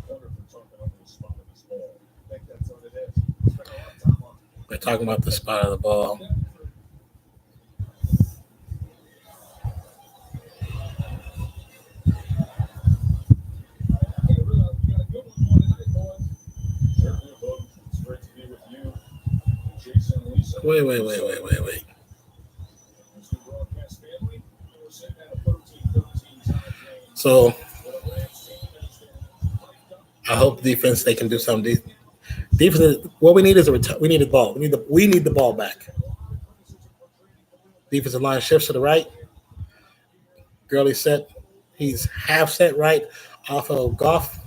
I think that's what it is. Spent a lot of time on it. They're talking about the spot of the ball. Wait. So I hope defense they can do something. Defense. What we need is we need the ball. We need the ball back. Defensive line shifts to the right. Gurley set. He's half set right off of Goff.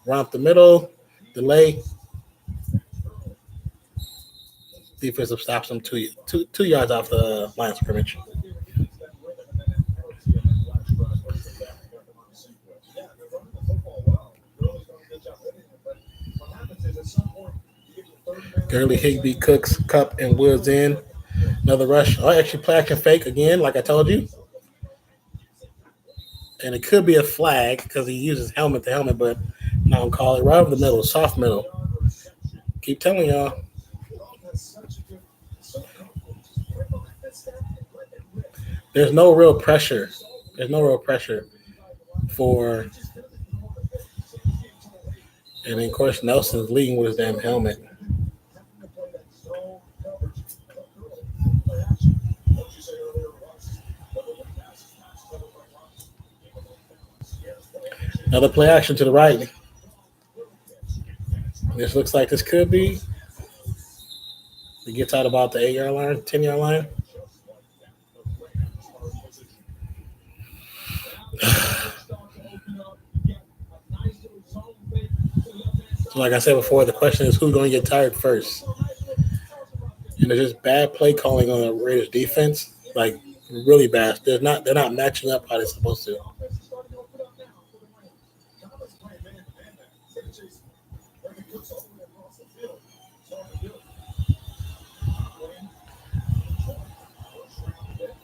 Romp the middle. Delay. Defensive stops him two yards off the line of scrimmage. Gurley, Higbee, Cooks, Cup, and Woods in. Another rush. Oh, actually, play action fake again, like I told you. And it could be a flag because he uses helmet to helmet, but I'm not going to call it. Right over the middle, soft middle. Keep telling y'all. There's no real pressure. For. And then, of course, Nelson's leading with his damn helmet. Another play action to the right. This looks like this could be. He gets out about the 8-yard line, 10-yard line. So like I said before, the question is who's going to get tired first. And there's just bad play calling on the Raiders defense, like really bad. They're not matching up how they're supposed to.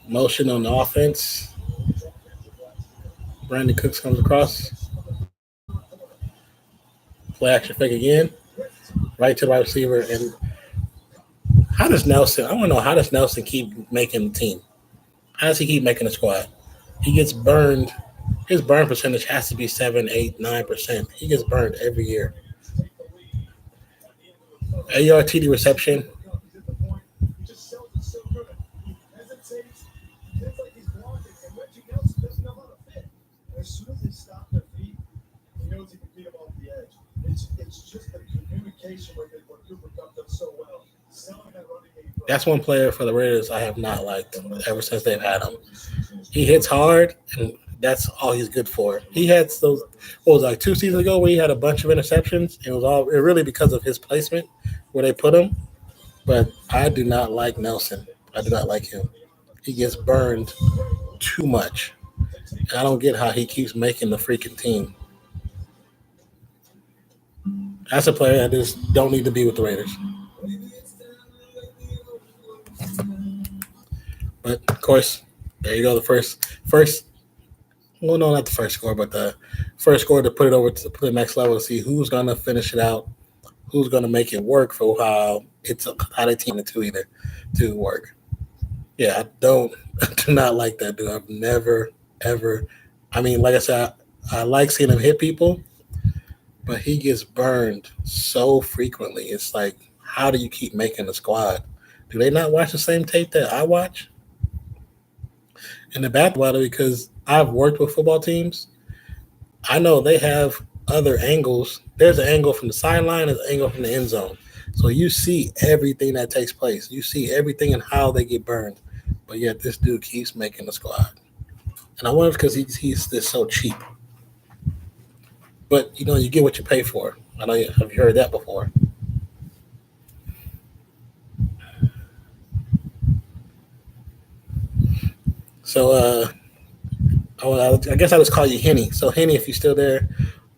Motion on the offense. Brandon Cooks comes across. Play action fake again. Right to the wide receiver. And how does Nelson, I want to know, how does Nelson keep making the team? How does he keep making the squad? He gets burned. His burn percentage has to be 7, 8, 9%. He gets burned every year. AR TD reception. As soon as they stop their feet, he knows he can beat them off the edge. It's just the communication with it, what Cooper Kupp does so well. Selling that running game. That's one player for the Raiders I have not liked ever since they've had him. He hits hard, and that's all he's good for. He had those, what was it, like 2 seasons ago, where he had a bunch of interceptions. It was really because of his placement where they put him. But I do not like Nelson. I do not like him. He gets burned too much. And I don't get how he keeps making the freaking team. That's a player that just don't need to be with the Raiders. But of course, there you go. The first, well, no, not the first score, but the first score to put it over to the next level to see who's gonna finish it out, who's gonna make it work for how they team the two either to work. Yeah, I do not like that dude. I've never ever. I mean, like I said, I like seeing him hit people, but he gets burned so frequently. It's like, how do you keep making the squad? Do they not watch the same tape that I watch? And the bad about it, because I've worked with football teams, I know they have other angles. There's an angle from the sideline, there's an angle from the end zone. So you see everything that takes place. You see everything and how they get burned. But yet this dude keeps making the squad. And I wonder if because he's just so cheap. But you get what you pay for. I know have you heard that before? So I guess I just call you Henny. So Henny, if you're still there,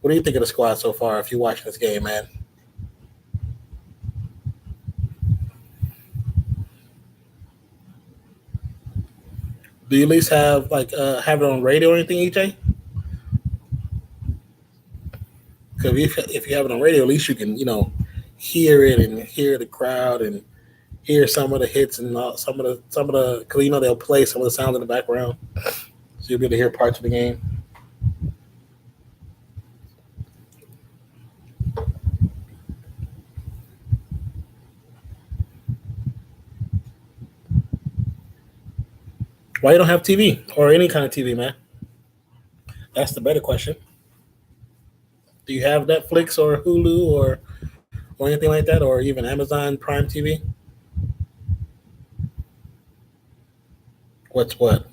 what do you think of the squad so far? If you're watching this game, man. Do you at least have have it on radio or anything, EJ? Because if you have it on radio, at least you can hear it and hear the crowd and hear some of the hits and some of the because they'll play some of the sound in the background, so you'll be able to hear parts of the game. Why you don't have TV or any kind of TV, man? That's the better question. Do you have Netflix or Hulu or anything like that, or even Amazon Prime TV? What's what?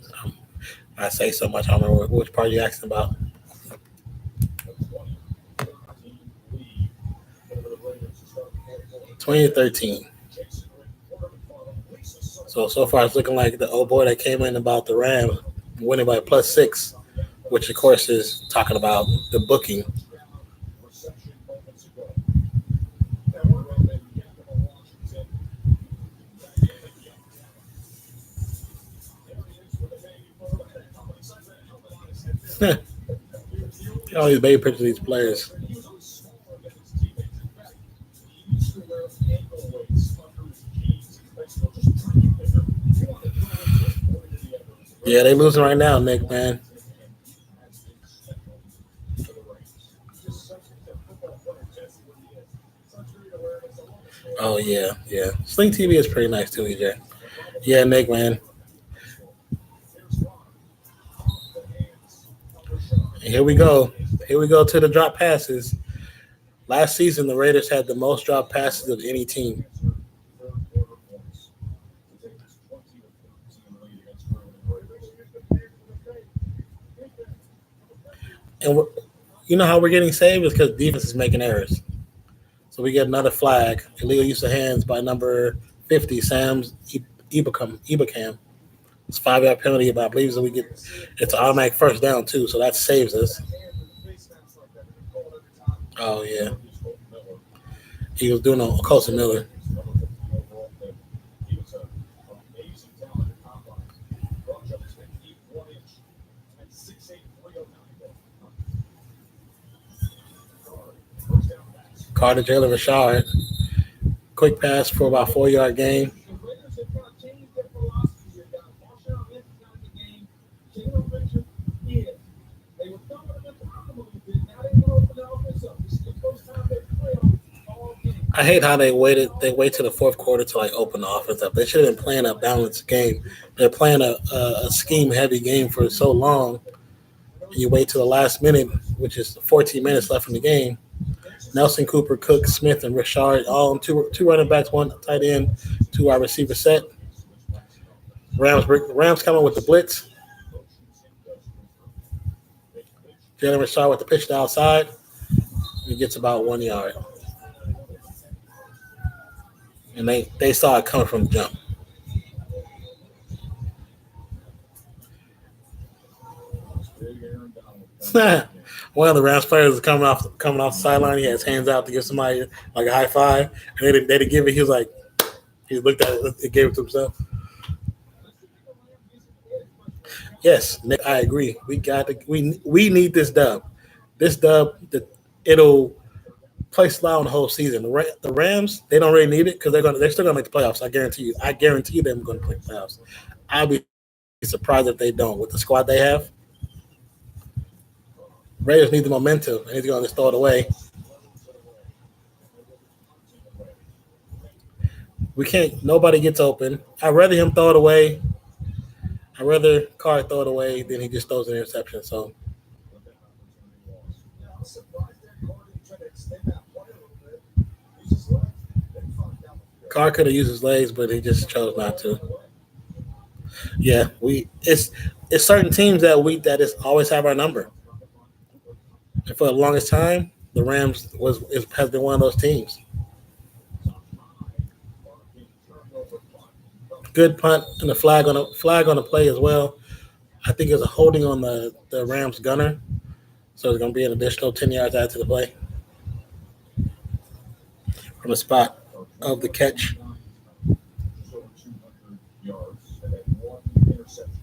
I say so much. I don't remember which part you asking about. 2013. So far it's looking like the old boy that came in about the Rams winning by +6, which of course is talking about the booking. All these baby pictures of these players. Yeah, they losing right now, Nick, man. Oh yeah. Sling TV is pretty nice too, EJ. Yeah, Nick, man. And here we go. Here we go to the drop passes. Last season, the Raiders had the most drop passes of any team. And you know how we're getting saved is because defense is making errors. So we get another flag, illegal use of hands by number 50, Sam's Ibakam. It's 5-yard penalty, but I believe that it's an automatic first down too, so that saves us. Oh yeah, he was doing a Colson Miller. Carter Jalen Rashard, quick pass for about 4-yard gain. I hate how they wait to the fourth quarter to open the offense up. They should have been playing a balanced game. They're playing a scheme heavy game for so long. And you wait till the last minute, which is 14 minutes left in the game. Nelson, Cooper, Cook, Smith, and Rashard, all on two running backs, one tight end, 2 wide receiver set. Rams coming with the blitz. Jalen Rashard with the pitch to outside. He gets about 1 yard. And they saw it coming from the jump. One of the Rams players is coming off the sideline. He has hands out to give somebody like a high five, and they didn't give it. He was like, he looked at it, and gave it to himself. Yes, Nick, I agree. We need this dub. This dub, it'll place loud the whole season. The Rams, they don't really need it because they're still gonna make the playoffs. I guarantee you. I guarantee them going to play the playoffs. I'll be surprised if they don't. With the squad they have, Raiders need the momentum, and he's going to just throw it away. We can't. Nobody gets open. I'd rather him throw it away. I'd rather Carr throw it away than he just throws an interception. So I'm surprised that Carr didn't try to extend that play a little bit. Use his legs. Then fuck down the field. Carr could have used his legs, but he just chose not to. Yeah, it's certain teams that is always have our number. And for the longest time, the Rams has been one of those teams. Good punt and a flag on the play as well. I think it's a holding on the Rams gunner, so it's going to be an additional 10 yards out to the play from the spot of the catch. Just over 200 yards and had one interception.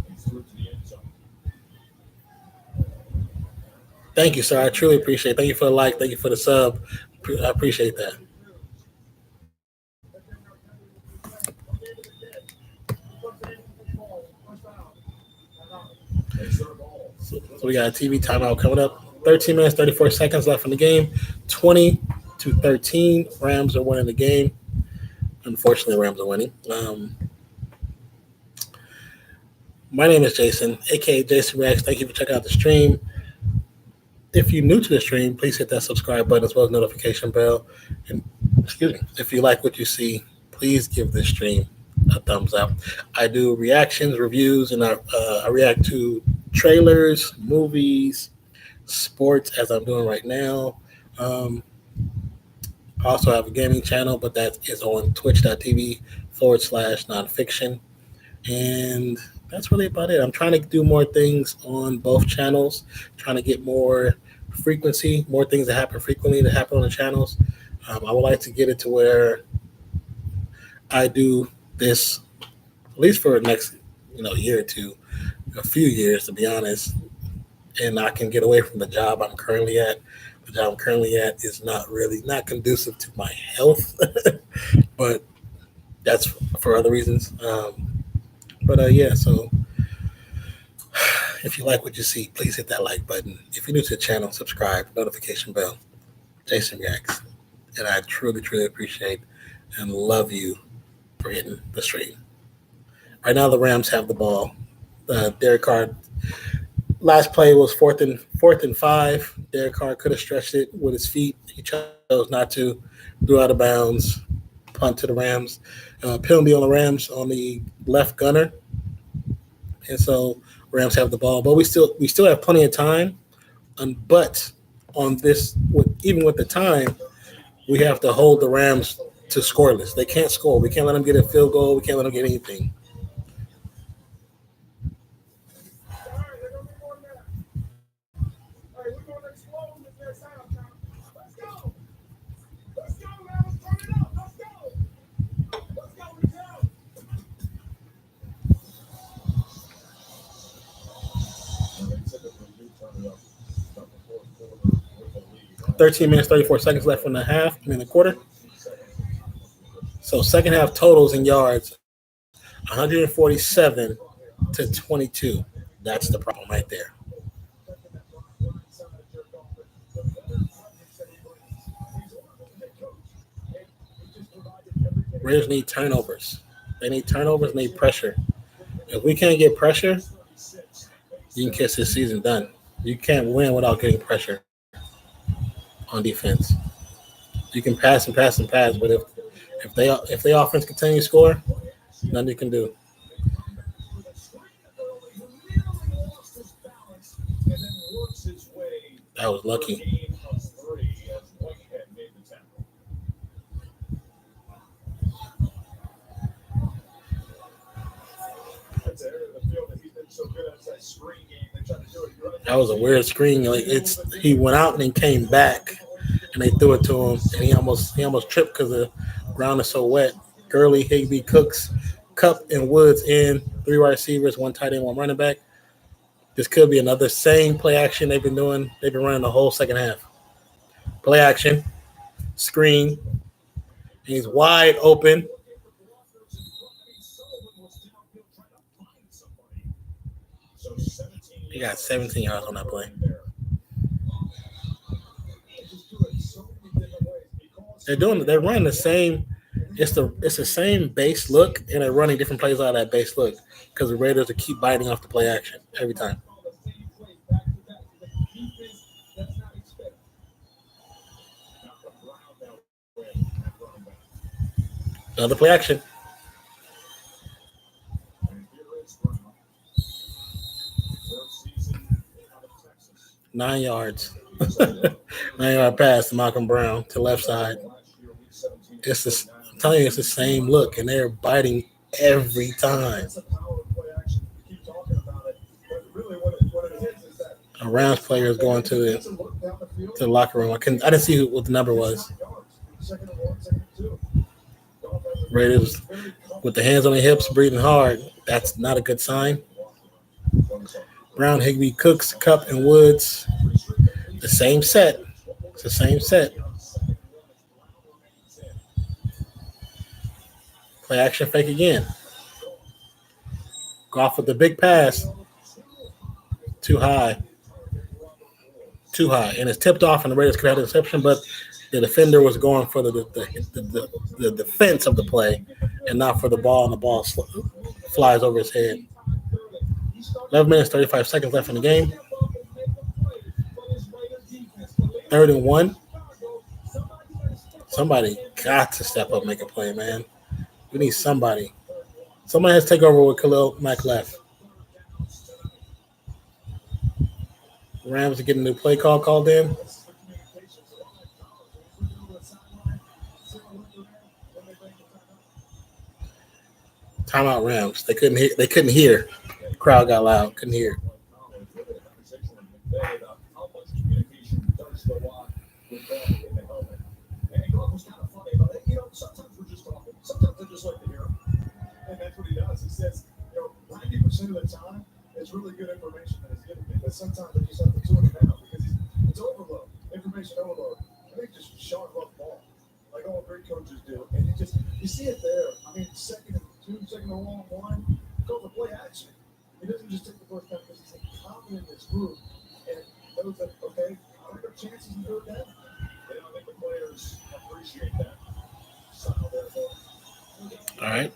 He threw it to the end zone. Thank you, sir. I truly appreciate it. Thank you for the like. Thank you for the sub. I appreciate that. So we got a TV timeout coming up. 13 minutes, 34 seconds left in the game. 20-13. Rams are winning the game. Unfortunately, the Rams are winning. My name is Jason, a.k.a. Jason Reacts. Thank you for checking out the stream. If you're new to the stream, please hit that subscribe button as well as notification bell. And excuse me, if you like what you see, please give this stream a thumbs up. I do reactions, reviews, and I react to trailers, movies, sports, as I'm doing right now. I also have a gaming channel, but that is on twitch.tv/nonfiction. And that's really about it. I'm trying to do more things on both channels, trying to get more frequency, more things that happen frequently that happen on the channels. I would like to get it to where I do this at least for the next year or two, a few years to be honest, and I can get away from the job I'm currently at. The job I'm currently at is not conducive to my health, but that's for other reasons. Yeah, so if you like what you see, please hit that like button. If you're new to the channel, subscribe, notification bell. Jason Reacts. And I truly, truly appreciate and love you for hitting the stream. Right now, the Rams have the ball. Derek Carr, last play was fourth and 5. Derek Carr could have stretched it with his feet. He chose not to. Threw out of bounds. Punt to the Rams. Penalty on the Rams on the left gunner. And so Rams have the ball. But we still have plenty of time. But on this, even with the time, we have to hold the Rams to scoreless. They can't score. We can't let them get a field goal. We can't let them get anything. With the lead. 13 minutes, 34 seconds left in the quarter. So second half totals in yards, 147-22. That's the problem right there. Raiders need turnovers. They need turnovers, need pressure. If we can't get pressure, you can kiss this season done. You can't win without getting pressure on defense. You can pass and pass and pass, but if they offense continue to score, nothing you can do. That was lucky. That was a weird screen. Like he went out and then came back, and they threw it to him, and he almost tripped because the ground is so wet. Gurley, Higbee, Cooks, Kupp, and Woods in 3 wide receivers, 1 tight end, 1 running back. This could be another same play action they've been doing. They've been running the whole second half. Play action, screen, and he's wide open. He got 17 yards on that play. They're running the same. It's the same base look, and they're running different plays out of that base look because the Raiders will keep biting off the play action every time. Another play action. 9 yards. 9-yard pass to Malcolm Brown to left side. I'm telling you, it's the same look, and they're biting every time. A Rams player is going to the locker room. I didn't see what the number was. Raiders with the hands on their hips, breathing hard. That's not a good sign. Brown, Higbee, Cooks, Cup, and Woods. The same set. It's the same set. Play action fake again. Goff with the big pass. Too high. And it's tipped off, and the Raiders could have an interception, but the defender was going for the defense of the play and not for the ball, and the ball flies over his head. 11 minutes, 35 seconds left in the game. 3rd and 1. Somebody got to step up and make a play, man. We need somebody. Somebody has to take over with Khalil Mack left. Rams are getting a new play called in. Timeout Rams. They couldn't hear. The crowd got loud. Couldn't hear. Sometimes we're just talking. Sometimes I just like to hear him. And that's what he does. He says, 90% of the time, it's really good information that he's giving me. But sometimes I just have to tune him out because it's overload, information overload. I think just showing off the ball, like all great coaches do. And you see it there. I mean, 2nd and 2, 2nd and 1, go for play action. He doesn't just take the first down because he's confident in his group. And knows that, okay, I think our chances to do it down. I think the players appreciate that. All right.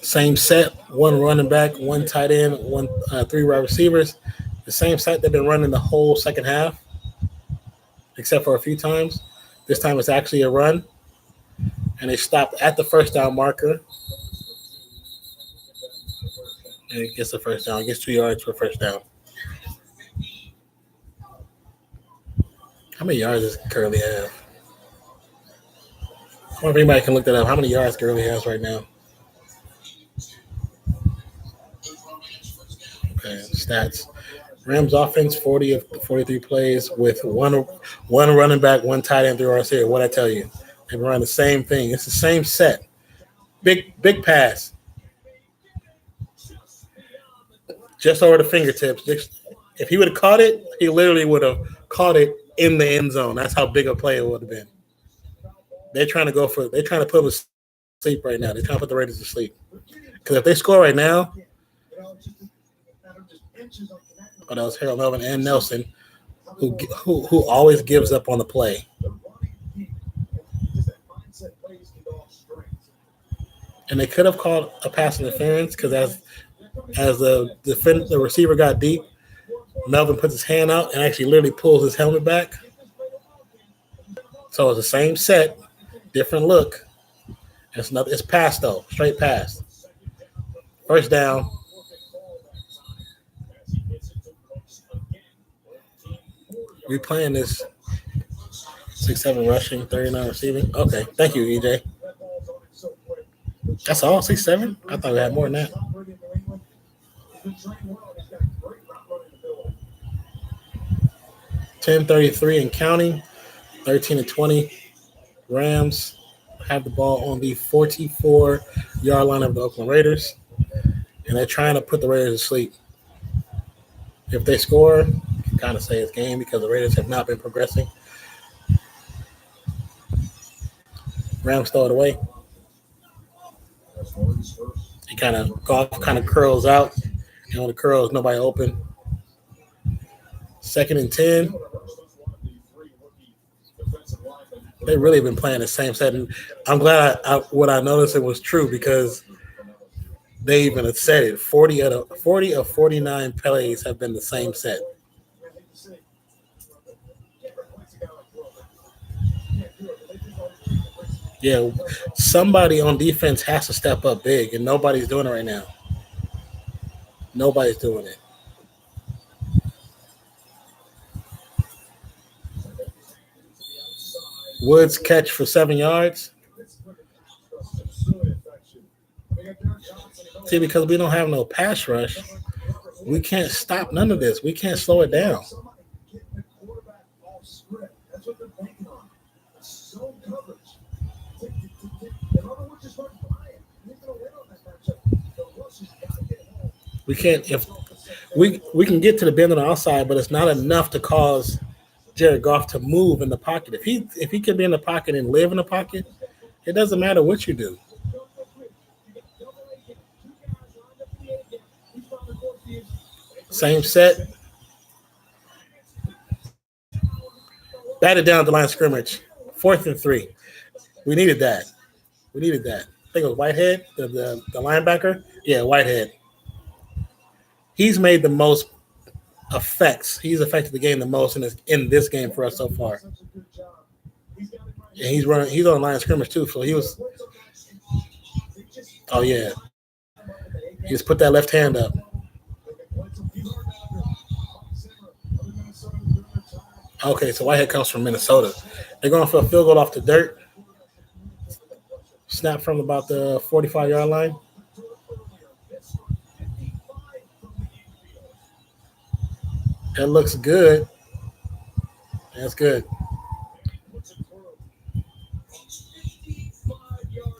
Same set, 1 running back, 1 tight end, 3 wide receivers. The same set they've been running the whole second half, except for a few times. This time it's actually a run, and they stopped at the first down marker. And it gets the first down. It gets 2 yards for first down. How many yards does Curly have? I wonder if anybody can look that up. How many yards Gurley has right now? Okay, stats. Rams offense, 40 of 43 plays with one running back, 1 tight end, 3 wide receiver. What'd I tell you? They run the same thing. It's the same set. Big pass. Just over the fingertips. If he would have caught it, he literally would have caught it in the end zone. That's how big a play it would have been. They're trying to put them to sleep right now. They're trying to put the Raiders to sleep. Because if they score right now, that was Harold Melvin and Nelson, who always gives up on the play. And they could have called a pass interference because as the receiver got deep, Melvin puts his hand out and actually literally pulls his helmet back. So it's the same set. Different look. It's pass though, straight pass. First down. We playing this 6-7 rushing, 39 receiving. Okay, thank you, EJ. That's all, 6-7. I thought we had more than that. 10:33 and counting. 13-20. Rams have the ball on the 44-yard line of the Oakland Raiders, and they're trying to put the Raiders to sleep. If they score, you can kind of say it's game because the Raiders have not been progressing. Rams throw it away. Goff kind of curls out, On the curls, nobody open. 2nd and 10. They really been playing the same set. And I'm glad what I noticed it was true because they even said it. 40 of 49 plays have been the same set. Yeah, somebody on defense has to step up big, and nobody's doing it right now. Nobody's doing it. Woods catch for 7 yards. See, because we don't have no pass rush, we can't stop none of this. We can't slow it down. We can't if we can get to the bend on the outside, but it's not enough to cause Jared Goff to move in the pocket. If he can be in the pocket and live in the pocket, it doesn't matter what you do. Same set. Batted down at the line of scrimmage. 4th and 3. We needed that. I think it was Whitehead, the linebacker. Yeah, Whitehead. He's made the most effects. He's affected the game the most in this game for us so far. And he's on the line of scrimmage too. So he was. Oh yeah. He just put that left hand up. Okay, so Whitehead comes from Minnesota. They're going for a field goal off the dirt. Snap from about the 45-yard line. That looks good. That's good.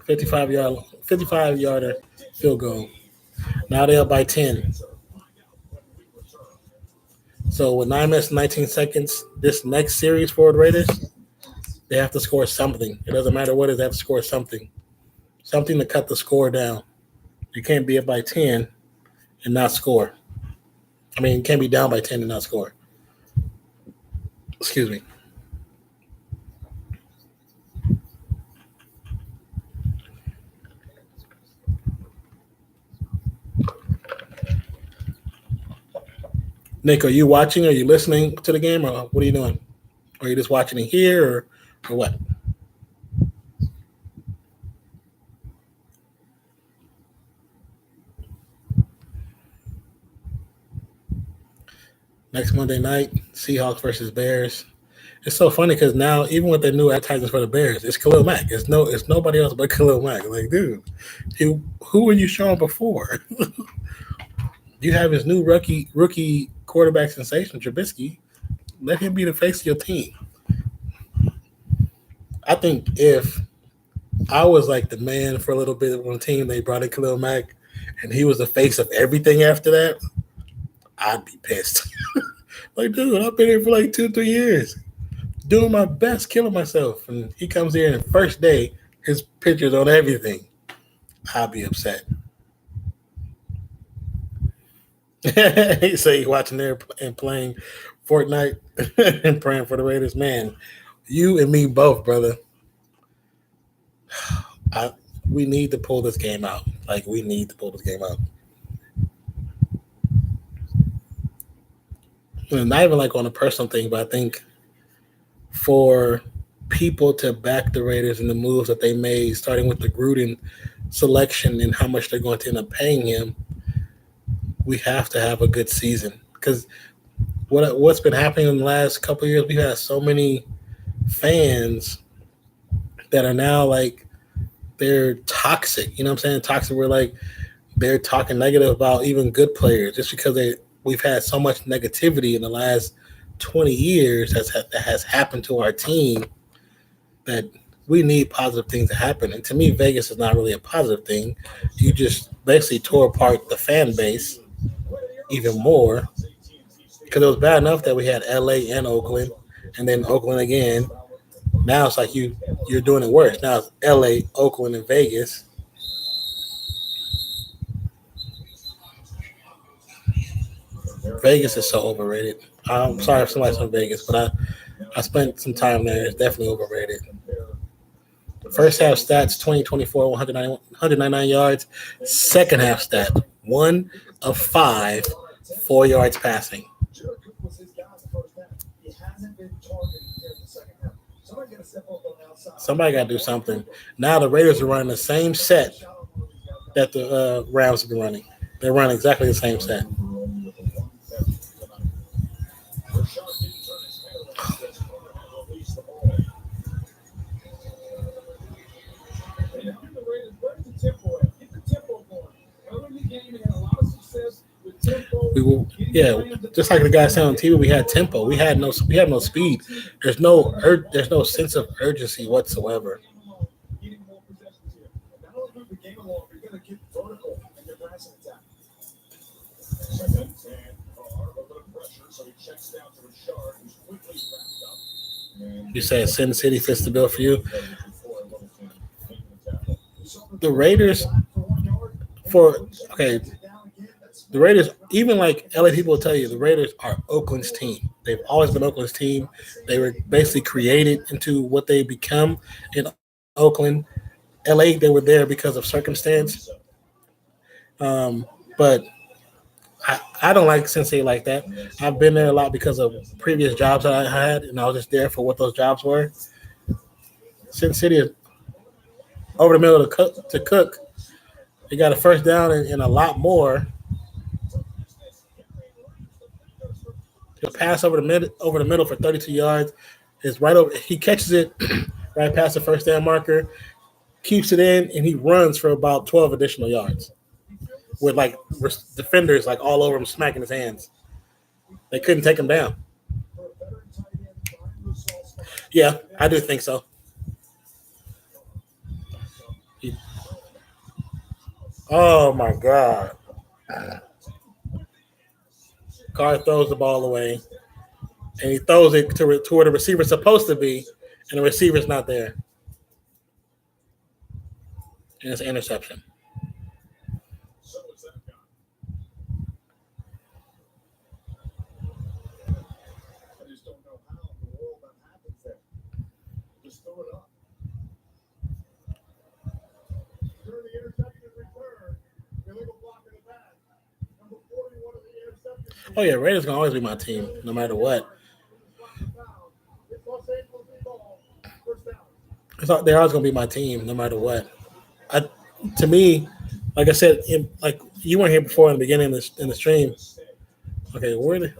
55-yarder field goal. Now they're up by 10. So with 9 minutes and 19 seconds, this next series for the Raiders, they have to score something. It doesn't matter what it is, they have to score something. Something to cut the score down. You can't be up by 10 and not score. I mean, you can't be down by 10 and not score. Excuse me. Nick, are you watching? Are you listening to the game, or what are you doing? Are you just watching it here, or what? Next Monday night, Seahawks versus Bears. It's so funny because now, even with the new advertisements for the Bears, it's Khalil Mack. It's nobody else but Khalil Mack. Like, dude, who were you showing before? You have his new rookie quarterback sensation, Trubisky. Let him be the face of your team. I think if I was like the man for a little bit on the team, they brought in Khalil Mack, and he was the face of everything after that, I'd be pissed. Like, dude, I've been here for like 2-3 years, doing my best, killing myself, and he comes here and first day, his pictures on everything. I'd be upset. He say he's watching there and playing Fortnite and praying for the Raiders. Man, you and me both, brother. We need to pull this game out. Like, we need to pull this game out. And not even like on a personal thing, but I think for people to back the Raiders and the moves that they made, starting with the Gruden selection and how much they're going to end up paying him, we have to have a good season. Because what's been happening in the last couple of years, we've had so many fans that are now like, they're toxic. You know what I'm saying? Toxic. We're like, they're talking negative about even good players just because we've had so much negativity in the last 20 years that has happened to our team that we need positive things to happen. And to me, Vegas is not really a positive thing. You just basically tore apart the fan base even more because it was bad enough that we had LA and Oakland and then Oakland again. Now it's like you're doing it worse. Now it's LA, Oakland, and Vegas. Vegas is so overrated. I'm sorry if somebody's from Vegas, but I spent some time there. It's definitely overrated. First half stats 2024, 199 yards. Second half stat 1 of 5, 4 yards passing. Jared Cook was his guy in the first half. He hasn't been targeted here in the second half. Somebody got to step up on the outside. Somebody got to do something. Now the Raiders are running the same set that the Rams have been running. They're running exactly the same set. Where's the tempo at? Get the tempo going. Early in the game, they had a lot of success with tempo. We will, just like the guy said on TV, we had tempo. We had no speed. There's no sense of urgency whatsoever. Getting more possessions here. Not only move the game along, but you're going to get vertical in your passing attack. Second and Carr, a little bit of pressure, so he checks down to Richard, who's quickly wrapped up. And You said Sin City fits the bill for you. The Raiders, the Raiders, even like LA people will tell you, the Raiders are Oakland's team. They've always been Oakland's team. They were basically created into what they become in Oakland. LA, they were there because of circumstance. But I don't like Sin City like that. I've been there a lot because of previous jobs that I had, and I was just there for what those jobs were. Sin City is over the middle to Cook. He got a first down and a lot more. He'll pass over the middle for 32 yards. It's right over. He catches it right past the first down marker, keeps it in, and he runs for about 12 additional yards with like defenders like all over him smacking his hands. They couldn't take him down. Yeah, I do think so. Oh my God. Carr throws the ball away, and he throws it to where the receiver's supposed to be, and the receiver's not there. And it's an interception. so is that guy. I just don't know how in the world that happens there. Just throw it up. During the interception return, illegal block in the back. Number 41 of the interception. Oh, yeah, Raiders going to always be my team, no matter what. It's Los Angeles ball. First down. They're always going to be my team, no matter what. To me, like I said, like you weren't here before in the beginning in the stream. Okay, where the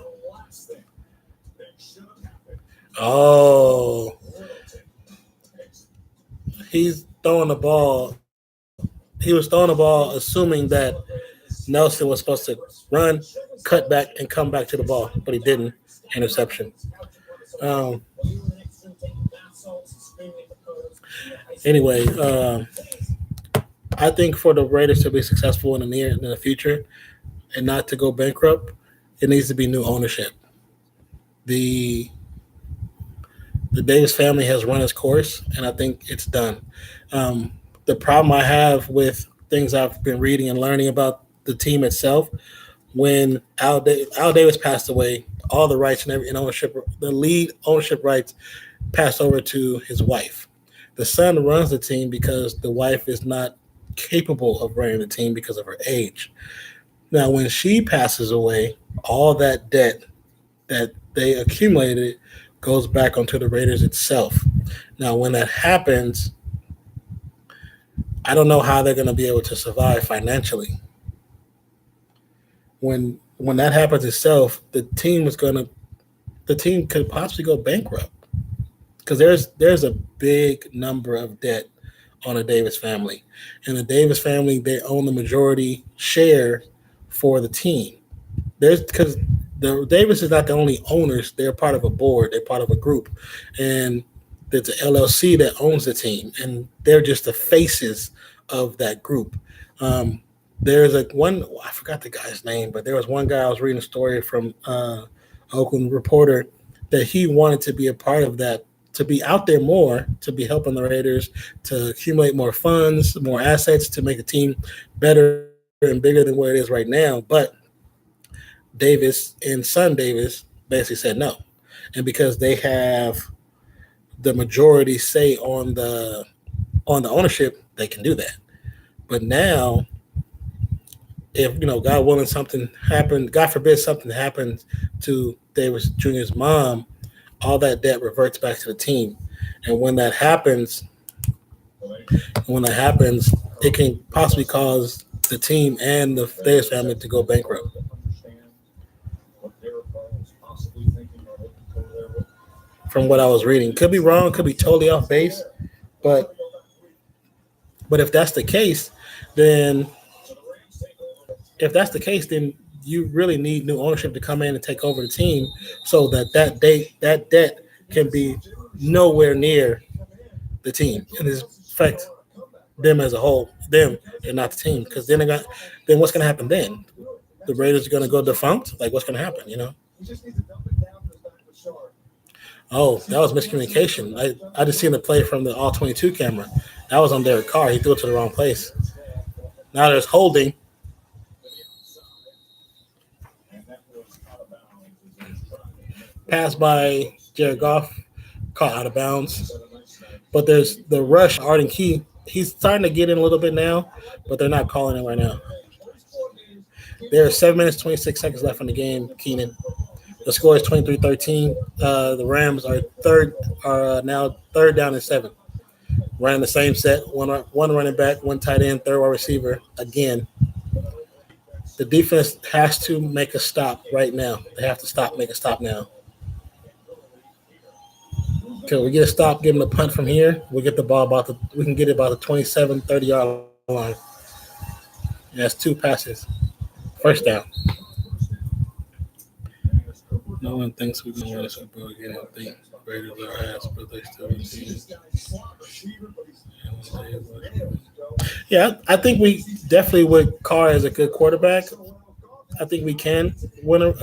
Oh, he's throwing the ball. He was throwing the ball, assuming that Nelson was supposed to run, cut back, and come back to the ball, but he didn't. Interception. Anyway, I think for the Raiders to be successful in the future and not to go bankrupt, it needs to be new ownership. The Davis family has run its course, and I think it's done. The problem I have with things I've been reading and learning about the team itself, when Al Davis passed away, all the rights and ownership, the lead ownership rights passed over to his wife. The son runs the team because the wife is not capable of running the team because of her age. Now, when she passes away, all that debt that they accumulated goes back onto the Raiders itself. Now, when that happens, I don't know how they're going to be able to survive financially. When that happens itself, the team could possibly go bankrupt because there's a big number of debt on the Davis family, and the Davis family, they own the majority share for the team. Because the Davis is not the only owners; they're part of a board, they're part of a group, and there's an LLC that owns the team, and they're just the faces of that group. There's I forgot the guy's name, but there was one guy I was reading a story from Oakland Reporter that he wanted to be a part of that, to be out there more, to be helping the Raiders, to accumulate more funds, more assets, to make the team better and bigger than what it is right now. But Davis and son Davis basically said no, and because they have the majority say on the ownership, they can do that. But now, if God willing, something happened, God forbid something happens to Davis Jr.'s mom, all that debt reverts back to the team. And when that happens, it can possibly cause the team and the Davis family to go bankrupt. From what I was reading, could be wrong, could be totally off base, but if that's the case, then you really need new ownership to come in and take over the team, so that debt can be nowhere near the team and is affect them as a whole, them and not the team. Because then what's going to happen then? The Raiders are going to go defunct. Like, what's going to happen? Oh, that was miscommunication. I just seen the play from the all 22 camera. That was on Derek Carr. He threw it to the wrong place. Now there's holding. Pass by Jared Goff, caught out of bounds. But there's the rush. Arden Key, he's starting to get in a little bit now, but they're not calling it right now. There are 7 minutes, 26 seconds left in the game, Keenan. The score is 23-13. The Rams are now third down and 7. Running the same set, one running back, one tight end, third wide receiver again. The defense has to make a stop right now. They have to make a stop now. Can we get a stop, give them a punt from here? We get the ball we can get it about the 27, 30-yard line. And that's 2 passes. First down. No one thinks we're going to win a Super Bowl again. I think Raiders are ass, but they still Yeah, I think we definitely, with Carr as a good quarterback, I think we can win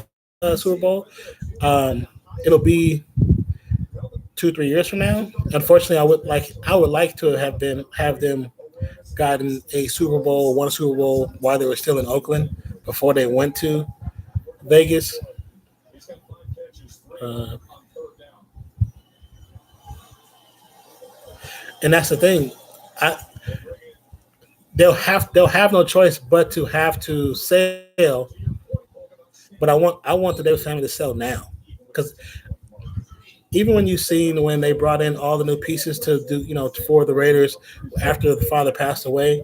a Super Bowl. It'll be 2-3 years from now. Unfortunately, I would like to have them gotten a Super Bowl, won a Super Bowl while they were still in Oakland before they went to Vegas. And that's the thing. They'll have no choice but to have to sell. But I want the Davis family to sell now, because even when they brought in all the new pieces to do for the Raiders after the father passed away,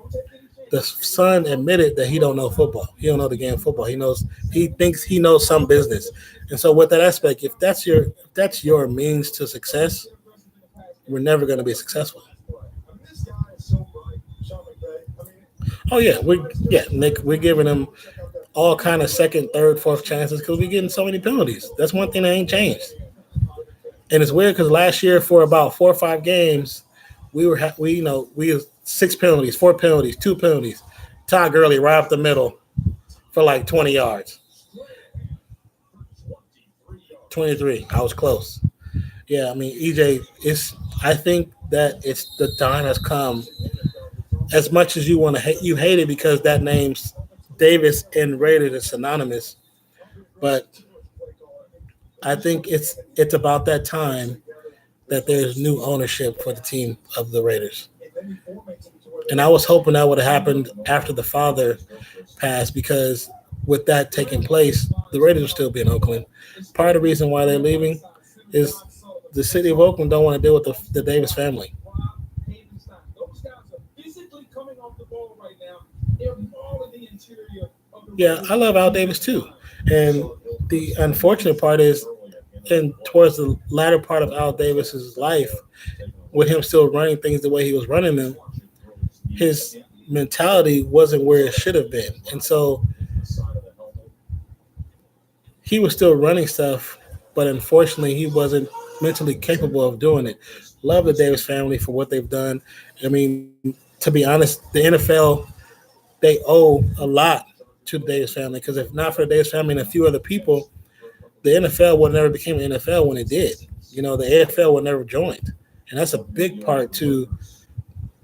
the son admitted that he don't know football. He don't know the game of football. He thinks he knows some business. And so with that aspect, if that's your means to success, we're never going to be successful. Oh yeah, Nick, we're giving them all kind of second, third, fourth chances because we're getting so many penalties. That's one thing that ain't changed. And it's weird because last year for about 4 or 5 games, we had 6 penalties, 4 penalties, 2 penalties. Todd Gurley right up the middle for like 20 yards. 23. I was close. Yeah, I mean, EJ, I think that it's the time has come. As much as you hate it because that name's Davis and Raiders is synonymous, but I think it's about that time that there's new ownership for the team of the Raiders. And I was hoping that would have happened after the father passed, because with that taking place, the Raiders will still be in Oakland. Part of the reason why they're leaving is the city of Oakland don't want to deal with the Davis family. Yeah, I love Al Davis too. And the unfortunate part is, and towards the latter part of Al Davis's life, with him still running things the way he was running them, his mentality wasn't where it should have been. And so he was still running stuff, but unfortunately he wasn't mentally capable of doing it. Love the Davis family for what they've done. I mean, to be honest, the NFL, they owe a lot to the Davis family, because if not for the Davis family and a few other people, the NFL would never became an NFL when it did. The AFL would never joined. And that's a big part to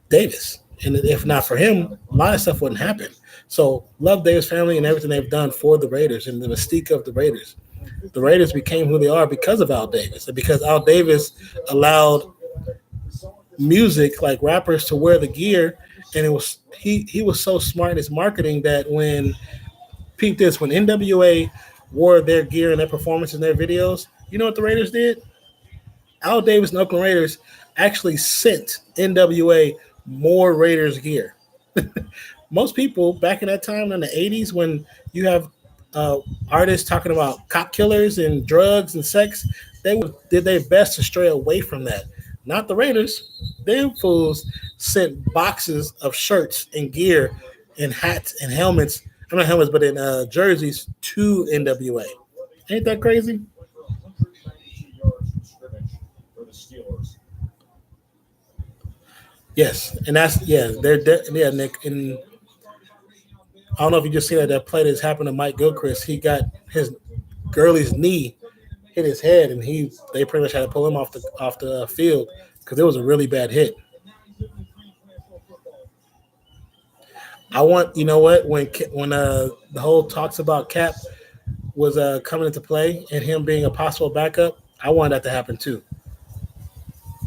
Davis. And if not for him, a lot of stuff wouldn't happen. So love Davis family and everything they've done for the Raiders and the mystique of the Raiders. The Raiders became who they are because of Al Davis, and because Al Davis allowed music like rappers to wear the gear, and it was he was so smart in his marketing that when peep this, when NWA wore their gear and their performances and their videos, you know what the Raiders did? Al Davis and Oakland Raiders actually sent NWA more Raiders gear. Most people back in that time in the 80s, when you have artists talking about cop killers and drugs and sex, did their best to stray away from that. Not the Raiders. Them fools sent boxes of shirts and gear and hats and helmets. I'm not helmets, but in jerseys to NWA. Ain't that crazy? For 192 yards from scrimmage for the Steelers. Yes, and that's yeah, Nick. And I don't know if you just see that play that's happened to Mike Gilchrist. He got his Gurley's knee hit his head, and they pretty much had to pull him off the field because it was a really bad hit. I want, you know what, when the whole talks about Cap was coming into play and him being a possible backup, I want that to happen too,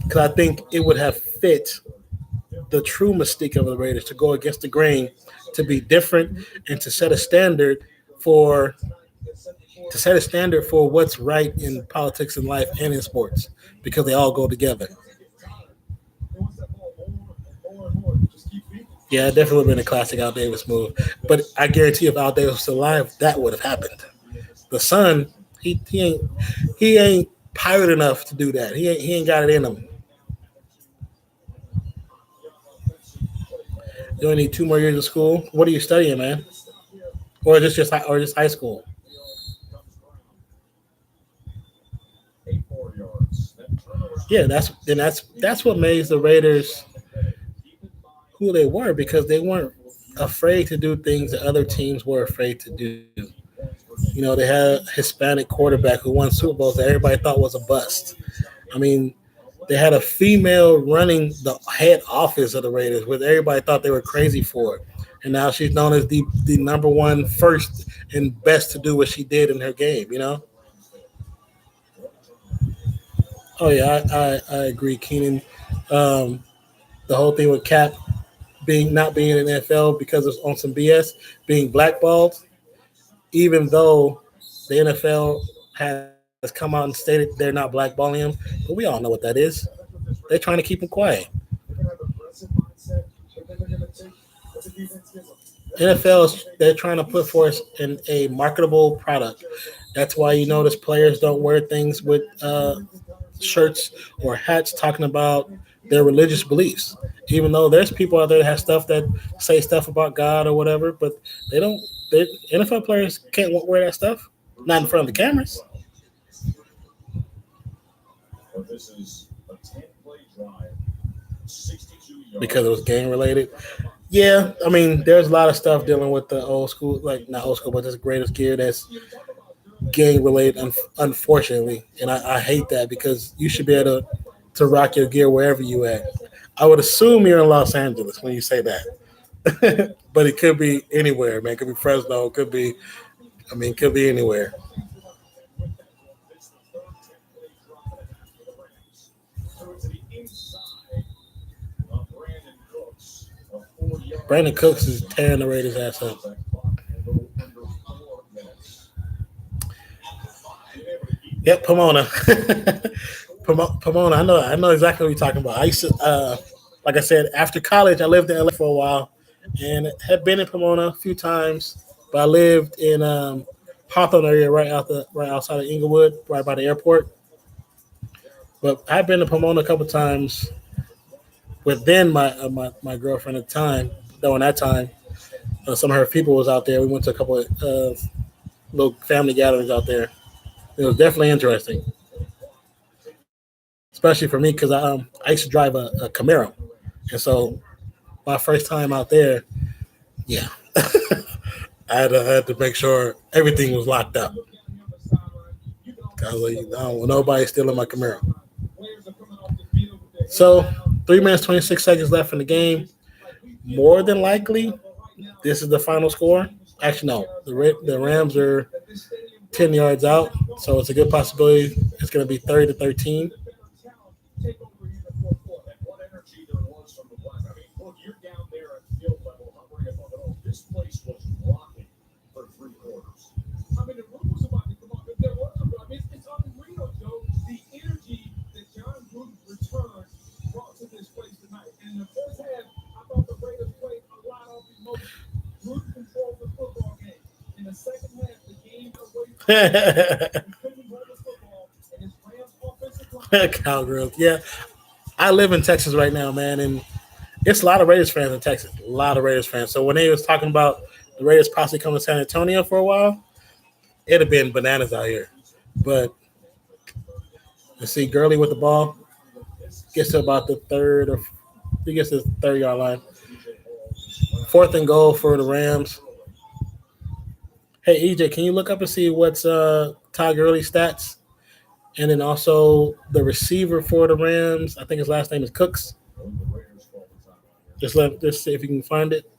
because I think it would have fit the true mystique of the Raiders to go against the grain, to be different, and to set a standard for what's right in politics and life and in sports, because they all go together. Yeah, it definitely would have been a classic Al Davis move. But I guarantee if Al Davis was alive, that would have happened. The son, he ain't pirate enough to do that. He ain't got it in him. You only need 2 more years of school. What are you studying, man? Or just high school? Yeah, that's what made the Raiders who they were, because they weren't afraid to do things that other teams were afraid to do. You know, they had a Hispanic quarterback who won Super Bowls that everybody thought was a bust. I mean, they had a female running the head office of the Raiders, which everybody thought they were crazy for. And now she's known as the number one first and best to do what she did in her game, you know? Oh, yeah, I agree, Keenan. The whole thing with Cap not being in the NFL because of on some BS, being blackballed, even though the NFL has come out and stated they're not blackballing him, but we all know what that is. They're trying to keep him quiet. NFL, they're trying to put forth in a marketable product. That's why you notice players don't wear things with shirts or hats talking about their religious beliefs, even though there's people out there that have stuff that say stuff about God or whatever, but they don't. NFL players can't wear that stuff, not in front of the cameras. But this is a 10-play drive, 62 yards. Because it was gang related. Yeah, I mean, there's a lot of stuff dealing with the old school, like not old school, but this greatest gear that's gang related, unfortunately. And I hate that, because you should be able to rock your gear wherever you at. I would assume you're in Los Angeles when you say that. But it could be anywhere, man. It could be Fresno. It could be anywhere. Brandon Cooks is tearing the Raiders' ass up. Yep, Pomona. Pomona, I know exactly what you're talking about. I used to, like I said, after college, I lived in LA for a while and had been in Pomona a few times, but I lived in Hawthorne area right outside of Inglewood, right by the airport. But I've been to Pomona a couple times with then my girlfriend at the time. Though in that time, some of her people was out there. We went to a couple of little family gatherings out there. It was definitely interesting, especially for me because I used to drive a Camaro, and so my first time out there, yeah, I had to make sure everything was locked up. I was like, I don't want nobody stealing my Camaro. So 3 minutes 26 seconds left in the game. more than likely this is the final score. Actually, no. The Rams are 10 yards out, so it's a good possibility it's going to be 30-13. And what energy there was from the Blacks. I mean, look, you're down there at field level, hovering above it all. This place was rocking for 3 quarters. I mean, the room was about to come on, but there was a, I mean, it's unreal, Joe. The energy that John Gruden returned brought to this place tonight. And in the first half, I thought the Raiders played a lot of emotion. Gruden controlled the football game. In the second half, the game away from couldn't hold the football, and his Rams offensive line. Cowgirls, yeah. I live in Texas right now, man, and it's a lot of Raiders fans in Texas. A lot of Raiders fans. So when they was talking about the Raiders possibly coming to San Antonio for a while, it'd have been bananas out here. But let's see, Gurley with the ball gets to about the third, or he gets to the 30-yard line. 4th and goal for the Rams. Hey, EJ, can you look up and see what's Todd Gurley's stats? And then also the receiver for the Rams, I think his last name is Cooks. Just see if you can find it.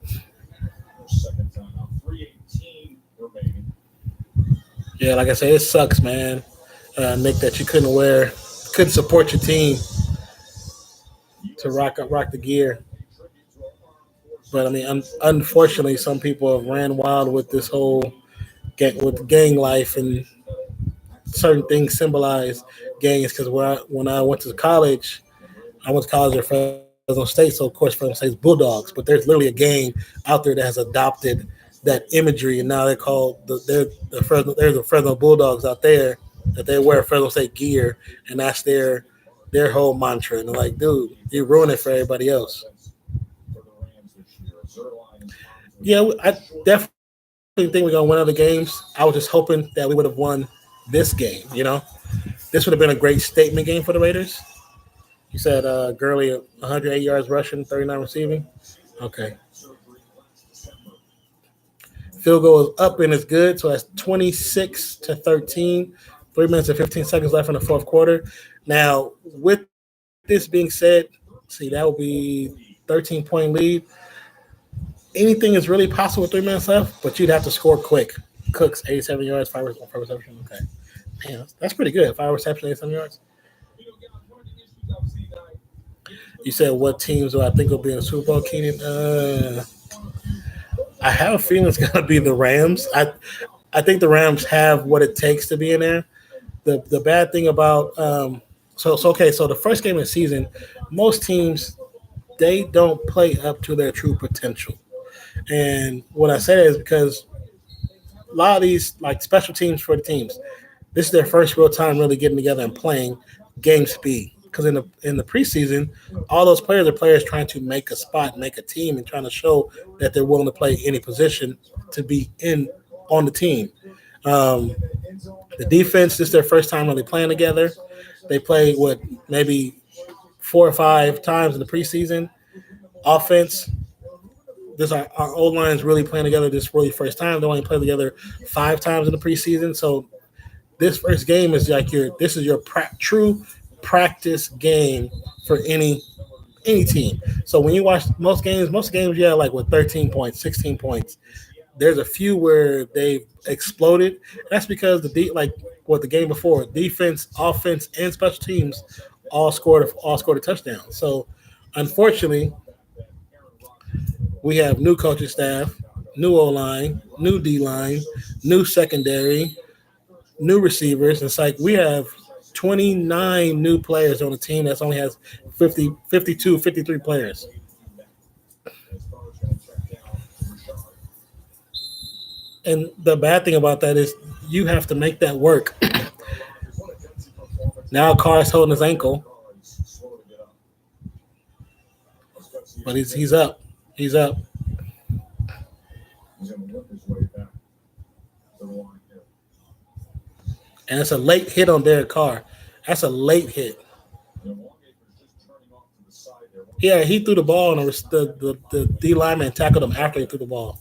Second time out, 3:18 remaining. Yeah, like I said, it sucks, man. Nick, that you couldn't support your team to rock the gear. But I mean, unfortunately, some people have ran wild with this whole gang life, and certain things symbolize gangs. Because when I went to college at Fresno State, so of course Fresno State's Bulldogs. But there's literally a gang out there that has adopted that imagery, and now they're called there's the Fresno Bulldogs out there that they wear Fresno State gear, and that's their whole mantra. And they're like, dude, you ruin it for everybody else. Yeah, I definitely think we're gonna win other games. I was just hoping that we would have won this game. This would have been a great statement game for the Raiders. You said Gurley 108 yards rushing, 39 receiving. Okay. Field goal is up and it's good, so that's 26-13. 3 minutes and 15 seconds left in the fourth quarter. Now, with this being said, see, that will be 13-point lead. Anything is really possible with 3 minutes left, but you'd have to score quick. Cooks, 87 yards, 5 receptions. Okay. Man, that's pretty good. 5 receptions, 87 yards. You said what teams do I think will be in the Super Bowl, Keenan? I have a feeling it's going to be the Rams. I think the Rams have what it takes to be in there. The bad thing about so the first game of the season, most teams, they don't play up to their true potential. And what I say is because a lot of these like special teams for the teams, this is their first real time really getting together and playing game speed. Because in the preseason, all those players are players trying to make a spot, make a team, and trying to show that they're willing to play any position to be on the team. The defense, this is their first time really playing together. They played maybe 4 or 5 times in the preseason. Offense, our O-line is really playing together this really first time. They only played together 5 times in the preseason. So this first game is like your true practice game for any team. So when you watch most games you have like 13 points, 16 points. There's a few where they've exploded. That's because the game before, defense, offense, and special teams all scored a touchdown. So unfortunately, we have new coaching staff, new O-line, new D-line, new secondary, new receivers. It's like we have 29 new players on the team that only has 53 players. And the bad thing about that is you have to make that work. Now Carr's holding his ankle. But he's up. He's up. And it's a late hit on Derek Carr. That's a late hit. Yeah, he threw the ball, and the D lineman tackled him after he threw the ball.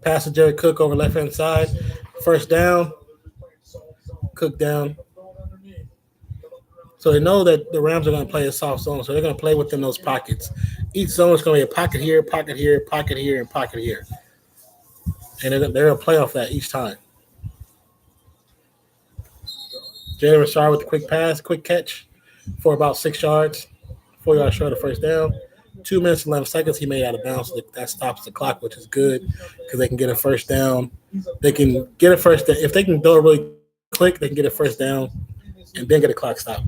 Pass to Jared Cook over left-hand side. First down. Cook down. So they know that the Rams are going to play a soft zone, so they're going to play within those pockets. Each zone is going to be a pocket here, pocket here, pocket here, and pocket here. And they're going to play off that each time. Jalen Richard with the quick pass, quick catch for about 6 yards, 4 yards short of first down. 2 minutes and 11 seconds. He made out of bounds. So that stops the clock, which is good because they can get a first down. They can get a first down. If they can throw it really quick, they can get a first down and then get a clock stop.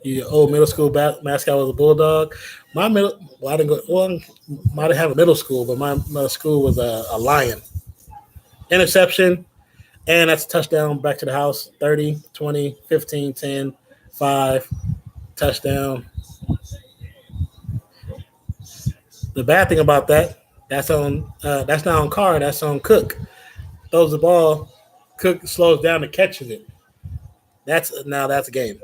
Your old middle school mascot was a bulldog. My middle, well, I didn't go. Well, might have a middle school, but my middle school was a lion. Interception, and that's a touchdown back to the house. 30, 20, 15, 10, 5, touchdown. The bad thing about that's not on Carr, that's on Cook. Throws the ball, Cook slows down and catches it. That's a game.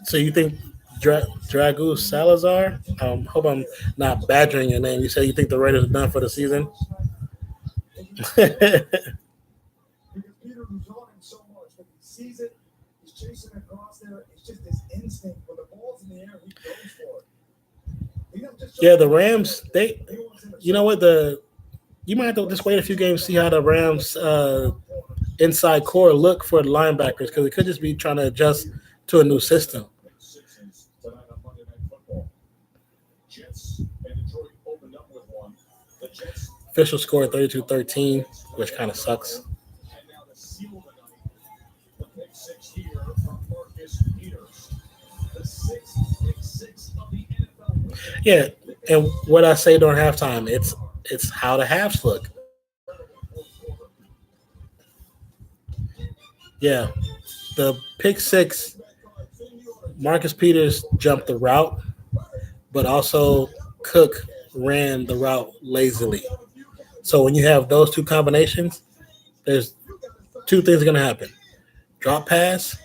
So you think Dragu Salazar? Hope I'm not badgering your name. You say you think the Raiders are done for the season? Because Peter was on him so much, but he sees it, he's chasing across there. It's just his instinct. When the ball's in the air, he goes for it. Yeah, the Rams, you know what, you might have to just wait a few games, see how the Rams inside core look for the linebackers, because it could just be trying to adjust to a new system. Official score 32-13, which kind of sucks. Yeah, and what I say during halftime, it's how the halves look. Yeah, the pick six, Marcus Peters jumped the route, but also Cook ran the route lazily. So when you have those two combinations, there's two things are going to happen: drop pass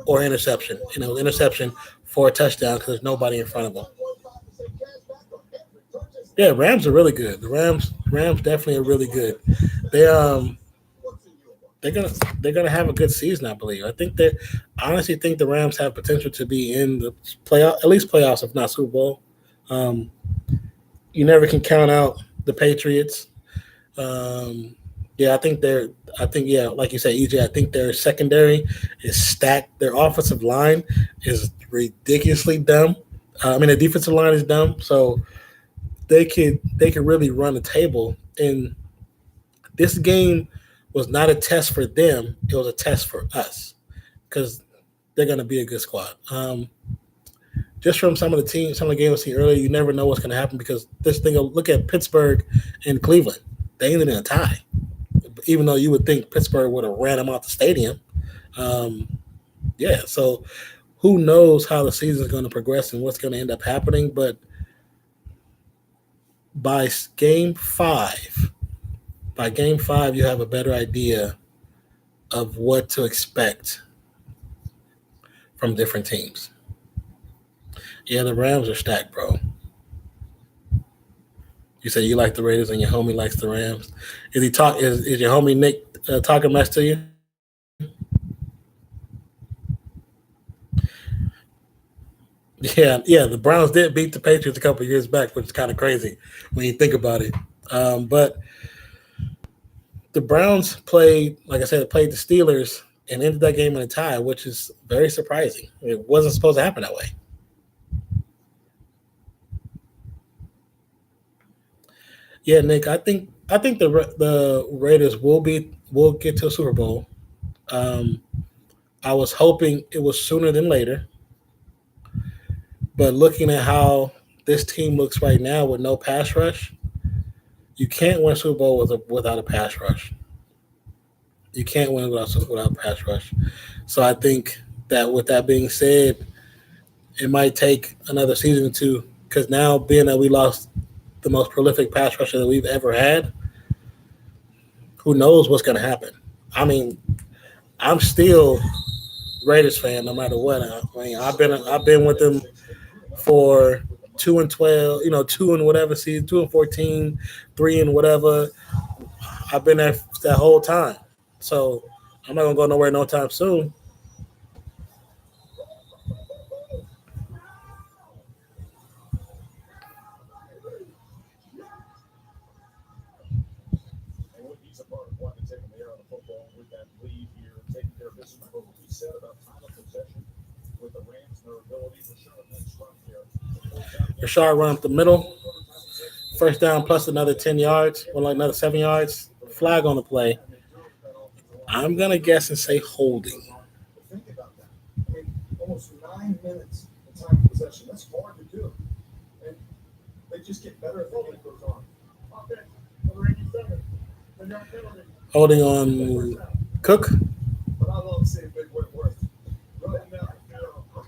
or interception. Interception for a touchdown because there's nobody in front of them. Yeah, Rams are really good. The Rams definitely are really good. They're gonna have a good season, I believe. I honestly think the Rams have potential to be in the playoff, at least playoffs, if not Super Bowl. You never can count out the Patriots. I think like you said, EJ, I think their secondary is stacked. Their offensive line is ridiculously dumb. The defensive line is dumb, so they could really run the table. And this game was not a test for them; it was a test for us because they're going to be a good squad. Just from some of the games I see earlier, you never know what's going to happen because this thing. Look at Pittsburgh and Cleveland; they ended in a tie. Even though you would think Pittsburgh would have ran them out the stadium. So who knows how the season is going to progress and what's going to end up happening. But by game five, you have a better idea of what to expect from different teams. Yeah, the Rams are stacked, bro. You said you like the Raiders and your homie likes the Rams. Is your homie Nick talking mess to you? Yeah. The Browns did beat the Patriots a couple of years back, which is kind of crazy when you think about it. But the Browns played the Steelers and ended that game in a tie, which is very surprising. It wasn't supposed to happen that way. Yeah, Nick, I think the Raiders will get to a Super Bowl. I was hoping it was sooner than later, but looking at how this team looks right now with no pass rush, you can't win a Super Bowl without a pass rush. You can't win without a pass rush. So I think that with that being said, it might take another season or two because now being that we lost the most prolific pass rusher that we've ever had, who knows what's going to happen? I'm still Raiders fan no matter what. I've been with them for 2-12, 2 and whatever season, 2-14, 3 and whatever. I've been there that whole time. So I'm not gonna go nowhere no time soon. And what he's a part of wanting to take the air on the football with that lead here, taking care of business. Remember what we said about time of possession with the Rams and their ability to show a next run here. Rashard run up the middle. First down plus another 10 yards, or like another 7 yards. Flag on the play. I'm gonna guess and say holding. Think about that. I mean, almost 9 minutes of time of possession. That's hard to do. And they just get better as the game goes on. Holding on Cook. But I love seeing Big Whitworth running down the field. I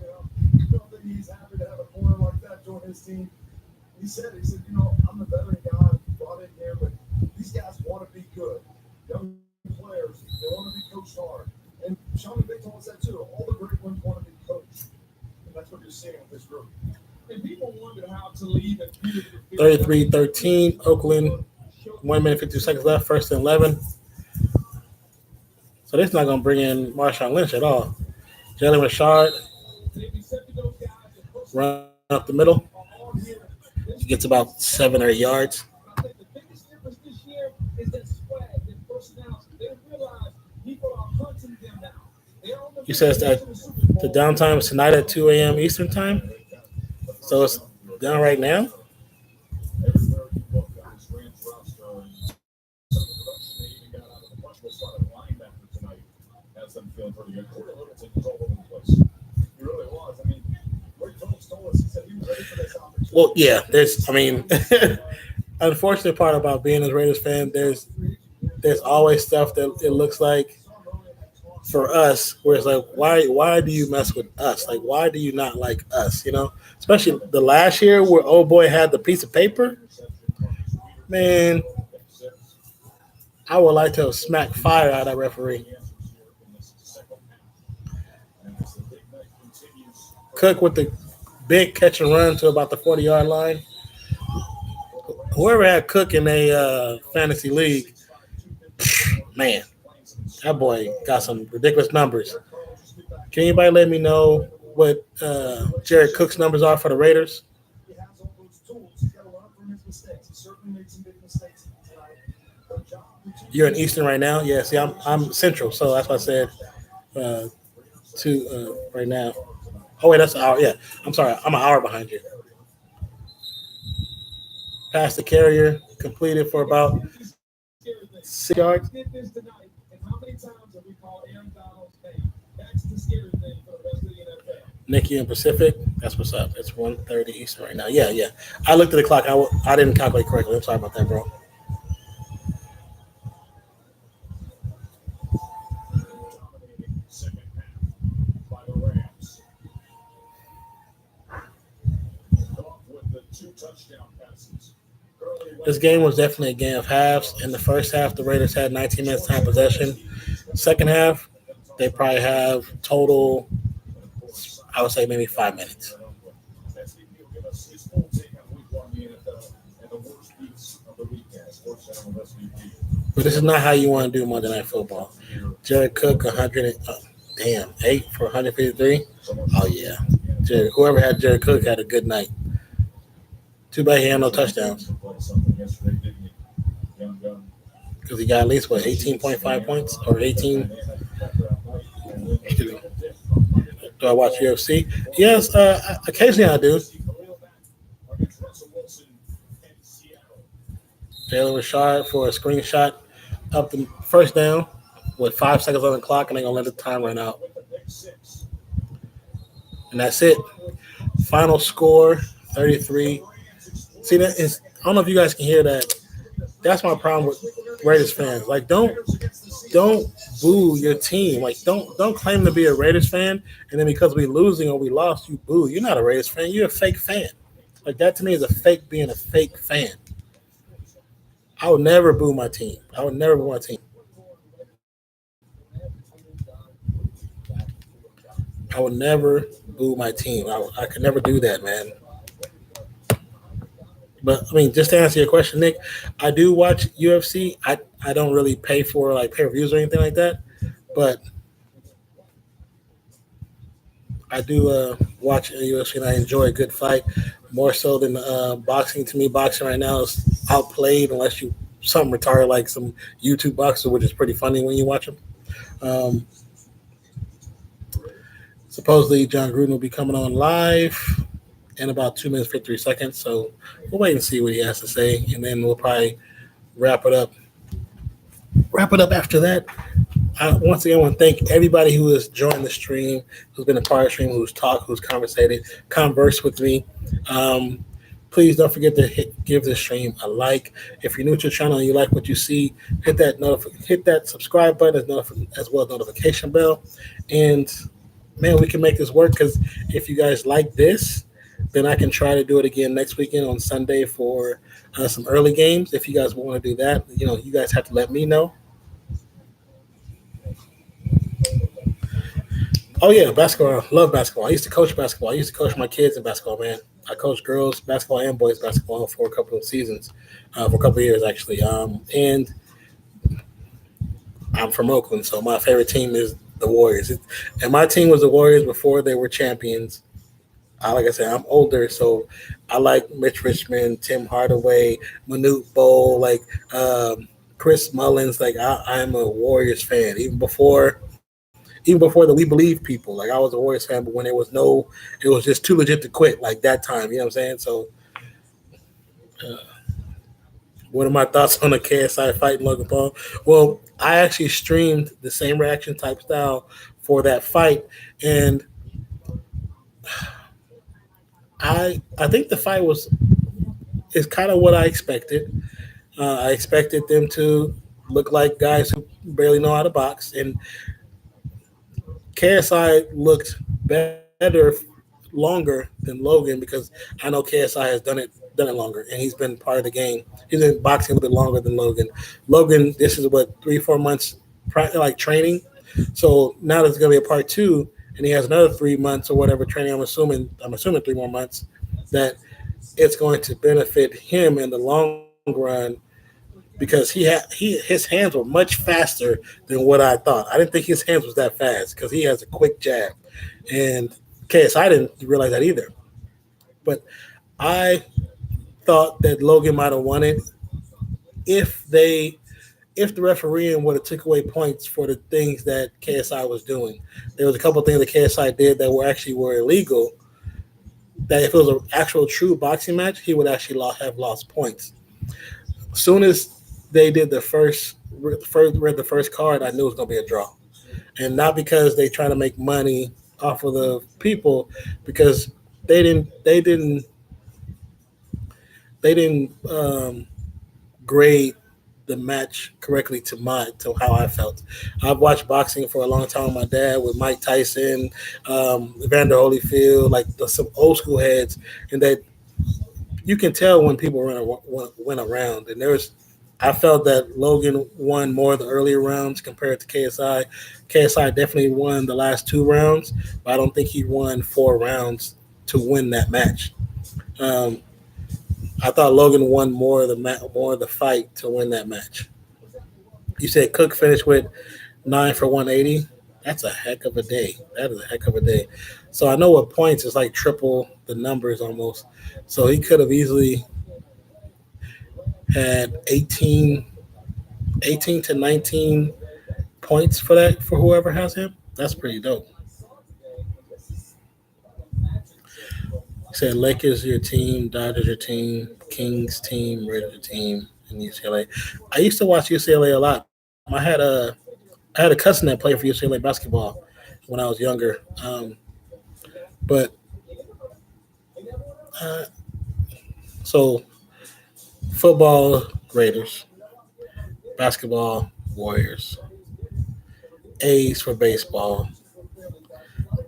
don't think he's happy to have a corner like that join his team. He said, I'm the veteran guy brought in here, but these guys want to be good. Young players, they want to be coached hard. And Sean McVay told us that too. All the great ones want to be coached. And that's what you're seeing with this group. And people wonder how to leave and 33-13, Oakland. 1 minute, 52 seconds left, first and 11. So this is not going to bring in Marshawn Lynch at all. Jalen Richard run up the middle. He gets about 7 or 8 yards. I think the biggest difference this year is that swag, that personality. They realize people are hunting them now. You said that the downtime is tonight at 2 a.m. Eastern time. So it's down right now. Everywhere you look on this Rams roster, and some of the production they even got out of the bunch was started linebacker tonight. Has them feeling pretty good. Corey Littleton was all over the place. He really was. I mean, Ray Phillips told us, he said he was ready for this opportunity. Well, yeah, unfortunate part about being a Raiders fan, there's always stuff that it looks like for us where it's like, why do you mess with us? Like, why do you not like us? Especially the last year where old boy had the piece of paper. Man, I would like to have smacked fire out of that referee. Cook with the big catch and run to about the 40-yard line. Whoever had Cook in a fantasy league, man, that boy got some ridiculous numbers. Can anybody let me know what Jared Cook's numbers are for the Raiders? He has all those tools. He's got to learn from his mistakes. He certainly made some big mistakes tonight. You're in Eastern right now? Yeah, see, I'm Central, so that's why I said right now. Oh, wait, that's an hour. Yeah, I'm sorry. I'm an hour behind you. Pass the carrier, completed for about 6 yards. Did this tonight, and how many times have we called Aaron Donald's name? That's the scary thing for the rest of the NFL. Nikki and Pacific, that's what's up. It's 1:30 Eastern right now. Yeah. I looked at the clock. I didn't calculate correctly. I'm sorry about that, bro. Second half by the Rams. Off with the 2 touchdown passes. This game was definitely a game of halves. In the first half, the Raiders had 19 minutes time possession. Second half, they probably have total, I would say maybe 5 minutes. But this is not how you want to do Monday Night Football. Jared Cook, 8 for 153. Oh, yeah. Whoever had Jared Cook had a good night. Too bad he had no touchdowns. Because he got at least, 18.5 points or 18? Do I watch UFC? Yes, occasionally I do. Jalen Richard for a screenshot up the first down with 5 seconds on the clock, and they're going to let the time run out. And that's it. Final score, 33. See, that is, I don't know if you guys can hear that. That's my problem with Raiders fans. Like, don't boo your team. Like, don't claim to be a Raiders fan, and then because we losing or we lost, you boo. You're not a Raiders fan. You're a fake fan. Like, that to me is a fake being a fake fan. I would never boo my team. I would never boo my team. I would never boo my team. I could never do that, man. But, I mean, just to answer your question, Nick, I do watch UFC. I I don't really pay for like pay-per-views or anything like that, but I do watch UFC and I enjoy a good fight more so than boxing. To me, boxing right now is outplayed unless you something retarded like some YouTube boxer, which is pretty funny when you watch them. Um, Supposedly, John Gruden will be coming on live in about 2 minutes 53 seconds. So we'll wait and see what he has to say, and then we'll probably wrap it up. Wrap it up after that. Once again, I want to thank everybody who has joined the stream, who's been a part of the stream, who's talked, who's conversed with me. Please don't forget to give this stream a like. If you're new to the channel and you like what you see, hit that subscribe button as well as notification bell. And man, we can make this work, because if you guys like this, then I can try to do it again next weekend on Sunday for some early games. If you guys want to do that, you guys have to let me know. Oh yeah, basketball. Love basketball. I used to coach basketball. I used to coach my kids in basketball, man. I coached girls basketball and boys basketball for a couple of seasons, for a couple of years actually. And I'm from Oakland, so my favorite team is the Warriors. And my team was the Warriors before they were champions. Like I said, I'm older, so I like Mitch Richmond, Tim Hardaway, Manute Bol, like Chris Mullins. Like I'm a Warriors fan, even before the We Believe people. Like I was a Warriors fan, but when it was just too legit to quit. Like that time, you know what I'm saying? So, what are my thoughts on the KSI fight in Logan Paul? Well, I actually streamed the same reaction type style for that fight, and I think the fight is kind of what I expected. I expected them to look like guys who barely know how to box, and KSI looked better longer than Logan, because I know KSI has done it longer, and he's been part of the game. He's been boxing a little bit longer than Logan. Logan, this is what 3-4 months like training. So now there's gonna be a part 2, and he has another 3 months or whatever training. I'm assuming 3 more months, that it's going to benefit him in the long run, because his hands were much faster than what I thought. I didn't think his hands was that fast, because he has a quick jab, and KSI didn't realize that either. But I thought that Logan might have won it if the referee would have took away points for the things that KSI was doing. There was a couple of things that KSI did that were illegal, that if it was an actual true boxing match, he would actually have lost points. As soon as they did read the first card, I knew it was going to be a draw. And not because they try to make money off of the people, because they didn't grade the match correctly to how I felt. I've watched boxing for a long time with my dad, with Mike Tyson, Evander Holyfield, like some old school heads, and that you can tell when people went around. And I felt that Logan won more of the earlier rounds compared to KSI. KSI definitely won the last 2 rounds, but I don't think he won 4 rounds to win that match. I thought Logan won more of the fight to win that match. You said Cook finished with 9 for 180. That's a heck of a day. That is a heck of a day. So I know what points is like triple the numbers almost. So he could have easily had 18 to 19 points for whoever has him. That's pretty dope. You said Lakers your team, Dodgers your team, Kings team, Raiders your team, and UCLA. I used to watch UCLA a lot. I had a cousin that played for UCLA basketball when I was younger. So football, Raiders, basketball, Warriors, A's for baseball,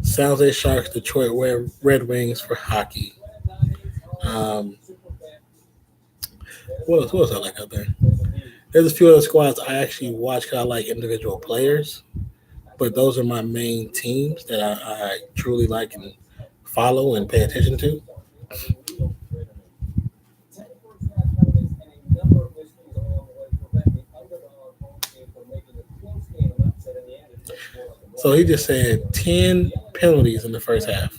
San Jose Sharks, Detroit Red Wings for hockey. What else I like out there? There's a few other squads I actually watch because I like individual players, but those are my main teams that I truly like and follow and pay attention to. So he just said 10 penalties in the first half.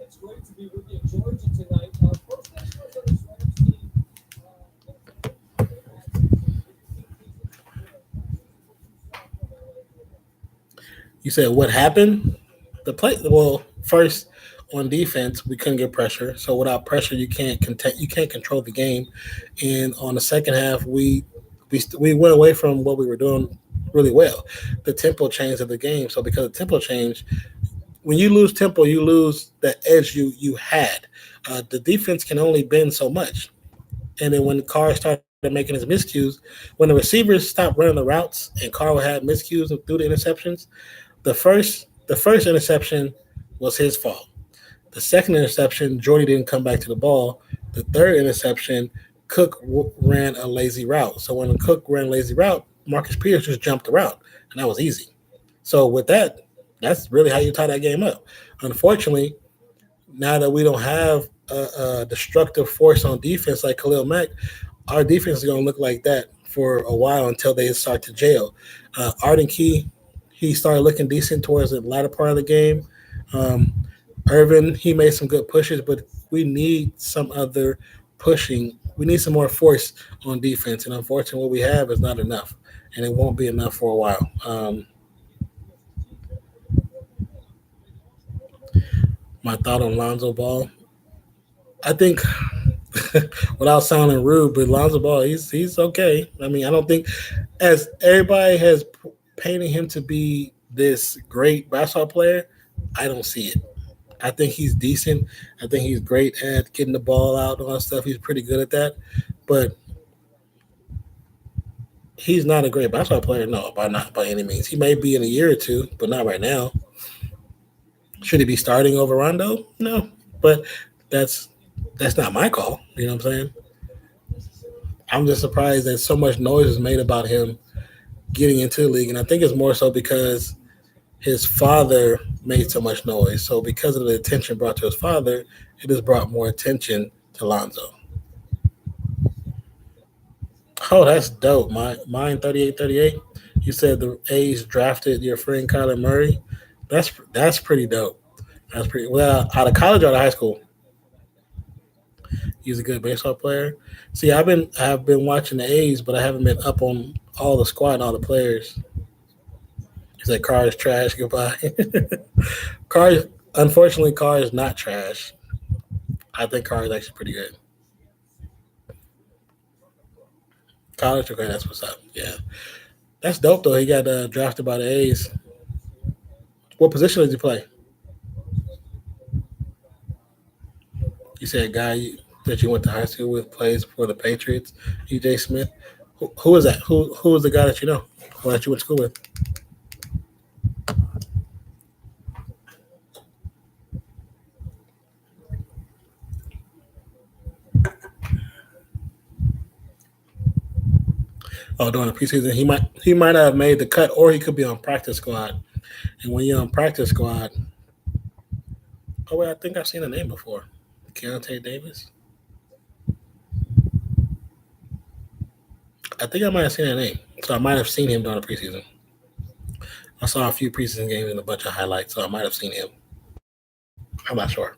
It's great to be with you in Georgia tonight. First things first on this Rams team. You said what happened? The play. Well, first on defense, we couldn't get pressure. So without pressure, you can't control the game. And on the second half, we went away from what we were doing really well. The tempo changed of the game. So because of tempo change, when you lose tempo, you lose the edge you had. The defense can only bend so much. And then when Carr started making his miscues, when the receivers stopped running the routes and Carr had miscues through the interceptions, the first interception was his fault. The second interception, Jordy didn't come back to the ball. The third interception, Cook ran a lazy route. So when Cook ran a lazy route, Marcus Peters just jumped the route, and that was easy. So with that, that's really how you tie that game up. Unfortunately, now that we don't have a destructive force on defense like Khalil Mack, our defense is going to look like that for a while until they start to jail. Arden Key, he started looking decent towards the latter part of the game. Um, Irvin, he made some good pushes, but we need some other pushing. We need some more force on defense, and unfortunately, what we have is not enough, and it won't be enough for a while. My thought on Lonzo Ball, I think, without sounding rude, but Lonzo Ball, he's okay. I mean, I don't think as everybody has painted him to be this great basketball player, I don't see it. I think he's decent. I think he's great at getting the ball out and all that stuff. He's pretty good at that. But he's not a great basketball player, no, not by any means. He may be in a year or two, but not right now. Should he be starting over Rondo? No. But that's not my call. You know what I'm saying? I'm just surprised that so much noise is made about him getting into the league. And I think it's more so because his father made so much noise. So because of the attention brought to his father, it has brought more attention to Lonzo. Oh, that's dope. Mine 38-38. You said the A's drafted your friend Kyler Murray. That's pretty dope. That's pretty well out of college or out of high school. He's a good baseball player. See, I've been watching the A's, but I haven't been up on all the squad and all the players. He said Carr is trash. Goodbye. Carr, unfortunately, Carr is not trash. I think Carr is actually pretty good. College, okay, that's what's up. Yeah, that's dope though. He got drafted by the A's. What position did he play? You said a guy that you went to high school with plays for the Patriots, E.J. Smith. Who is that? Who is the guy that you know or that you went to school with? Oh, during the preseason, he might have made the cut, or he could be on practice squad. And when you're on practice squad, oh wait, I think I've seen a name before, Keontae Davis. I think I might have seen that name, so I might have seen him during the preseason. I saw a few preseason games and a bunch of highlights, so I might have seen him. I'm not sure,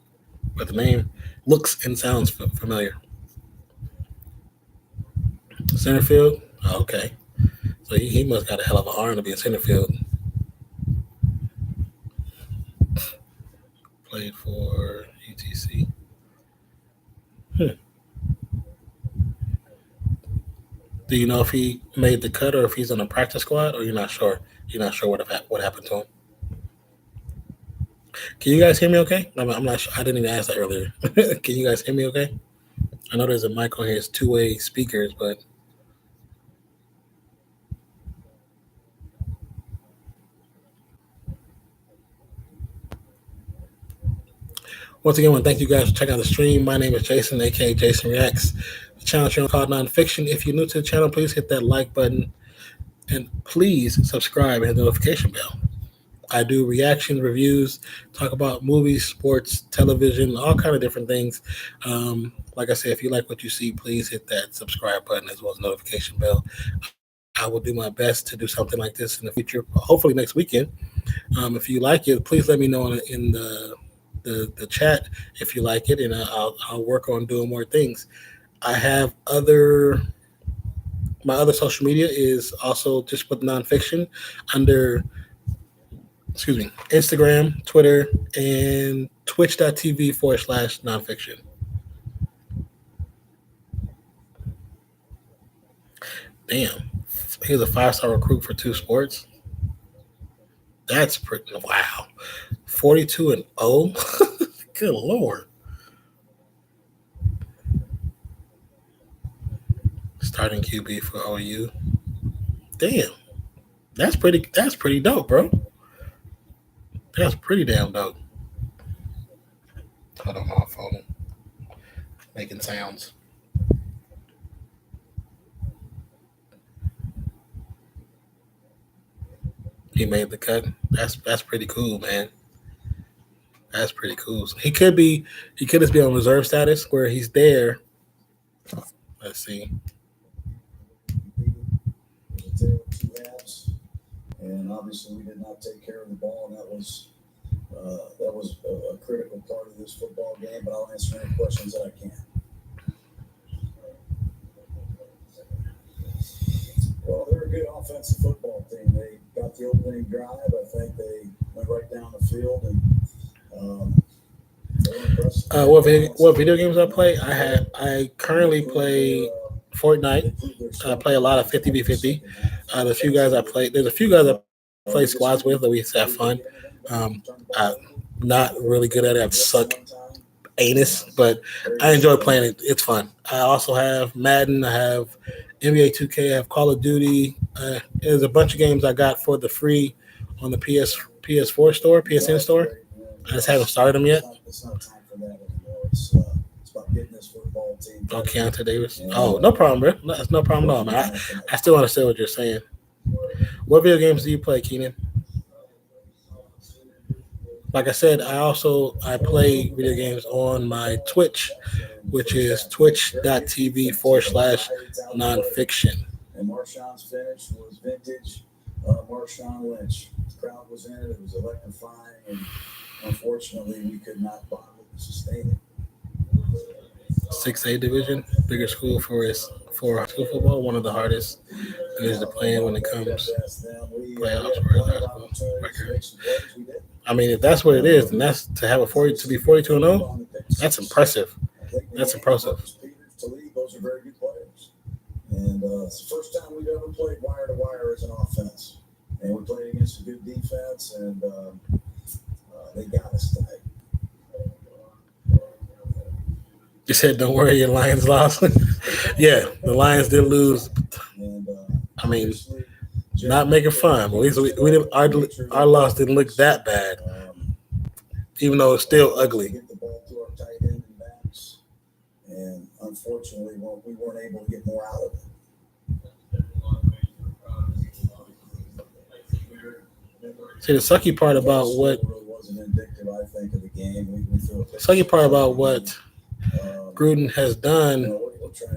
but the name looks and sounds familiar. Center field, oh, okay. So he must got a hell of an arm to be in center field. Played for UTC. Do you know if he made the cut or if he's on the practice squad, or you're not sure? You're not sure what happened to him. Can you guys hear me okay? I'm not sure. I didn't even ask that earlier. Can you guys hear me okay? I know there's a mic on here. It's two-way speakers, but once again, I want to thank you guys for checking out the stream. My name is Jason, aka Jason Reacts. channel called Nonfiction. If you're new to the channel, please hit that like button and please subscribe and hit the notification bell. I do reaction reviews, talk about movies, sports, television, all kind of different things. Like I said, if you like what you see, please hit that subscribe button as well as notification bell. I will do my best to do something like this in the future, hopefully next weekend. If you like it, please let me know in the chat if you like it, and I'll work on doing more things. I have my other social media is also just with Nonfiction under Instagram, Twitter, and twitch.tv/nonfiction. Damn, he's a 5-star recruit for 2 sports. That's pretty wow. 42-0. Good Lord. Starting QB for OU. Damn. That's pretty dope, bro. That's pretty damn dope. Hold on, my phone. Making sounds. He made the cut. That's pretty cool, man. That's pretty cool. So he could just be on reserve status where he's there. Let's see. Two halves, and obviously we did not take care of the ball, and that was a critical part of this football game. But I'll answer any questions that I can. Well, they're a good offensive football team. They got the opening drive. I think they went right down the field and they were impressive. What video games I play? I currently play Fortnite. I play a lot of 50v50. There's a few guys I play squads with that we used to have fun. I'm not really good at it. I suck anus, but I enjoy playing it. It's fun. I also have Madden. I have NBA 2K. I have Call of Duty. There's a bunch of games I got for the free on the PS4 store, PSN store. I just haven't started them yet. It's not time for that anymore. It's about getting this football team. Oh, Keontae Davis. Oh, no problem, bro. That's no problem at all, man. I still understand what you're saying. What video games do you play, Keenan? Like I said, I play video games on my Twitch, which is twitch.tv/nonfiction. And Marshawn's finish was vintage Marshawn Lynch. The crowd was in it. It was electrifying, and unfortunately, we could not bottle to sustain it. 6A division, bigger school for high school football, one of the hardest divisions to play in when it comes playoffs for his high school record. I mean, if that's what it is, then that's to have to be 42-0. That's impressive. That's impressive. Those are very good players, and it's the first time we've ever played wire to wire as an offense, and we played against a good defense, and they got us tonight. You said, "Don't worry, your Lions lost." Yeah, the Lions did lose. I mean, not making fun, but at least our loss didn't look that bad, even though it's still ugly. Get the ball to our tight end and backs, and unfortunately, we weren't able to get more out of it. See, the sucky part about what Gruden has done,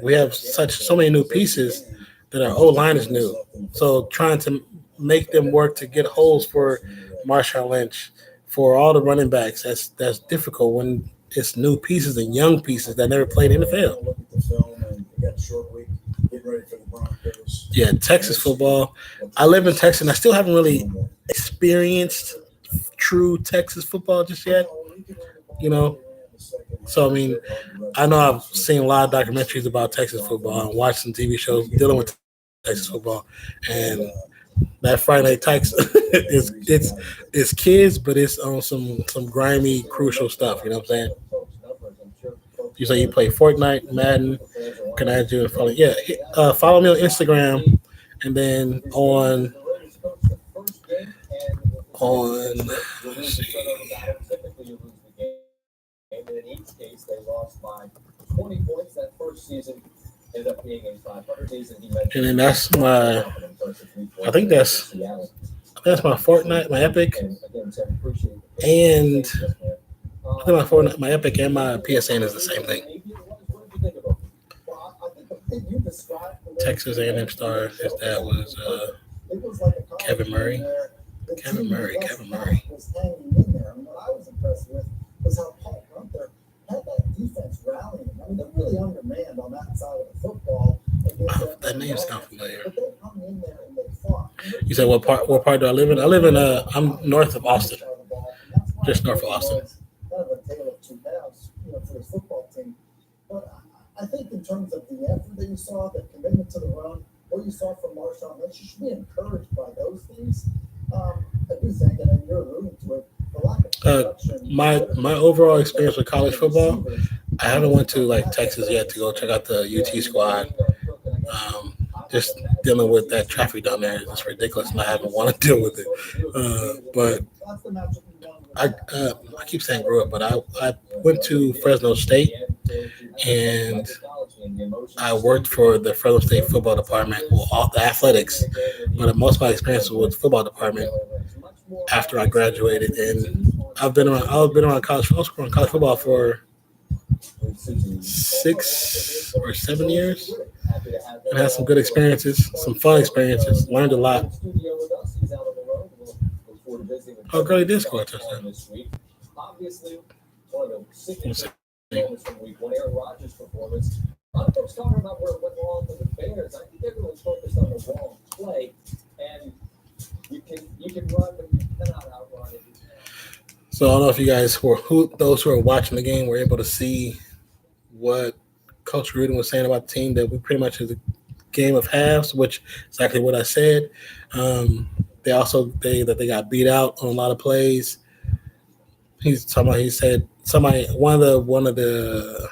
we have so many new pieces that our O-line is new. So trying to make them work to get holes for Marshawn Lynch, for all the running backs, that's difficult when it's new pieces and young pieces that never played in the field. Yeah, Texas football. I live in Texas, and I still haven't really experienced true Texas football just yet, you know. So, I mean, I know I've seen a lot of documentaries about Texas football and watched some TV shows dealing with Texas football. And that Friday Night Tykes it's kids, but it's on some grimy, crucial stuff, you know what I'm saying? You say you play Fortnite, Madden, can I add you and follow? Yeah, follow me on Instagram, and then on let's see. And in each case, they lost by 20 points that first season. ended up being in 500 days, and he mentioned. And then that's my. I think that's my Fortnite, my Epic, And again, Tim, appreciate it. and I think my Fortnite, my Epic, and my PSN is the same thing. What did you think about it? Well, I think the thing you described, the way Texas A&M star. His dad was it was like a college Kevin Murray. team where the Kevin team Murray, was Kevin Murray. was hanging in there. I mean, what I was impressed with was how Paul Gunther had that defense rallying. I mean, they're really undermanned on that side of the football. Oh, that name sounds familiar. But they hung in there and they fought. You said what part? What part do I live in? I live in I'm north of Austin, just north of Austin. Kind of a tale of two halves, for his football team. But I think in terms of the effort that you saw, the commitment to the run, what you saw from Marshawn Lynch, you should be encouraged by those things. I do think, and you're alluding to it, the lack of production. My overall experience with college football, I haven't went to like Texas yet to go check out the UT squad. Just dealing with that traffic down there is just ridiculous, and I haven't want to deal with it. But I keep saying grew up, but I went to Fresno State, and I worked for the Fresno State football department, well, all the athletics, but most of my experience was with the football department after I graduated. And I've been around college. I was around college football for 6 or 7 years, and had some good experiences, some fun experiences. Learned a lot. Oh, Gurley did score a touchdown. Obviously, one of the signature moments from week one, Aaron Rodgers' performance. A lot of folks talking about where it went wrong for the Bears. I think everyone's focused on the wrong play, and you can run, but you cannot outrun it. So I don't know if you guys those who are watching the game were able to see what Coach Gruden was saying about the team, that we pretty much is a game of halves, which is exactly what I said. They also that they got beat out on a lot of plays. He said one of the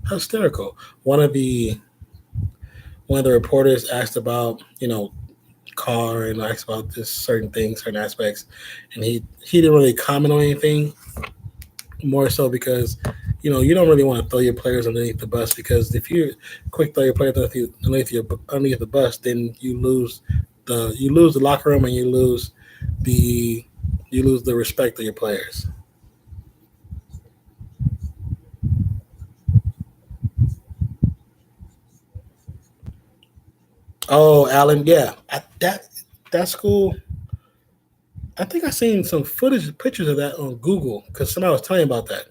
hysterical. One of the reporters asked about, Carr, and asked about this certain things, certain aspects, and he didn't really comment on anything, more so because you don't really want to throw your players underneath the bus, because if you quick throw your players underneath the bus, then you lose the locker room, and you lose the respect of your players. Oh, Allen, yeah, that school. I think I seen some pictures of that on Google, because somebody was telling me about that.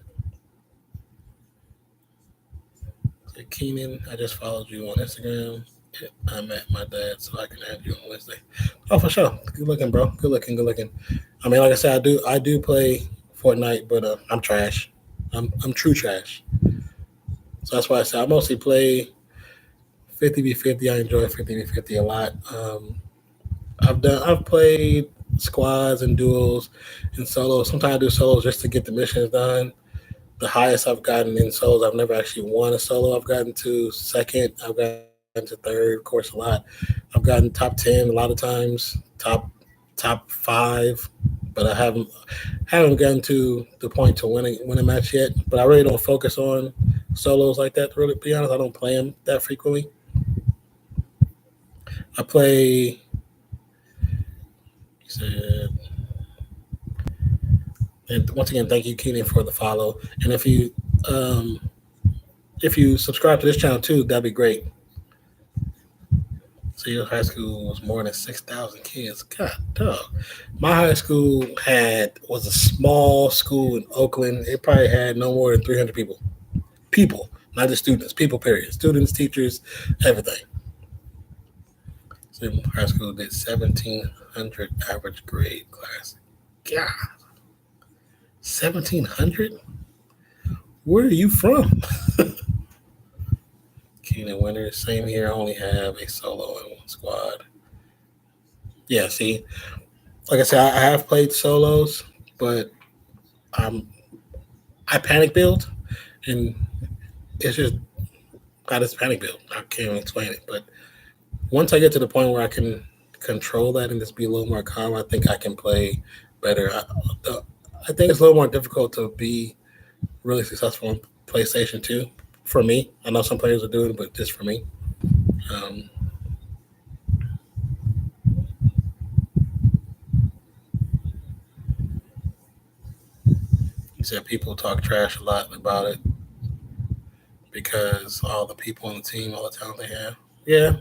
So Keenan, I just followed you on Instagram. I'm at my dad, so I can add you on Wednesday. Oh, for sure. Good looking, bro. Good looking. I mean, like I said, I do play Fortnite, but I'm trash. I'm true trash. So that's why I said I mostly play 50v50. I enjoy 50v50 a lot. I've played squads and duels and solos. Sometimes I do solos just to get the missions done. The highest I've gotten in solos, I've never actually won a solo. I've gotten to second. I've gotten to third, of course, a lot. I've gotten top 10 a lot of times, top 5, but I haven't gotten to the point to win a match yet. But I really don't focus on solos like that, to really be honest. I don't play them that frequently. I play. And once again, thank you, Keenan, for the follow. And if you subscribe to this channel too, that'd be great. So your high school was more than 6,000 kids. God, dog. My high school was a small school in Oakland. It probably had no more than 300 people. People, not just students. People, period. Students, teachers, everything. So high school did 1,700 average grade class. God, 1,700? Where are you from? Keenan Winters, same here. I only have a solo and one squad. Yeah, see, like I said, I have played solos, but I panic build, and it's just I just panic build. I can't even explain it, but once I get to the point where I can control that and just be a little more calm, I think I can play better. I think it's a little more difficult to be really successful on PlayStation 2 for me. I know some players are doing it, but just for me. Um, he said people talk trash a lot about it because all the people on the team, all the talent they have. Yeah,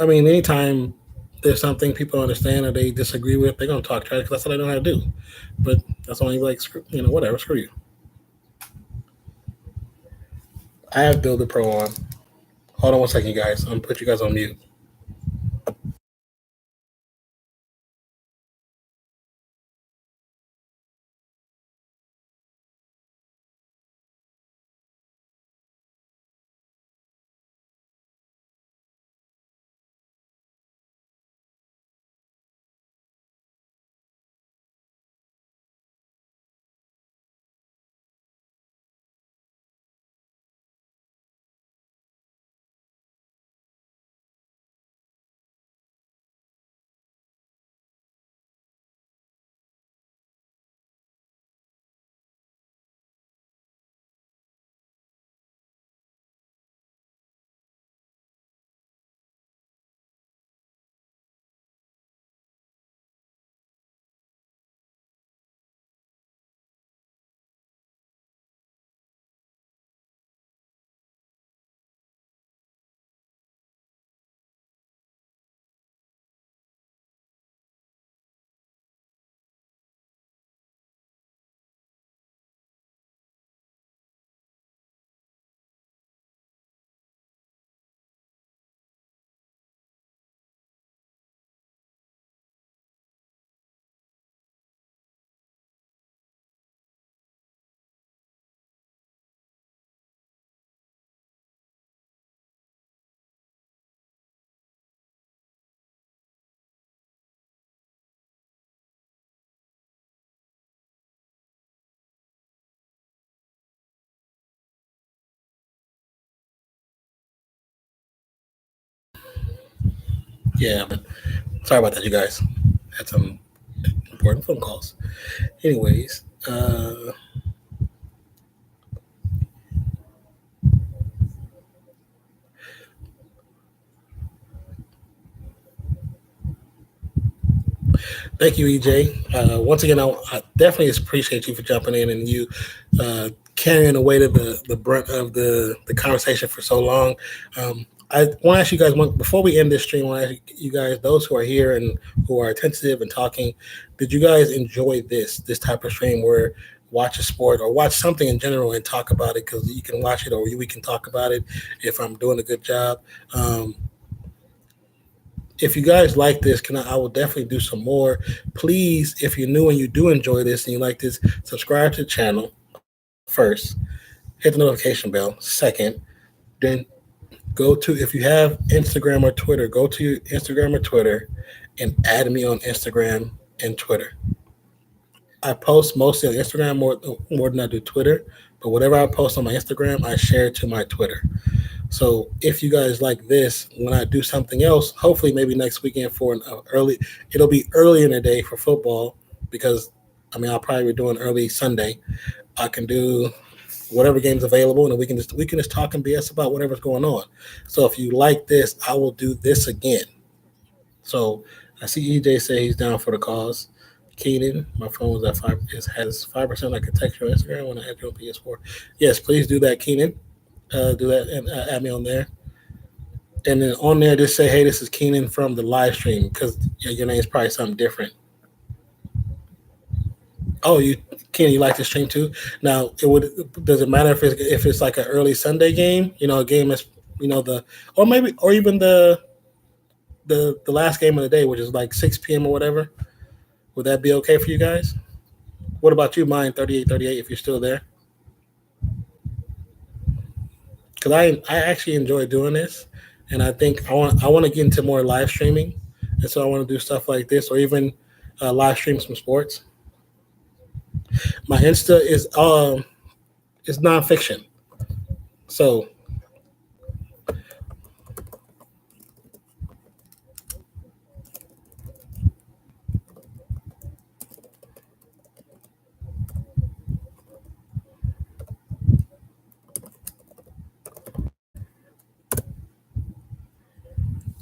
I mean, anytime there's something people understand or they disagree with, they're gonna talk trash because that's what they know how to do. But that's only like whatever, screw you. I have Build the Pro on. Hold on one second, guys. I'm gonna put you guys on mute. Yeah, but sorry about that, you guys. Had some important phone calls. Anyways, thank you, EJ. Once again, I definitely appreciate you for jumping in and you carrying the weight of the brunt of the conversation for so long. I want to ask you guys before we end this stream. I want to ask you guys, those who are here and who are attentive and talking, did you guys enjoy this type of stream where watch a sport or watch something in general and talk about it because you can watch it or we can talk about it if I'm doing a good job. Um, if you guys like this, I will definitely do some more. Please, if you're new and you do enjoy this and you like this, subscribe to the channel first. Hit the notification bell. Second, then go to if you have Instagram or Twitter, go to Instagram or Twitter and add me on Instagram and Twitter. I post mostly on Instagram more than I do Twitter, but whatever I post on my Instagram, I share it to my Twitter. So if you guys like this, when I do something else, hopefully maybe next weekend for an early, it'll be early in the day for football because I mean I'll probably be doing early Sunday. I can do whatever game's available, and we can just talk and BS about whatever's going on. So if you like this, I will do this again. So I see EJ say he's down for the cause. Keenan, my phone was at has 5%. I can text you on Instagram when I have you on PS4. Yes, please do that, Keenan. Do that and add me on there. And then on there, just say, "Hey, this is Keenan from the live stream," because your name is probably something different. Oh, Keenan, you like the stream too? Now, does it matter if it's like an early Sunday game? A game that's the or maybe or even the last game of the day, which is like 6 p.m. or whatever. Would that be okay for you guys? What about you, Mine 3838? If you're still there, because I actually enjoy doing this, and I think I want to get into more live streaming, and so I want to do stuff like this, or even live stream some sports. My Insta is nonfiction, so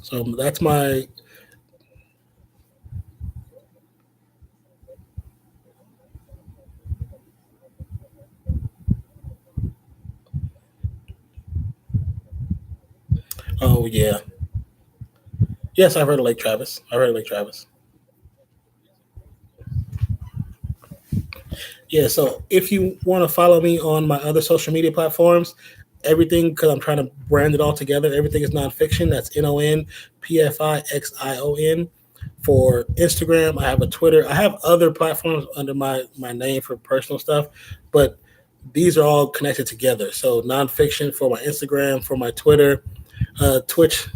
So that's my. Oh yeah. Yes, I've heard of Lake Travis. I've heard of Lake Travis. Yeah, so if you want to follow me on my other social media platforms, everything, because I'm trying to brand it all together, everything is nonfiction. That's Nonpfixion. For Instagram, I have a Twitter. I have other platforms under my name for personal stuff, but these are all connected together. So nonfiction for my Instagram, for my Twitter, Twitch.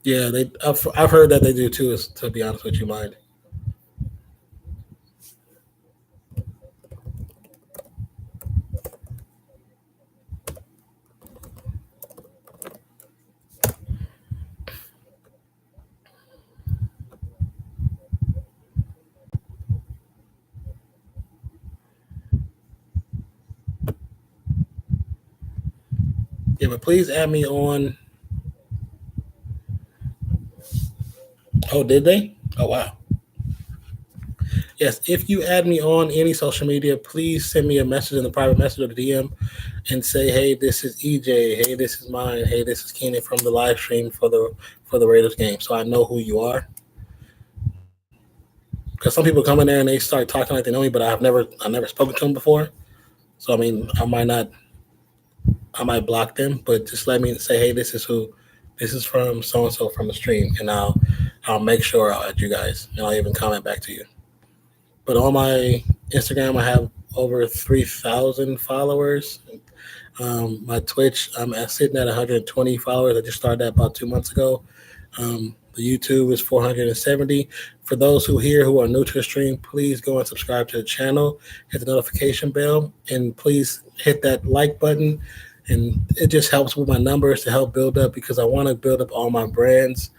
Yeah, I've heard that they do too. To be honest with you, mind. Yeah, but please add me on. Oh, did they? Oh, wow. Yes, if you add me on any social media, please send me a message in the private message or the DM and say, "Hey, this is EJ. Hey, this is mine. Hey, this is Keenan from the live stream for the Raiders game." So I know who you are. Because some people come in there and they start talking like they know me, but I've never spoken to them before. So I mean, I might block them, but just let me say, "Hey, this is who, this is from so and so from the stream," and I'll make sure I'll add you guys and I'll even comment back to you. But on my Instagram, I have over 3,000 followers. My Twitch, I'm sitting at 120 followers. I just started that about 2 months ago. The YouTube is 470. For those who here who are new to the stream, please go and subscribe to the channel, hit the notification bell, and please hit that like button. And it just helps with my numbers to help build up, because I want to build up all my brands,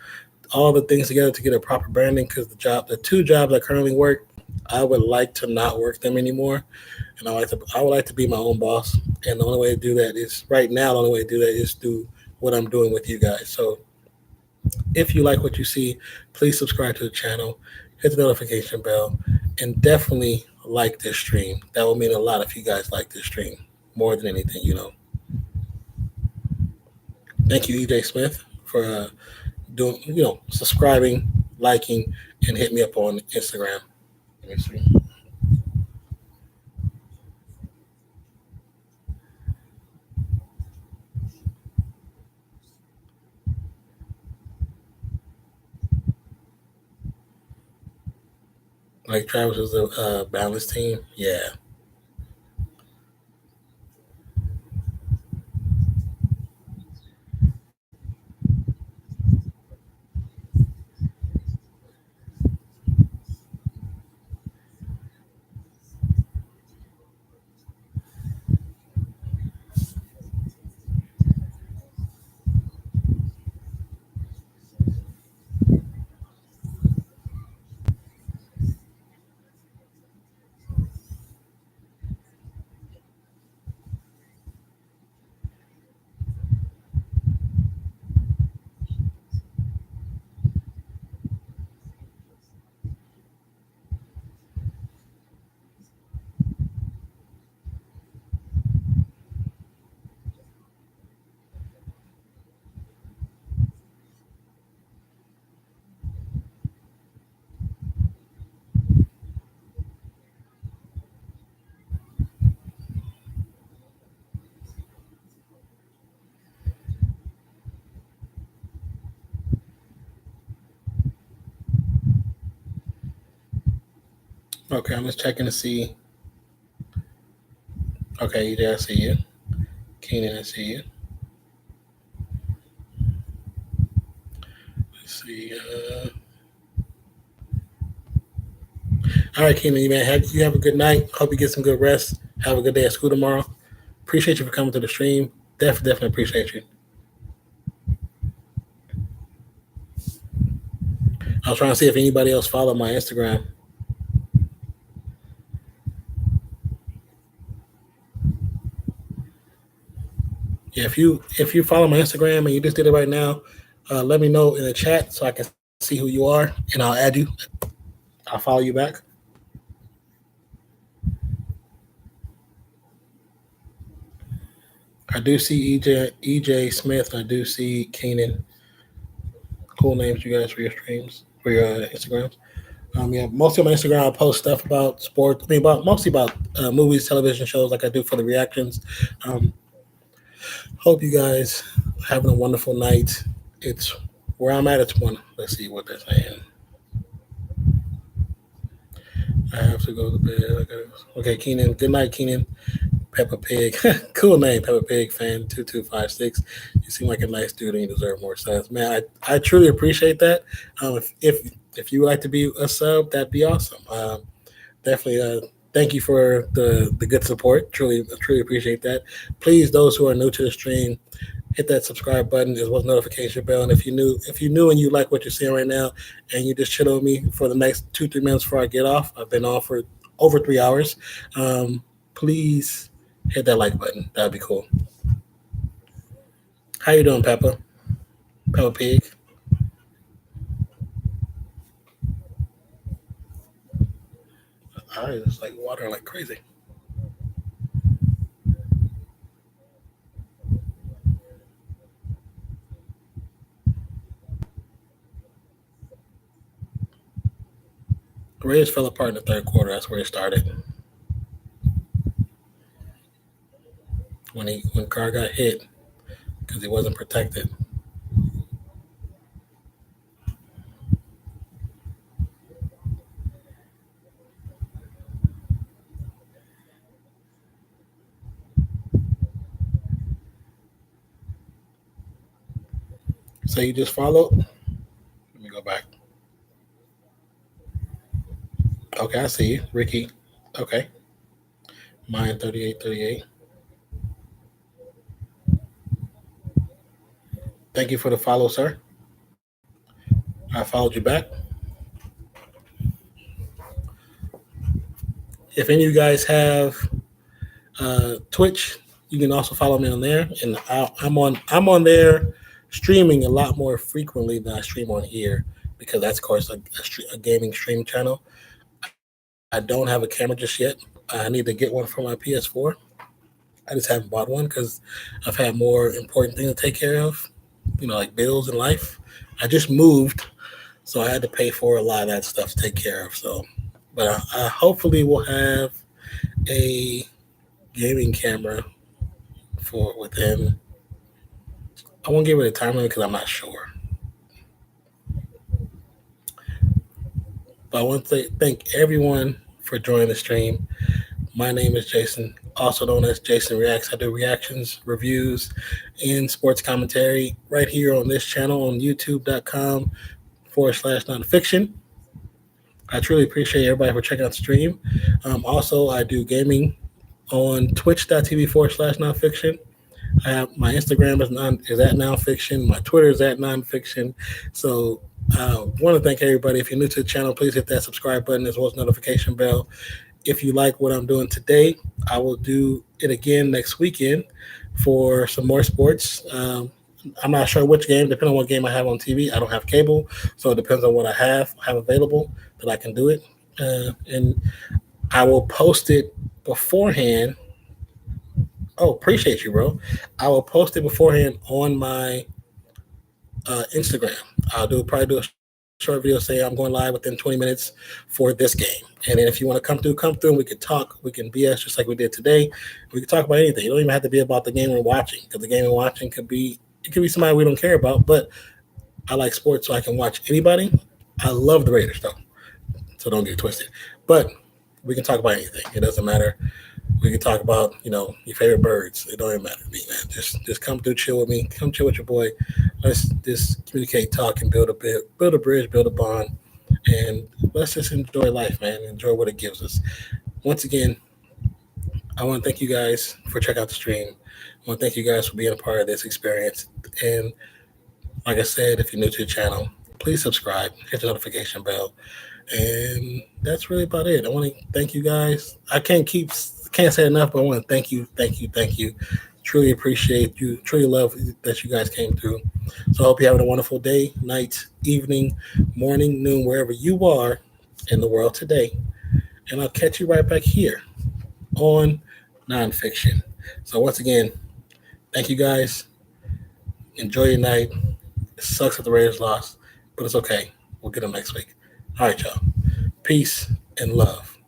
all the things together to get a proper branding. Because the two jobs I currently work, I would like to not work them anymore, and I would like to be my own boss. And the only way to do that is right now. The only way to do that is do what I'm doing with you guys. So if you like what you see, please subscribe to the channel, hit the notification bell, and definitely like this stream. That will mean a lot if you guys like this stream more than anything. Thank you, EJ Smith, for doing, subscribing, liking, and hit me up on Instagram. Let me see. Like Travis was a balanced team. Yeah. Okay, I'm just checking to see. Okay, EJ, I see you. Keenan, I see you. Let's see. All right, Keenan, you have a good night. Hope you get some good rest. Have a good day at school tomorrow. Appreciate you for coming to the stream. Definitely appreciate you. I was trying to see if anybody else followed my Instagram. Yeah, if you follow my Instagram and you just did it right now, let me know in the chat so I can see who you are, and I'll add you. I'll follow you back. I do see EJ Smith. I do see Keenan. Cool names, you guys, for your streams, for your Instagrams. Yeah, mostly on my Instagram, I post stuff about sports. I mean, mostly about movies, television shows, like I do for the reactions. Um, Hope you guys having a wonderful night. It's where I'm at. It's one. Let's see what they're saying. I have to go to bed. Okay, Keenan. Good night, Keenan. Peppa Pig. Cool name, Peppa Pig fan 2256. You seem like a nice dude and you deserve more subs. Man, I truly appreciate that. If you would like to be a sub, that'd be awesome. Definitely thank you for the good support. Truly appreciate that. Please, those who are new to the stream, hit that subscribe button as well as notification bell. And if you knew and you like what you're seeing right now and you just chill with me for the next 2-3 minutes before I get off, I've been off for over 3 hours. Please hit that like button. That'd be cool. How you doing, Peppa Pig? I just like water like crazy. The Raiders fell apart in the third quarter. That's where it started. When Carr got hit because he wasn't protected. So you just followed? Let me go back. Okay, I see you. Ricky. Okay. Mine 3838. Thank you for the follow, sir. I followed you back. If any of you guys have Twitch, you can also follow me on there. And I'm on there streaming a lot more frequently than I stream on here because that's, of course, a gaming stream channel. I don't have a camera just yet. I need to get one for my PS4. I just haven't bought one because I've had more important things to take care of, like bills in life. I just moved, so I had to pay for a lot of that stuff to take care of. So, but I hopefully will have a gaming camera for within. I won't give it a time limit because I'm not sure. But I want to thank everyone for joining the stream. My name is Jason, also known as Jason Reacts. I do reactions, reviews, and sports commentary right here on this channel on youtube.com/nonpfixion. I truly appreciate everybody for checking out the stream. Also, I do gaming on twitch.tv/nonpfixion. I have my Instagram is at nonfiction. My Twitter is at nonfiction. So I want to thank everybody. If you're new to the channel, please hit that subscribe button as well as notification bell. If you like what I'm doing today, I will do it again next weekend for some more sports. I'm not sure which game, depending on what game I have on TV. I don't have cable, so it depends on what I have available that I can do it. And I will post it beforehand. Oh, appreciate you, bro. I will post it beforehand on my Instagram. I'll probably do a short video saying I'm going live within 20 minutes for this game. And then if you want to come through and we can talk. We can BS just like we did today. We can talk about anything. It don't even have to be about the game we're watching because the game we're watching could be somebody we don't care about. But I like sports, so I can watch anybody. I love the Raiders, though, so don't get twisted. But we can talk about anything. It doesn't matter. We can talk about, your favorite birds. It don't even matter to me, man. Just come through, chill with me. Come chill with your boy. Let's just communicate, talk, and build a bridge, build a bond, and let's just enjoy life, man. Enjoy what it gives us. Once again, I want to thank you guys for checking out the stream. I want to thank you guys for being a part of this experience. And like I said, if you're new to the channel, please subscribe, hit the notification bell. And that's really about it. I want to thank you guys. I can't say enough, but I want to thank you. Truly appreciate you. Truly love that you guys came through. So I hope you're having a wonderful day, night, evening, morning, noon, wherever you are in the world today. And I'll catch you right back here on Nonpfixion. So once again, thank you guys. Enjoy your night. It sucks that the Raiders lost, but it's okay. We'll get them next week. All right, y'all. Peace and love.